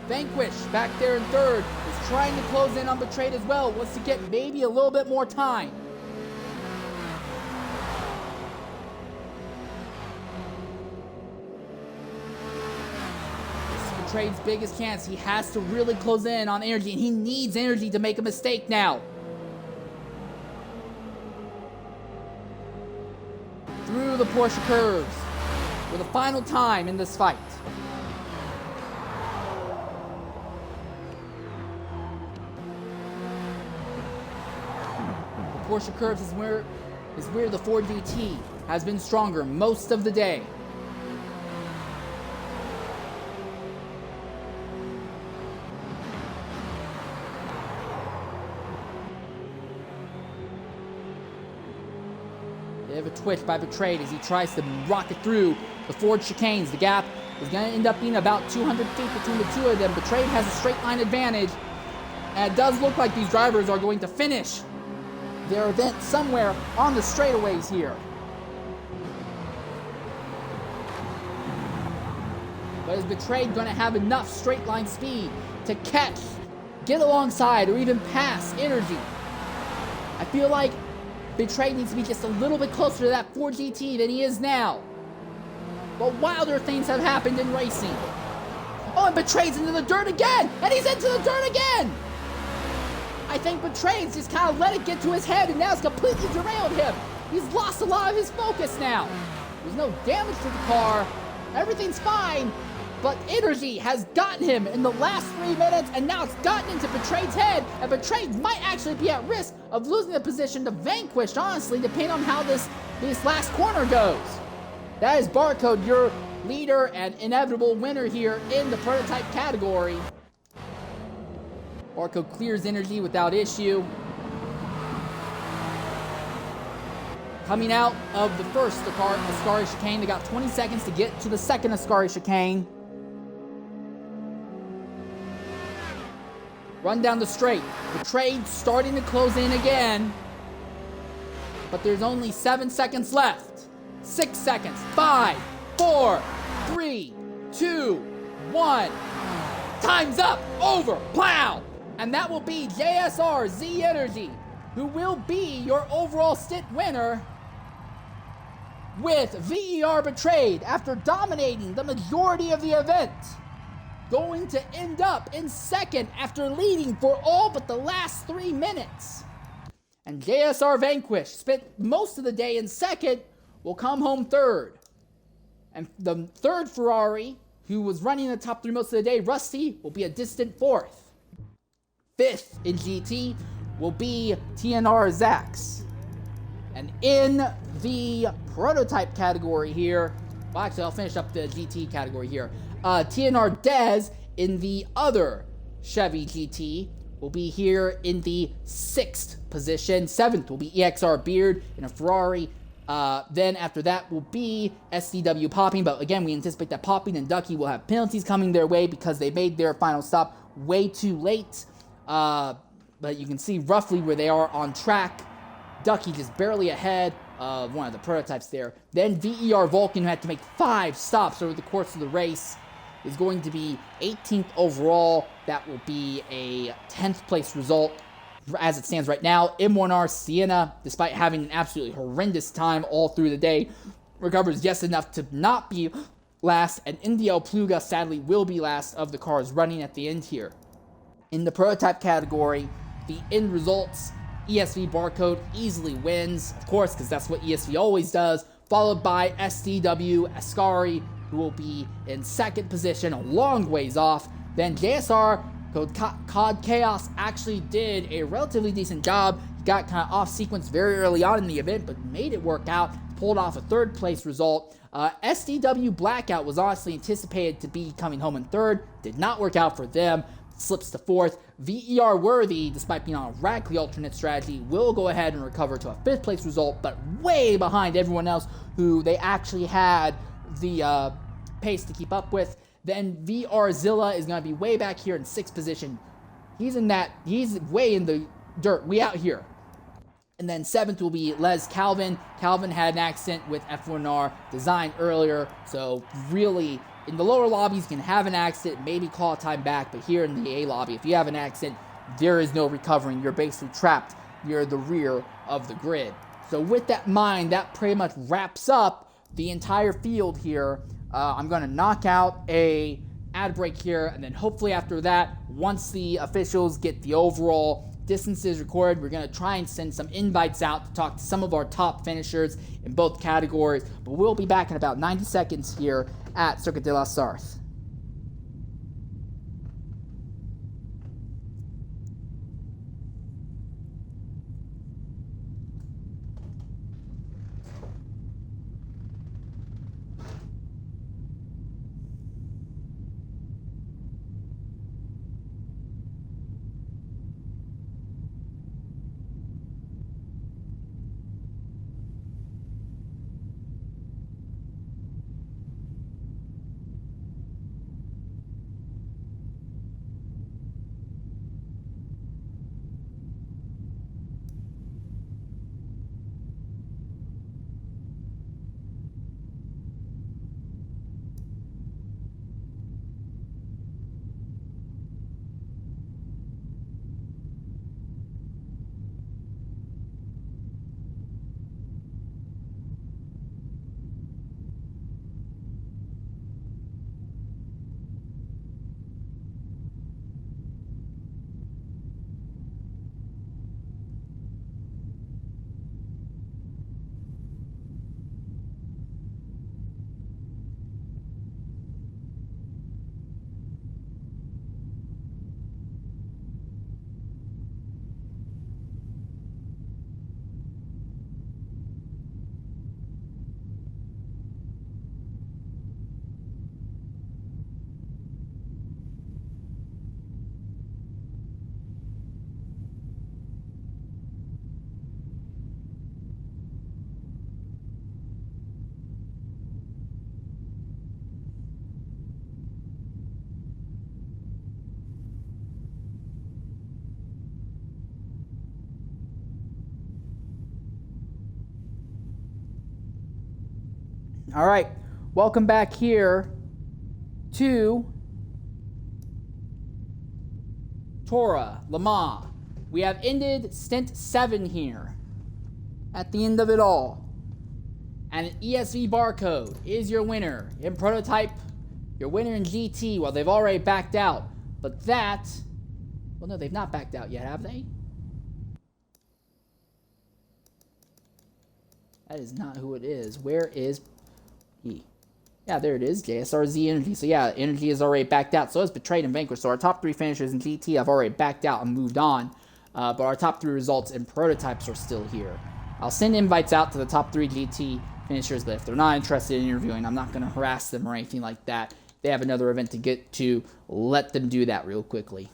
Speaker 1: Vanquish back there in third is trying to close in on Betrayed as well, wants to get maybe a little bit more time. Betrayed's biggest chance. He has to really close in on Energy, and he needs Energy to make a mistake now. Through the Porsche curves for the final time in this fight. The Porsche curves is where the Ford GT has been stronger most of the day. They have a twitch by Betrayed as he tries to rocket through the Ford chicanes. The gap is going to end up being about 200 feet between the two of them. Betrayed has a straight line advantage, and it does look like these drivers are going to finish their event somewhere on the straightaways here. But is Betrayed going to have enough straight line speed to catch, get alongside, or even pass Energy? I feel like Betrayed needs to be just a little bit closer to that Ford GT than he is now. But wilder things have happened in racing. Oh, and Betrayed's into the dirt again! And he's into the dirt again! I think Betrayed's just kind of let it get to his head, and now it's completely derailed him. He's lost a lot of his focus now. There's no damage to the car. Everything's fine. But Energy has gotten him in the last 3 minutes, and now it's gotten into Betrayed's head, and Betrayed might actually be at risk of losing the position to Vanquish, honestly, depending on how this last corner goes. That is Barcode, your leader and inevitable winner here in the prototype category. Barcode clears Energy without issue. Coming out of the first Ascari chicane, they got 20 seconds to get to the second Ascari chicane. Run down the straight. Betrayed starting to close in again. But there's only 7 seconds left. 6 seconds. 5, 4, 3, 2, 1. Time's up. Over. Plow. And that will be JSR Z Energy, who will be your overall stint winner with VER Betrayed after dominating the majority of the event. Going to end up in second after leading for all but the last 3 minutes. And JSR Vanquish spent most of the day in second, will come home third. And the third Ferrari, who was running the top 3 most of the day, Rusty, will be a distant fourth. Fifth in GT will be TNR Zax. And in the prototype category here, well, actually, I'll finish up the GT category here. TNR Dez in the other Chevy GT will be here in the 6th position. 7th will be EXR Beard in a Ferrari Then after that will be SDW Popping, but again, we anticipate that Popping and Ducky will have penalties coming their way because they made their final stop way too late. But you can see roughly where they are on track. Ducky just barely ahead of one of the prototypes there. Then VER Vulcan, who had to make 5 stops over the course of the race, is going to be 18th overall. That will be a 10th place result as it stands right now. M1R Sienna, despite having an absolutely horrendous time all through the day, recovers just enough to not be last, and Indio Pluga sadly will be last of the cars running at the end here. In the prototype category, the end results, ESV Barcode easily wins, of course, because that's what ESV always does, followed by SDW Ascari, who will be in second position, a long ways off. Then JSR COD Chaos actually did a relatively decent job. He got kind of off sequence very early on in the event, but made it work out, pulled off a 3rd place result. SDW Blackout was honestly anticipated to be coming home in 3rd, did not work out for them, slips to 4th. VER Worthy, despite being on a radically alternate strategy, will go ahead and recover to a 5th place result, but way behind everyone else who they actually had the pace to keep up with. Then VR Zilla is going to be way back here in 6th position. He's way in the dirt, way out here. And then 7th will be Les Calvin. Calvin had an accident with F1R design earlier, so really, in the lower lobbies, you can have an accident, maybe call a time back, but here in the A lobby, if you have an accident, there is no recovering. You're basically trapped near the rear of the grid. So with that in mind, that pretty much wraps up the entire field here. I'm going to knock out a ad break here, and then hopefully after that, once the officials get the overall distances recorded, we're going to try and send some invites out to talk to some of our top finishers in both categories. But we'll be back in about 90 seconds here at Circuit de la Sarthe. All right, welcome back here to TORA, LeMans. We have ended Stint 7 here at the end of it all. And an ESV Barcode is your winner. In Prototype, your winner in GT, well, they've already backed out. But that, well, no, they've not backed out yet, have they? That is not who it is. Where is he? Yeah, there it is, JSRZ Energy. So yeah, Energy is already backed out. So is Betrayed and Vanquished. So our top 3 finishers in GT have already backed out and moved on. But our top 3 results in Prototypes are still here. I'll send invites out to the top 3 GT finishers, but if they're not interested in interviewing, I'm not going to harass them or anything like that. They have another event to get to. Let them do that real quickly.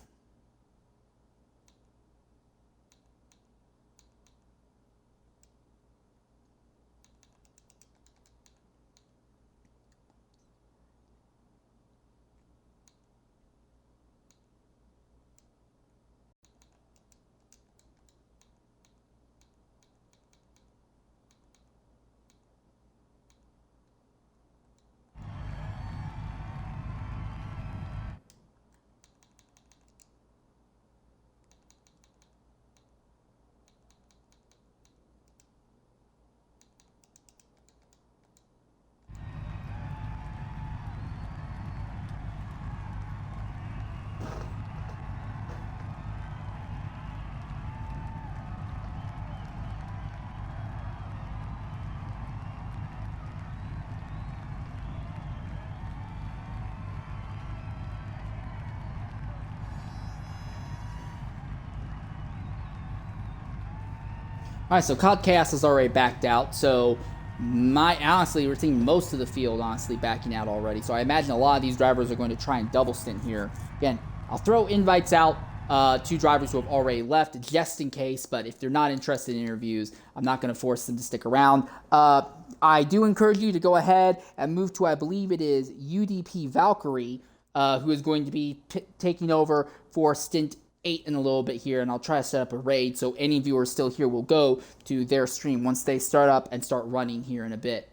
Speaker 1: All right, so COD Chaos has already backed out, so honestly, we're seeing most of the field honestly backing out already. So I imagine a lot of these drivers are going to try and double stint here. Again, I'll throw invites out to drivers who have already left just in case, but if they're not interested in interviews, I'm not going to force them to stick around. I do encourage you to go ahead and move to, I believe it is UDP Valkyrie, who is going to be taking over for Stint 8 in a little bit here, and I'll try to set up a raid so any viewers still here will go to their stream once they start up and start running here in a bit.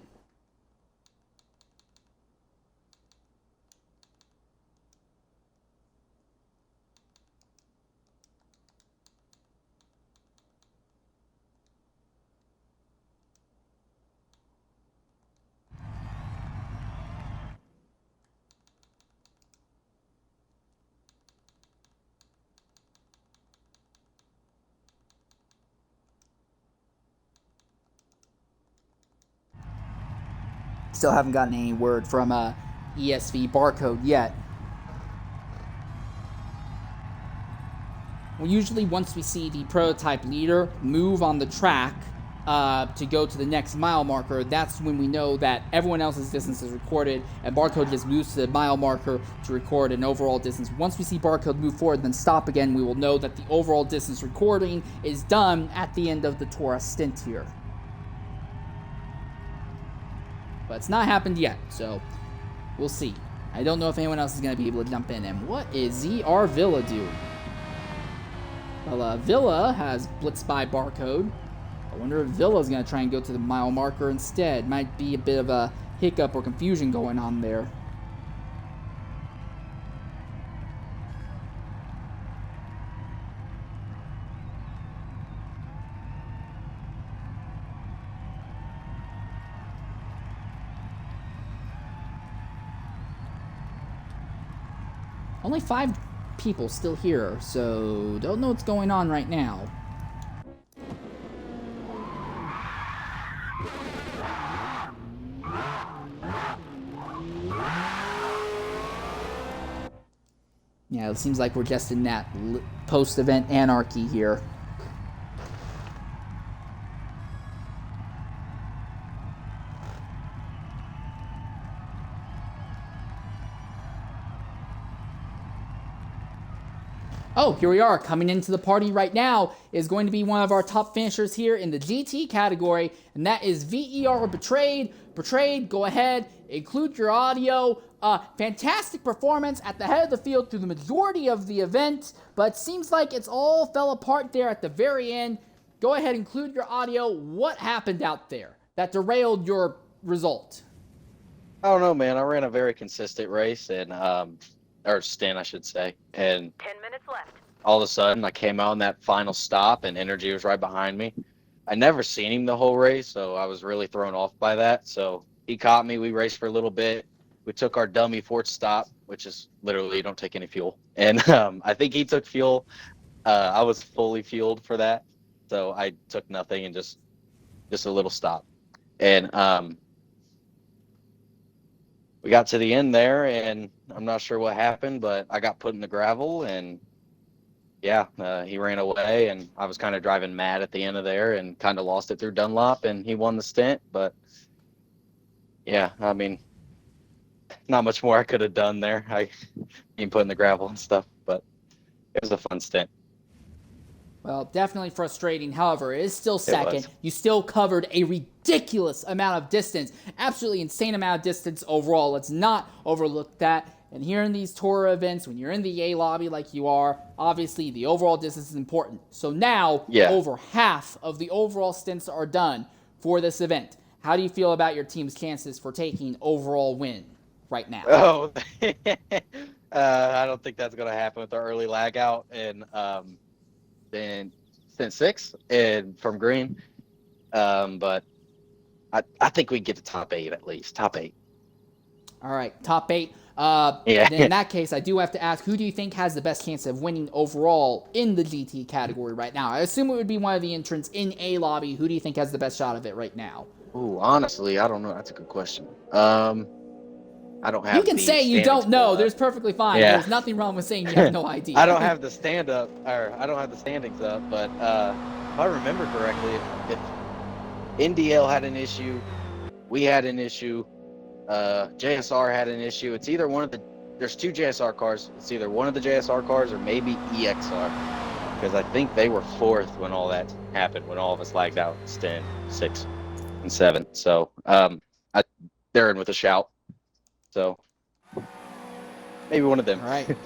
Speaker 1: Still haven't gotten any word from ESV Barcode yet. Well, usually once we see the prototype leader move on the track to go to the next mile marker, that's when we know that everyone else's distance is recorded, and Barcode just moves to the mile marker to record an overall distance. Once we see Barcode move forward, then stop again, we will know that the overall distance recording is done at the end of the TORA stint here. But it's not happened yet, so we'll see. I don't know if anyone else is going to be able to jump in. And what is ZR Villa doing? Well, Villa has blitzed by Barcode. I wonder if Villa's going to try and go to the mile marker instead. Might be a bit of a hiccup or confusion going on there. Only 5 people still here, so don't know what's going on right now. Yeah, it seems like we're just in that post-event anarchy here. Oh, here we are. Coming into the party right now is going to be one of our top finishers here in the GT category, and that is VER Betrayed. Betrayed, go ahead, include your audio. Fantastic performance at the head of the field through the majority of the event, but it seems like it's all fell apart there at the very end. Go ahead, include your audio. What happened out there that derailed your result?
Speaker 2: I don't know, man. I ran a very consistent race and or stint, I should say. And
Speaker 3: 10 minutes left.
Speaker 2: All of a sudden, I came out on that final stop, and Energy was right behind me. I never seen him the whole race, so I was really thrown off by that. So he caught me. We raced for a little bit. We took our dummy fourth stop, which is literally you don't take any fuel. And I think he took fuel. I was fully fueled for that, so I took nothing and just a little stop. And we got to the end there, and I'm not sure what happened, but I got put in the gravel, and yeah, he ran away, and I was kind of driving mad at the end of there and kind of lost it through Dunlop, and he won the stint. But yeah, I mean, not much more I could have done there. I being put in the gravel and stuff, but it was a fun stint.
Speaker 1: Well, definitely frustrating. However, it is still second. You still covered a ridiculous amount of distance. Absolutely insane amount of distance overall. Let's not overlook that. And here in these TORA events, when you're in the A lobby like you are, obviously the overall distance is important. So now, over half of the overall stints are done for this event. How do you feel about your team's chances for taking overall win right now?
Speaker 2: Oh, I don't think that's going to happen with the early lag out and stint 6 and from green. But I think we get to top 8 at least. Top 8.
Speaker 1: All right, top 8.
Speaker 2: Yeah.
Speaker 1: In that case, I do have to ask, who do you think has the best chance of winning overall in the GT category right now? I assume it would be one of the entrants in A lobby. Who do you think has the best shot of it right now?
Speaker 2: Ooh, honestly, I don't know. That's a good question. I don't have.
Speaker 1: You can say you don't know. There's perfectly fine.
Speaker 2: Yeah.
Speaker 1: There's nothing wrong with saying you have no idea.
Speaker 2: I don't have the stand up, or I don't have the standings up, but if I remember correctly, if NDL had an issue, we had an issue, JSR had an issue. It's either one of the. There's two JSR cars. It's either one of the JSR cars or maybe EXR, because I think they were fourth when all that happened. When all of us lagged out, Stint 6 and 7. So they're in with a shout. So maybe one of them.
Speaker 1: All right. All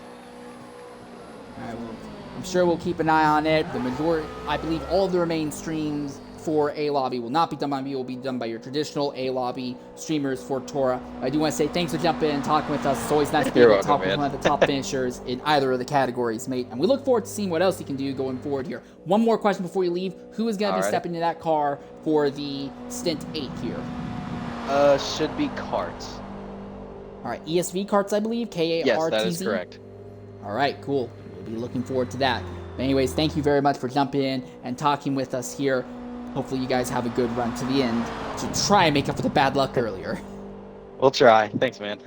Speaker 1: right. Well, I'm sure we'll keep an eye on it. The majority, I believe, all of the remaining streams for A Lobby will not be done by me. Will be done by your traditional A Lobby streamers for TORA. I do want to say thanks for jumping in and talking with us. It's always nice to be able to talk with one of the top finishers in either of the categories, mate. And we look forward to seeing what else you can do going forward here. One more question before you leave: who is going to be stepping into that car for the Stint 8 here?
Speaker 2: Should be Carts.
Speaker 1: All right, ESV Carts, I believe. KARTZ.
Speaker 2: Yes, that is correct.
Speaker 1: All right, cool. We'll be looking forward to that. But anyways, thank you very much for jumping in and talking with us here. Hopefully you guys have a good run to the end to try and make up for the bad luck earlier.
Speaker 2: We'll try. Thanks, man.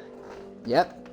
Speaker 1: Yep.